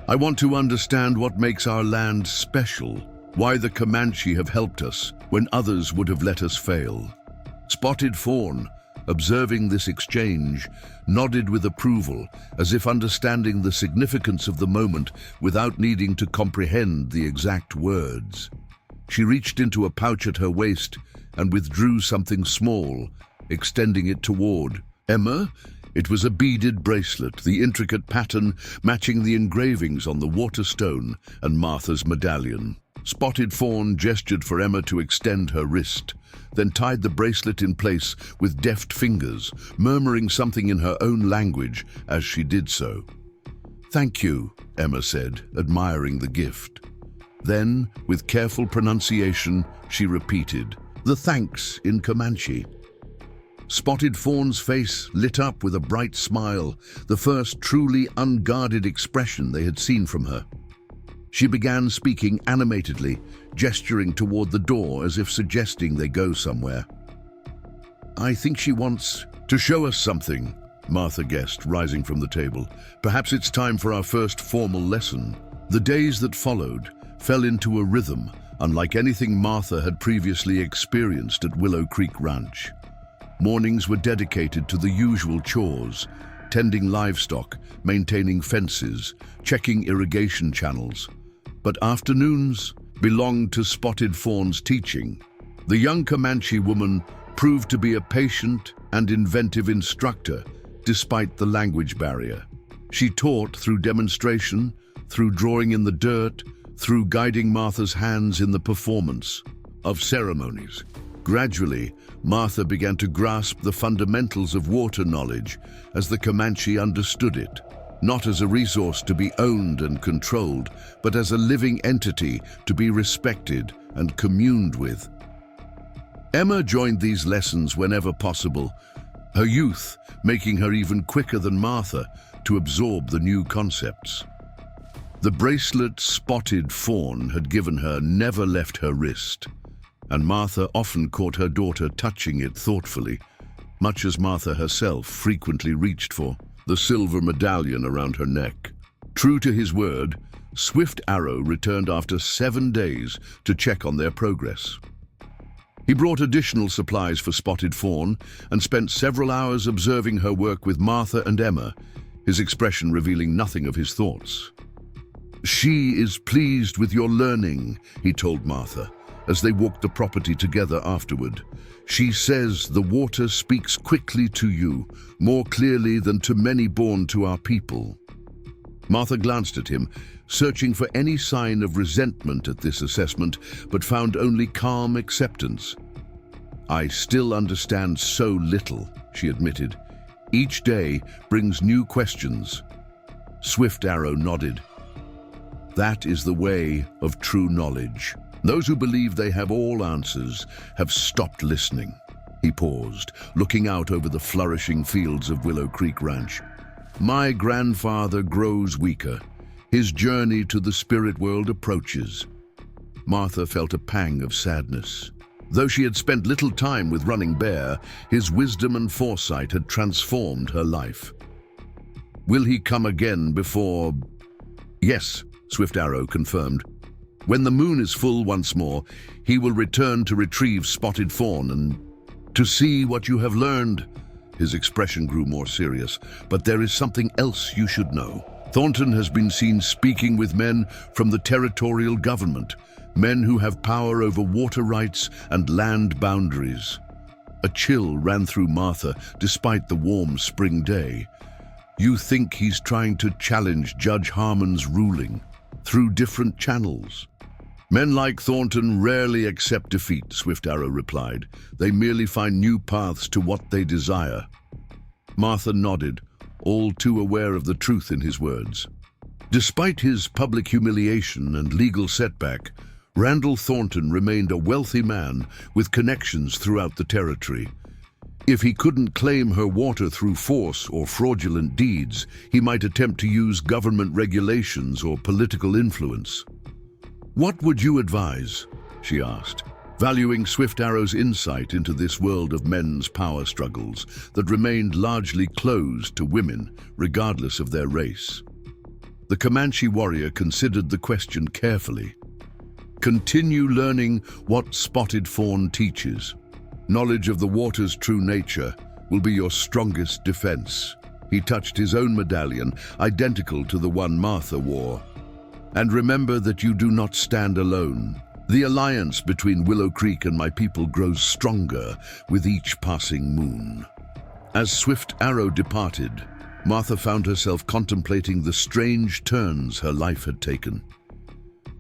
I want to understand what makes our land special, why the Comanche have helped us when others would have let us fail. Spotted Fawn, observing this exchange, nodded with approval, as if understanding the significance of the moment without needing to comprehend the exact words. She reached into a pouch at her waist and withdrew something small, extending it toward Emma. It was a beaded bracelet, the intricate pattern matching the engravings on the water stone and Martha's medallion. Spotted Fawn gestured for Emma to extend her wrist, then tied the bracelet in place with deft fingers, murmuring something in her own language as she did so. Thank you, Emma said, admiring the gift. Then, with careful pronunciation, she repeated, the thanks in Comanche. Spotted Fawn's face lit up with a bright smile, the first truly unguarded expression they had seen from her. She began speaking animatedly, gesturing toward the door as if suggesting they go somewhere. I think she wants to show us something, Martha guessed, rising from the table. Perhaps it's time for our first formal lesson. The days that followed fell into a rhythm unlike anything Martha had previously experienced at Willow Creek Ranch. Mornings were dedicated to the usual chores, tending livestock, maintaining fences, checking irrigation channels. But afternoons belonged to Spotted Fawn's teaching. The young Comanche woman proved to be a patient and inventive instructor, despite the language barrier. She taught through demonstration, through drawing in the dirt, through guiding Martha's hands in the performance of ceremonies. Gradually, Martha began to grasp the fundamentals of water knowledge as the Comanche understood it, not as a resource to be owned and controlled, but as a living entity to be respected and communed with. Emma joined these lessons whenever possible, her youth making her even quicker than Martha to absorb the new concepts. The bracelet Spotted Fawn had given her never left her wrist, and Martha often caught her daughter touching it thoughtfully, much as Martha herself frequently reached for the silver medallion around her neck. True to his word, Swift Arrow returned after 7 days to check on their progress. He brought additional supplies for Spotted Fawn and spent several hours observing her work with Martha and Emma, his expression revealing nothing of his thoughts. She is pleased with your learning, he told Martha, as they walked the property together afterward. She says the water speaks quickly to you, more clearly than to many born to our people. Martha glanced at him, searching for any sign of resentment at this assessment, but found only calm acceptance. I still understand so little, she admitted. Each day brings new questions. Swift Arrow nodded. That is the way of true knowledge. Those who believe they have all answers have stopped listening. He paused, looking out over the flourishing fields of Willow Creek Ranch. My grandfather grows weaker. His journey to the spirit world approaches. Martha felt a pang of sadness. Though she had spent little time with Running Bear, his wisdom and foresight had transformed her life. Will he come again before... Yes, Swift Arrow confirmed. When the moon is full once more, he will return to retrieve Spotted Fawn and to see what you have learned. His expression grew more serious. But there is something else you should know. Thornton has been seen speaking with men from the territorial government, men who have power over water rights and land boundaries. A chill ran through Martha despite the warm spring day. You think he's trying to challenge Judge Harmon's ruling through different channels? Men like Thornton rarely accept defeat, Swift Arrow replied. They merely find new paths to what they desire. Martha nodded, all too aware of the truth in his words. Despite his public humiliation and legal setback, Randall Thornton remained a wealthy man with connections throughout the territory. If he couldn't claim her water through force or fraudulent deeds, he might attempt to use government regulations or political influence. What would you advise? She asked, valuing Swift Arrow's insight into this world of men's power struggles that remained largely closed to women, regardless of their race. The Comanche warrior considered the question carefully. Continue learning what Spotted Fawn teaches. Knowledge of the water's true nature will be your strongest defense. He touched his own medallion, identical to the one Martha wore. And remember that you do not stand alone. The alliance between Willow Creek and my people grows stronger with each passing moon. As Swift Arrow departed, Martha found herself contemplating the strange turns her life had taken.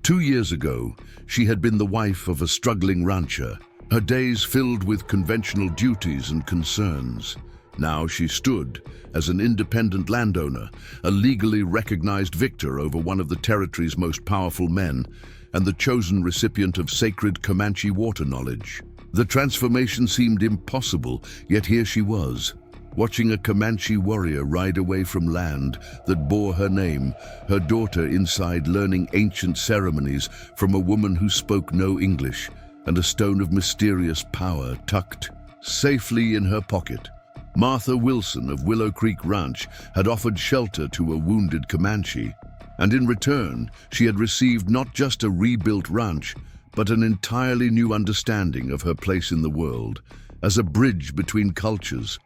2 years ago, she had been the wife of a struggling rancher, her days filled with conventional duties and concerns. Now she stood as an independent landowner, a legally recognized victor over one of the territory's most powerful men, and the chosen recipient of sacred Comanche water knowledge. The transformation seemed impossible, yet here she was, watching a Comanche warrior ride away from land that bore her name, her daughter inside learning ancient ceremonies from a woman who spoke no English, and a stone of mysterious power tucked safely in her pocket. Martha Wilson of Willow Creek Ranch had offered shelter to a wounded Comanche, and in return, she had received not just a rebuilt ranch, but an entirely new understanding of her place in the world, as a bridge between cultures,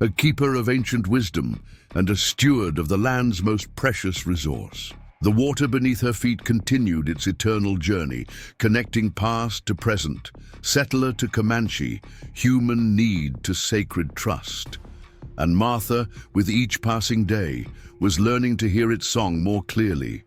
a keeper of ancient wisdom, and a steward of the land's most precious resource. The water beneath her feet continued its eternal journey, connecting past to present, settler to Comanche, human need to sacred trust. And Martha, with each passing day, was learning to hear its song more clearly.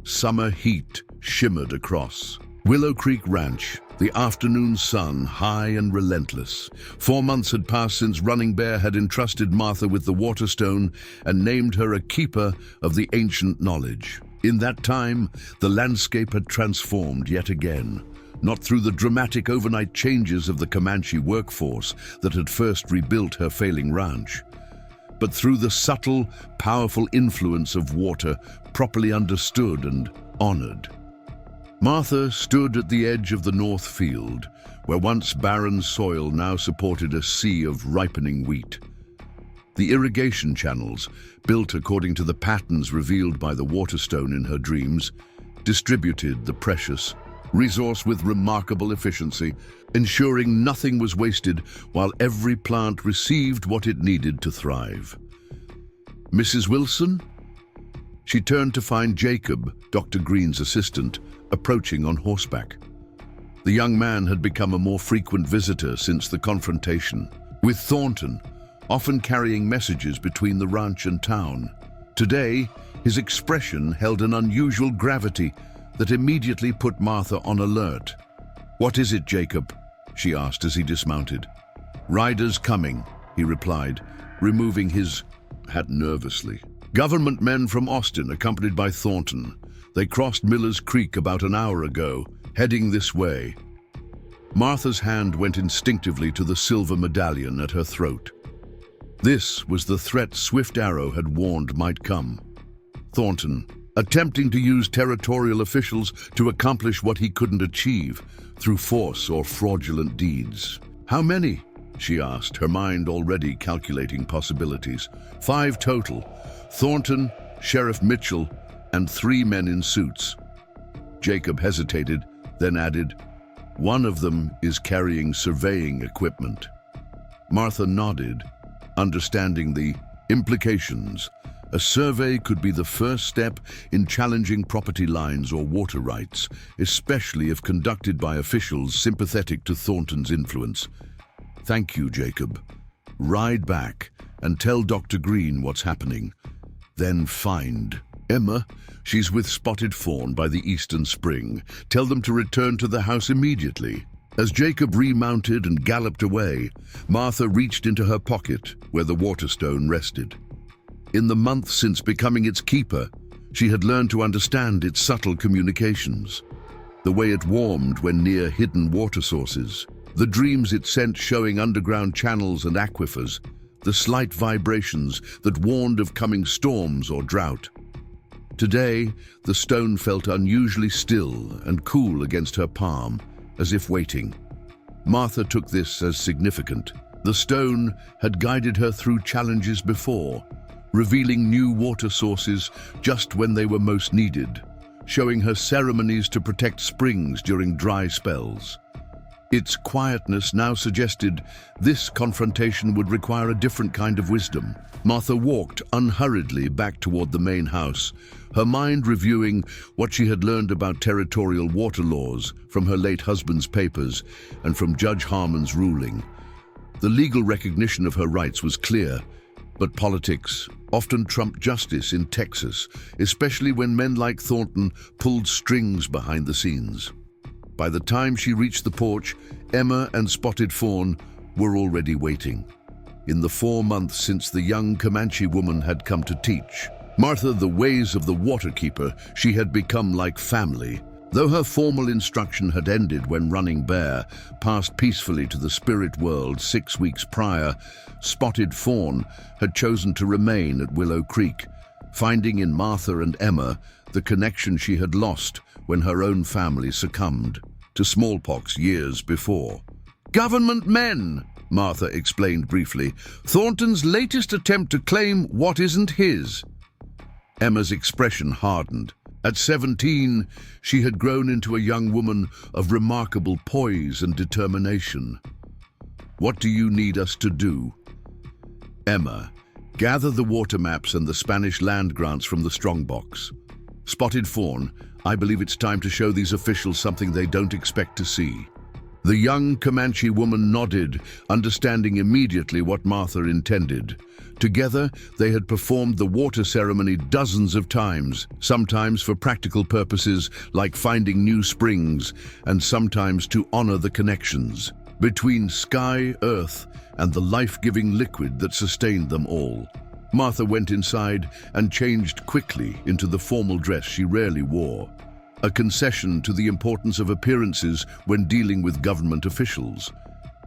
Summer heat shimmered across Willow Creek Ranch, the afternoon sun high and relentless. 4 months had passed since Running Bear had entrusted Martha with the Waterstone and named her a keeper of the ancient knowledge. In that time, the landscape had transformed yet again, not through the dramatic overnight changes of the Comanche workforce that had first rebuilt her failing ranch, but through the subtle, powerful influence of water properly understood and honored. Martha stood at the edge of the North Field, where once barren soil now supported a sea of ripening wheat. The irrigation channels, built according to the patterns revealed by the Waterstone in her dreams, distributed the precious resource with remarkable efficiency, ensuring nothing was wasted while every plant received what it needed to thrive. Mrs. Wilson? She turned to find Jacob, Dr. Green's assistant, approaching on horseback. The young man had become a more frequent visitor since the confrontation with Thornton, often carrying messages between the ranch and town. Today, his expression held an unusual gravity that immediately put Martha on alert. "What is it, Jacob?" she asked as he dismounted. "Riders coming," he replied, removing his hat nervously. "Government men from Austin, accompanied by Thornton. They crossed Miller's Creek about an hour ago, heading this way." Martha's hand went instinctively to the silver medallion at her throat. This was the threat Swift Arrow had warned might come. "Thornton, attempting to use territorial officials to accomplish what he couldn't achieve through force or fraudulent deeds. "How many?" she asked, her mind already calculating possibilities. "5 total. Thornton, Sheriff Mitchell, and 3 men in suits." Jacob hesitated, then added, "One of them is carrying surveying equipment." Martha nodded, understanding the implications. A survey could be the first step in challenging property lines or water rights, especially if conducted by officials sympathetic to Thornton's influence. "Thank you, Jacob. Ride back and tell Dr. Green what's happening. Then find Emma. She's with Spotted Fawn by the eastern spring. Tell them to return to the house immediately." As Jacob remounted and galloped away, Martha reached into her pocket where the waterstone rested. In the months since becoming its keeper, she had learned to understand its subtle communications. The way it warmed when near hidden water sources, the dreams it sent showing underground channels and aquifers, the slight vibrations that warned of coming storms or drought. Today, the stone felt unusually still and cool against her palm, as if waiting. Martha took this as significant. The stone had guided her through challenges before, revealing new water sources just when they were most needed, showing her ceremonies to protect springs during dry spells. Its quietness now suggested this confrontation would require a different kind of wisdom. Martha walked unhurriedly back toward the main house, her mind reviewing what she had learned about territorial water laws from her late husband's papers and from Judge Harmon's ruling. The legal recognition of her rights was clear, but politics often trumped justice in Texas, especially when men like Thornton pulled strings behind the scenes. By the time she reached the porch, Emma and Spotted Fawn were already waiting. In the 4 months since the young Comanche woman had come to teach Martha the ways of the waterkeeper, she had become like family. Though her formal instruction had ended when Running Bear passed peacefully to the spirit world 6 weeks prior, Spotted Fawn had chosen to remain at Willow Creek, finding in Martha and Emma the connection she had lost when her own family succumbed to smallpox years before. "Government men," Martha explained briefly. "Thornton's latest attempt to claim what isn't his." Emma's expression hardened. At 17, she had grown into a young woman of remarkable poise and determination. "What do you need us to do?" "Emma, gather the water maps and the Spanish land grants from the strongbox." "Spotted Fawn, I believe it's time to show these officials something they don't expect to see." The young Comanche woman nodded, understanding immediately what Martha intended. Together, they had performed the water ceremony dozens of times, sometimes for practical purposes like finding new springs, and sometimes to honor the connections between sky, earth, and the life-giving liquid that sustained them all. Martha went inside and changed quickly into the formal dress she rarely wore, a concession to the importance of appearances when dealing with government officials.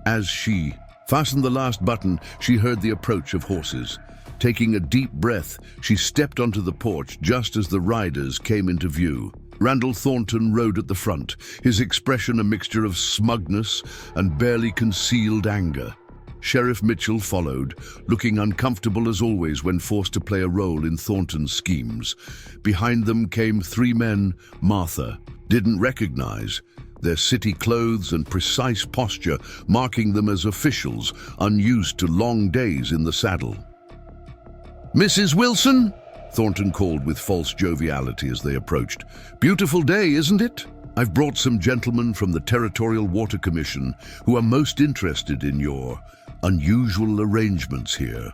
As she fastened the last button, she heard the approach of horses. Taking a deep breath, she stepped onto the porch just as the riders came into view. Randall Thornton rode at the front, his expression a mixture of smugness and barely concealed anger. Sheriff Mitchell followed, looking uncomfortable as always when forced to play a role in Thornton's schemes. Behind them came 3 men Martha didn't recognize, their city clothes and precise posture marking them as officials unused to long days in the saddle. "Mrs. Wilson?" Thornton called with false joviality as they approached. "Beautiful day, isn't it? I've brought some gentlemen from the Territorial Water Commission who are most interested in your unusual arrangements here."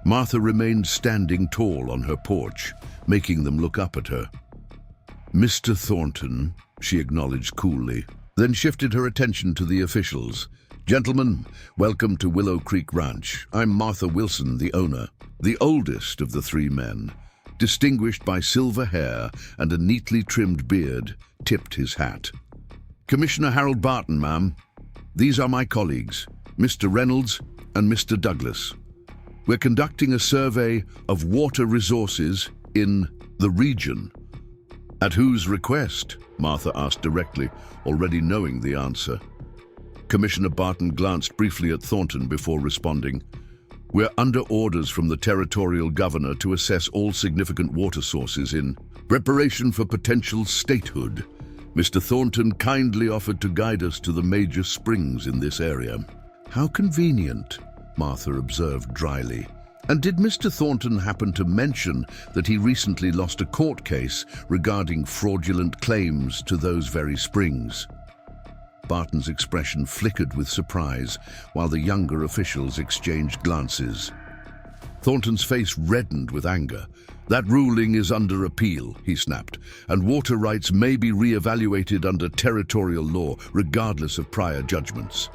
Martha remained standing tall on her porch, making them look up at her. "Mr. Thornton," she acknowledged coolly, then shifted her attention to the officials. "Gentlemen, welcome to Willow Creek Ranch. I'm Martha Wilson, the owner." The oldest of the 3 men, distinguished by silver hair and a neatly trimmed beard, tipped his hat. "Commissioner Harold Barton, ma'am. These are my colleagues, Mr. Reynolds and Mr. Douglas. We're conducting a survey of water resources in The region. At whose request? Martha asked directly, already knowing the answer. Commissioner Barton glanced briefly at Thornton before responding. We're under orders from the territorial governor to assess all significant water sources in preparation for potential statehood. Mr. Thornton kindly offered to guide us to the major springs in this area. How convenient, Martha observed dryly. And did Mr. Thornton happen to mention that he recently lost a court case regarding fraudulent claims to those very springs? Barton's expression flickered with surprise, while the younger officials exchanged glances. Thornton's face reddened with anger. That ruling is under appeal, he snapped, and water rights may be re-evaluated under territorial law, regardless of prior judgments.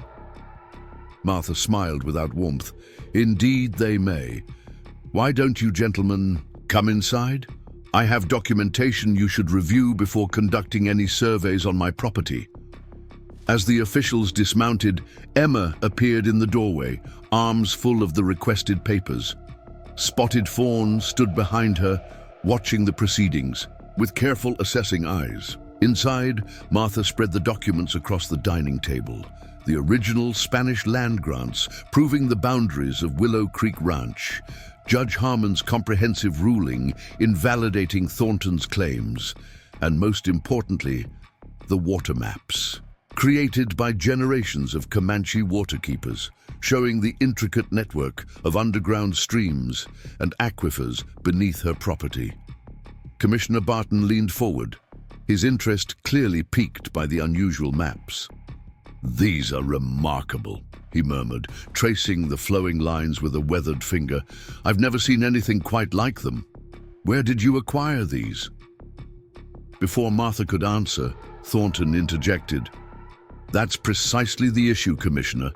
Martha smiled without warmth. Indeed they may. Why don't you gentlemen come inside? I have documentation you should review before conducting any surveys on my property. As the officials dismounted, Emma appeared in the doorway, arms full of the requested papers. Spotted Fawn stood behind her, watching the proceedings, with careful assessing eyes. Inside, Martha spread the documents across the dining table. The original Spanish land grants proving the boundaries of Willow Creek Ranch, Judge Harmon's comprehensive ruling invalidating Thornton's claims, and most importantly, the water maps, created by generations of Comanche waterkeepers, showing the intricate network of underground streams and aquifers beneath her property. Commissioner Barton leaned forward, his interest clearly piqued by the unusual maps. These are remarkable, he murmured, tracing the flowing lines with a weathered finger. I've never seen anything quite like them. Where did you acquire these? Before Martha could answer, Thornton interjected. That's precisely the issue, Commissioner.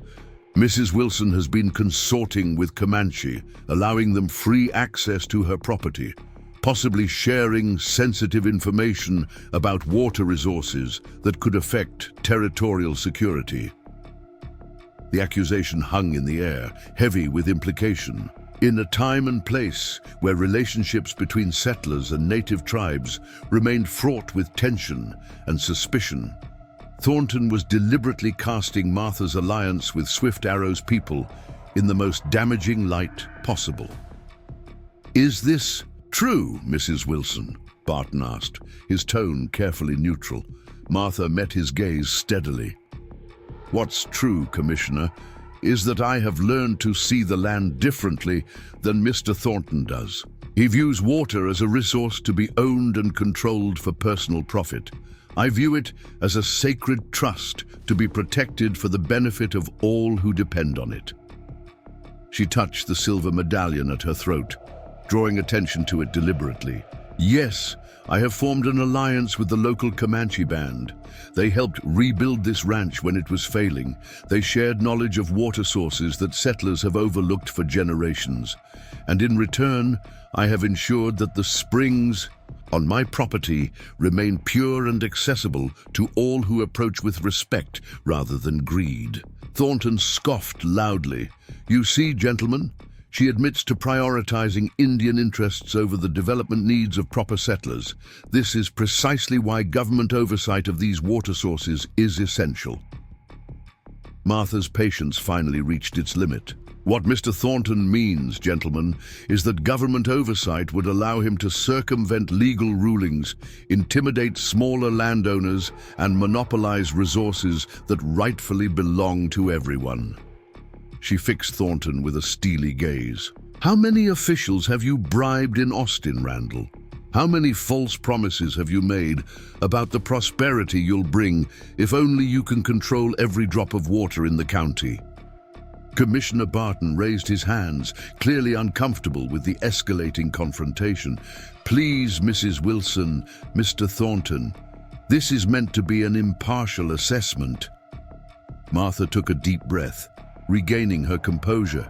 Mrs. Wilson has been consorting with Comanche, allowing them free access to her property, possibly sharing sensitive information about water resources that could affect territorial security. The accusation hung in the air, heavy with implication. In a time and place where relationships between settlers and native tribes remained fraught with tension and suspicion, Thornton was deliberately casting Martha's alliance with Swift Arrow's people in the most damaging light possible. Is this true, Mrs. Wilson? Barton asked, his tone carefully neutral. Martha met his gaze steadily. What's true, Commissioner, is that I have learned to see the land differently than Mr. Thornton does. He views water as a resource to be owned and controlled for personal profit. I view it as a sacred trust to be protected for the benefit of all who depend on it. She touched the silver medallion at her throat, drawing attention to it deliberately. Yes, I have formed an alliance with the local Comanche band. They helped rebuild this ranch when it was failing. They shared knowledge of water sources that settlers have overlooked for generations. And in return, I have ensured that the springs on my property remain pure and accessible to all who approach with respect rather than greed. Thornton scoffed loudly. You see, gentlemen, she admits to prioritizing Indian interests over the development needs of proper settlers. This is precisely why government oversight of these water sources is essential. Martha's patience finally reached its limit. What Mr. Thornton means, gentlemen, is that government oversight would allow him to circumvent legal rulings, intimidate smaller landowners, and monopolize resources that rightfully belong to everyone. She fixed Thornton with a steely gaze. How many officials have you bribed in Austin, Randall? How many false promises have you made about the prosperity you'll bring if only you can control every drop of water in the county? Commissioner Barton raised his hands, clearly uncomfortable with the escalating confrontation. Please, Mrs. Wilson, Mr. Thornton, this is meant to be an impartial assessment. Martha took a deep breath, regaining her composure.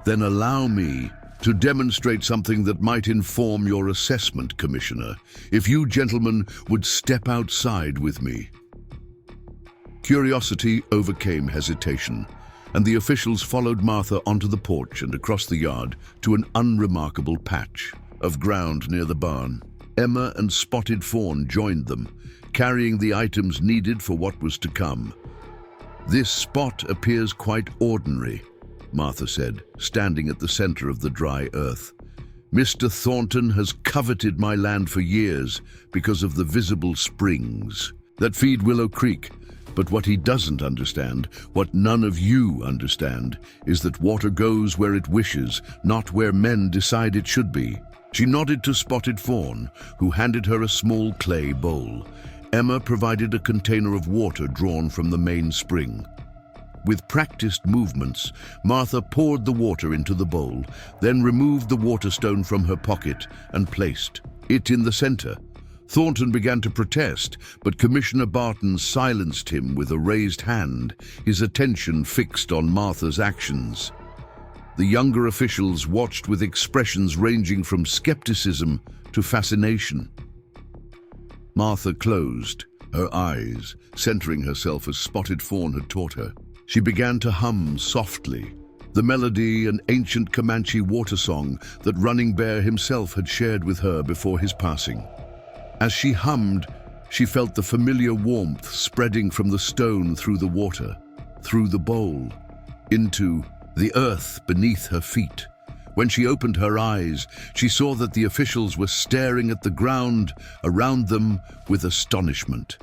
Then allow me to demonstrate something that might inform your assessment, Commissioner, if you gentlemen would step outside with me. Curiosity overcame hesitation, and the officials followed Martha onto the porch and across the yard to an unremarkable patch of ground near the barn. Emma and Spotted Fawn joined them, carrying the items needed for what was to come. "This spot appears quite ordinary," Martha said, standing at the center of the dry earth. "Mr. Thornton has coveted my land for years because of the visible springs that feed Willow Creek. But what he doesn't understand, what none of you understand, is that water goes where it wishes, not where men decide it should be." She nodded to Spotted Fawn, who handed her a small clay bowl. Emma provided a container of water drawn from the main spring. With practiced movements, Martha poured the water into the bowl, then removed the water stone from her pocket and placed it in the center. Thornton began to protest, but Commissioner Barton silenced him with a raised hand, his attention fixed on Martha's actions. The younger officials watched with expressions ranging from skepticism to fascination. Martha closed her eyes, centering herself as Spotted Fawn had taught her. She began to hum softly, the melody an ancient Comanche water song that Running Bear himself had shared with her before his passing. As she hummed, she felt the familiar warmth spreading from the stone through the water, through the bowl, into the earth beneath her feet. When she opened her eyes, she saw that the officials were staring at the ground around them with astonishment.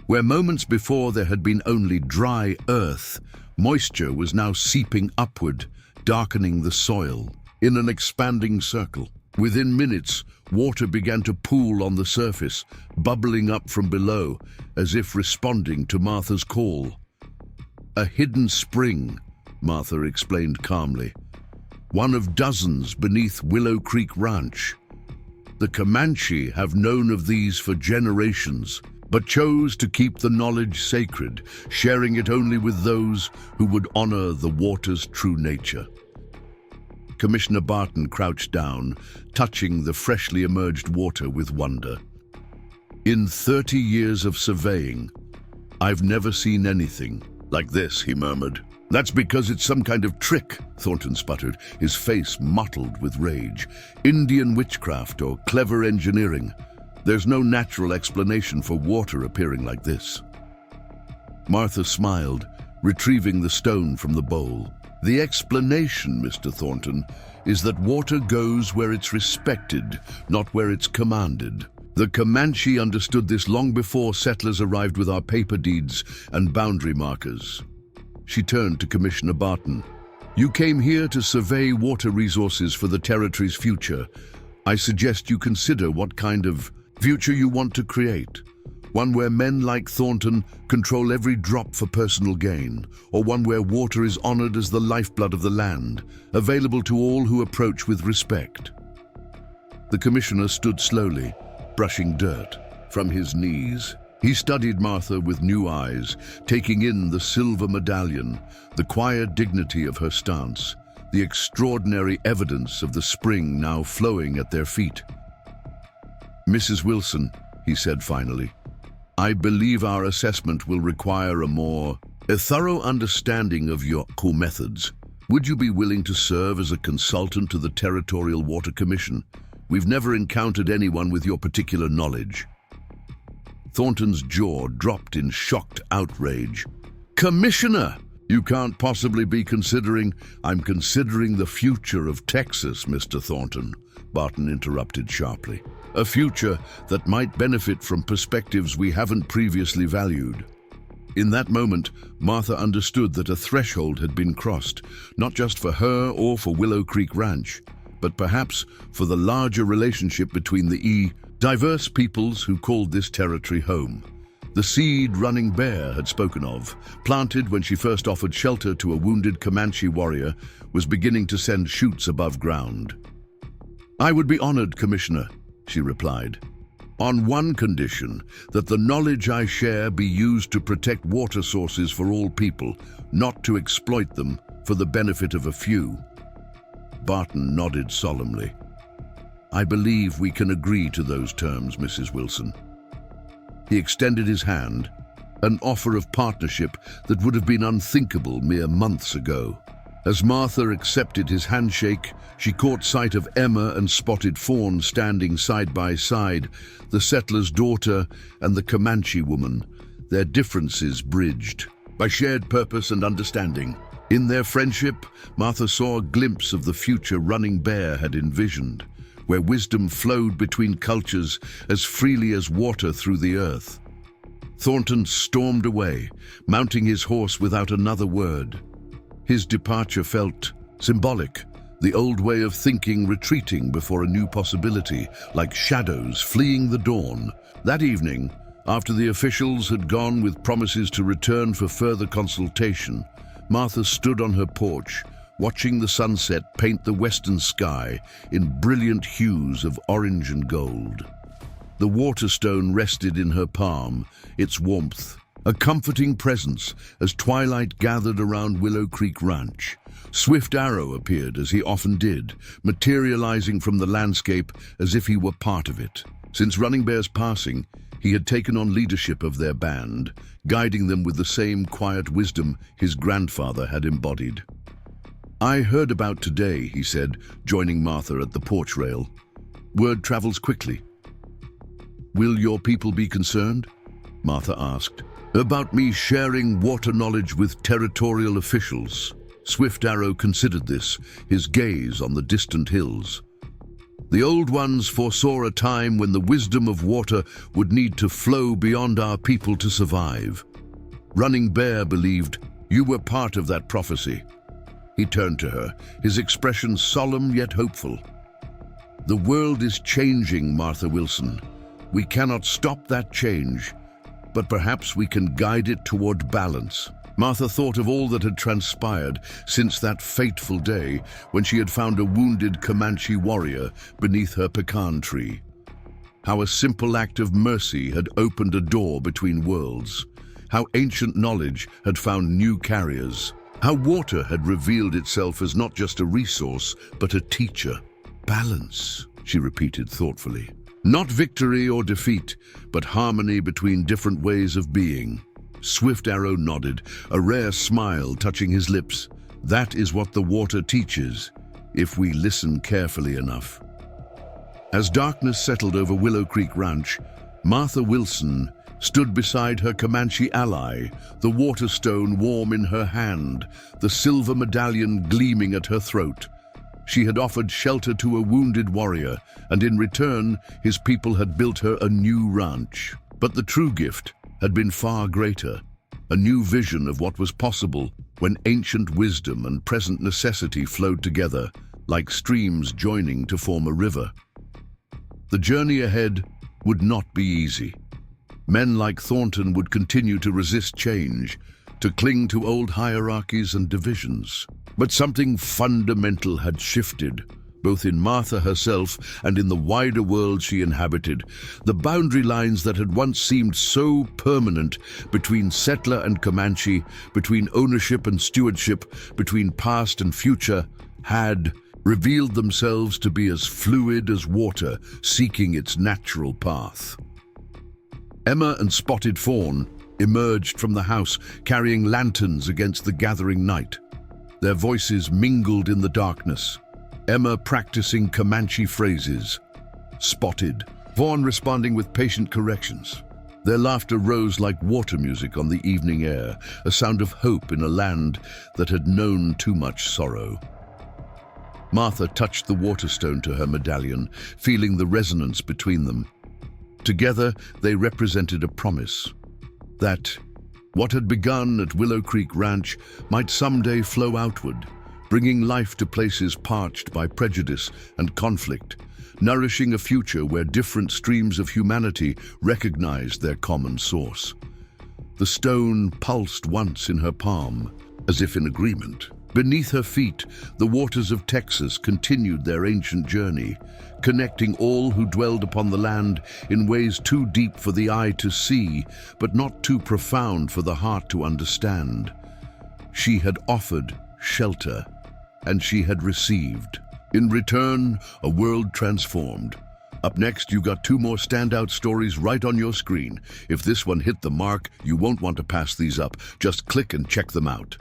Where moments before there had been only dry earth, moisture was now seeping upward, darkening the soil in an expanding circle. Within minutes, water began to pool on the surface, bubbling up from below, as if responding to Martha's call. "A hidden spring," Martha explained calmly. "One of dozens beneath Willow Creek Ranch. The Comanche have known of these for generations, but chose to keep the knowledge sacred, sharing it only with those who would honor the water's true nature." Commissioner Barton crouched down, touching the freshly emerged water with wonder. "In 30 years of surveying, I've never seen anything like this," he murmured. "That's because it's some kind of trick," Thornton sputtered, his face mottled with rage. "Indian witchcraft or clever engineering. There's no natural explanation for water appearing like this." Martha smiled, retrieving the stone from the bowl. "The explanation, Mr. Thornton, is that water goes where it's respected, not where it's commanded. The Comanche understood this long before settlers arrived with our paper deeds and boundary markers." She turned to Commissioner Barton. "You came here to survey water resources for the territory's future. I suggest you consider what kind of future you want to create. One where men like Thornton control every drop for personal gain, or one where water is honored as the lifeblood of the land, available to all who approach with respect." The commissioner stood slowly, brushing dirt from his knees. He studied Martha with new eyes, taking in the silver medallion, the quiet dignity of her stance, the extraordinary evidence of the spring now flowing at their feet. "Mrs. Wilson," he said finally, "I believe our assessment will require a thorough understanding of your core methods. Would you be willing to serve as a consultant to the Territorial Water Commission? We've never encountered anyone with your particular knowledge." Thornton's jaw dropped in shocked outrage. "Commissioner! You can't possibly be considering—" "I'm considering the future of Texas, Mr. Thornton," Barton interrupted sharply. "A future that might benefit from perspectives we haven't previously valued." In that moment, Martha understood that a threshold had been crossed, not just for her or for Willow Creek Ranch, but perhaps for the larger relationship between the diverse peoples who called this territory home. The seed Running Bear had spoken of, planted when she first offered shelter to a wounded Comanche warrior, was beginning to send shoots above ground. "I would be honored, Commissioner," she replied, "on one condition, that the knowledge I share be used to protect water sources for all people, not to exploit them for the benefit of a few." Barton nodded solemnly. "I believe we can agree to those terms, Mrs. Wilson." He extended his hand, an offer of partnership that would have been unthinkable mere months ago. As Martha accepted his handshake, she caught sight of Emma and Spotted Fawn standing side by side, the settler's daughter and the Comanche woman, their differences bridged by shared purpose and understanding. In their friendship, Martha saw a glimpse of the future Running Bear had envisioned, where wisdom flowed between cultures as freely as water through the earth. Thornton stormed away, mounting his horse without another word. His departure felt symbolic, the old way of thinking retreating before a new possibility, like shadows fleeing the dawn. That evening, after the officials had gone with promises to return for further consultation, Martha stood on her porch, watching the sunset paint the western sky in brilliant hues of orange and gold. The waterstone rested in her palm, its warmth a comforting presence as twilight gathered around Willow Creek Ranch. Swift Arrow appeared, as he often did, materializing from the landscape as if he were part of it. Since Running Bear's passing, he had taken on leadership of their band, guiding them with the same quiet wisdom his grandfather had embodied. "I heard about today," he said, joining Martha at the porch rail. "Word travels quickly." "Will your people be concerned?" Martha asked. "About me sharing water knowledge with territorial officials." Swift Arrow considered this, his gaze on the distant hills. "The old ones foresaw a time when the wisdom of water would need to flow beyond our people to survive. Running Bear believed you were part of that prophecy." He turned to her, his expression solemn yet hopeful. "The world is changing, Martha Wilson. We cannot stop that change, but perhaps we can guide it toward balance." Martha thought of all that had transpired since that fateful day when she had found a wounded Comanche warrior beneath her pecan tree. How a simple act of mercy had opened a door between worlds. How ancient knowledge had found new carriers. How water had revealed itself as not just a resource, but a teacher. "Balance," she repeated thoughtfully. "Not victory or defeat, but harmony between different ways of being." Swift Arrow nodded, a rare smile touching his lips. "That is what the water teaches, if we listen carefully enough." As darkness settled over Willow Creek Ranch, Martha Wilson stood beside her Comanche ally, the waterstone warm in her hand, the silver medallion gleaming at her throat. She had offered shelter to a wounded warrior, and in return, his people had built her a new ranch. But the true gift had been far greater, a new vision of what was possible when ancient wisdom and present necessity flowed together, like streams joining to form a river. The journey ahead would not be easy. Men like Thornton would continue to resist change, to cling to old hierarchies and divisions. But something fundamental had shifted, both in Martha herself and in the wider world she inhabited. The boundary lines that had once seemed so permanent between settler and Comanche, between ownership and stewardship, between past and future, had revealed themselves to be as fluid as water seeking its natural path. Emma and Spotted Fawn emerged from the house carrying lanterns against the gathering night. Their voices mingled in the darkness, Emma practicing Comanche phrases, Spotted Fawn responding with patient corrections. Their laughter rose like water music on the evening air, a sound of hope in a land that had known too much sorrow. Martha touched the waterstone to her medallion, feeling the resonance between them. Together, they represented a promise that what had begun at Willow Creek Ranch might someday flow outward, bringing life to places parched by prejudice and conflict, nourishing a future where different streams of humanity recognized their common source. The stone pulsed once in her palm, as if in agreement. Beneath her feet, the waters of Texas continued their ancient journey, connecting all who dwelled upon the land in ways too deep for the eye to see, but not too profound for the heart to understand. She had offered shelter, and she had received. In return, a world transformed. Up next, you got 2 more standout stories right on your screen. If this one hit the mark, you won't want to pass these up. Just click and check them out.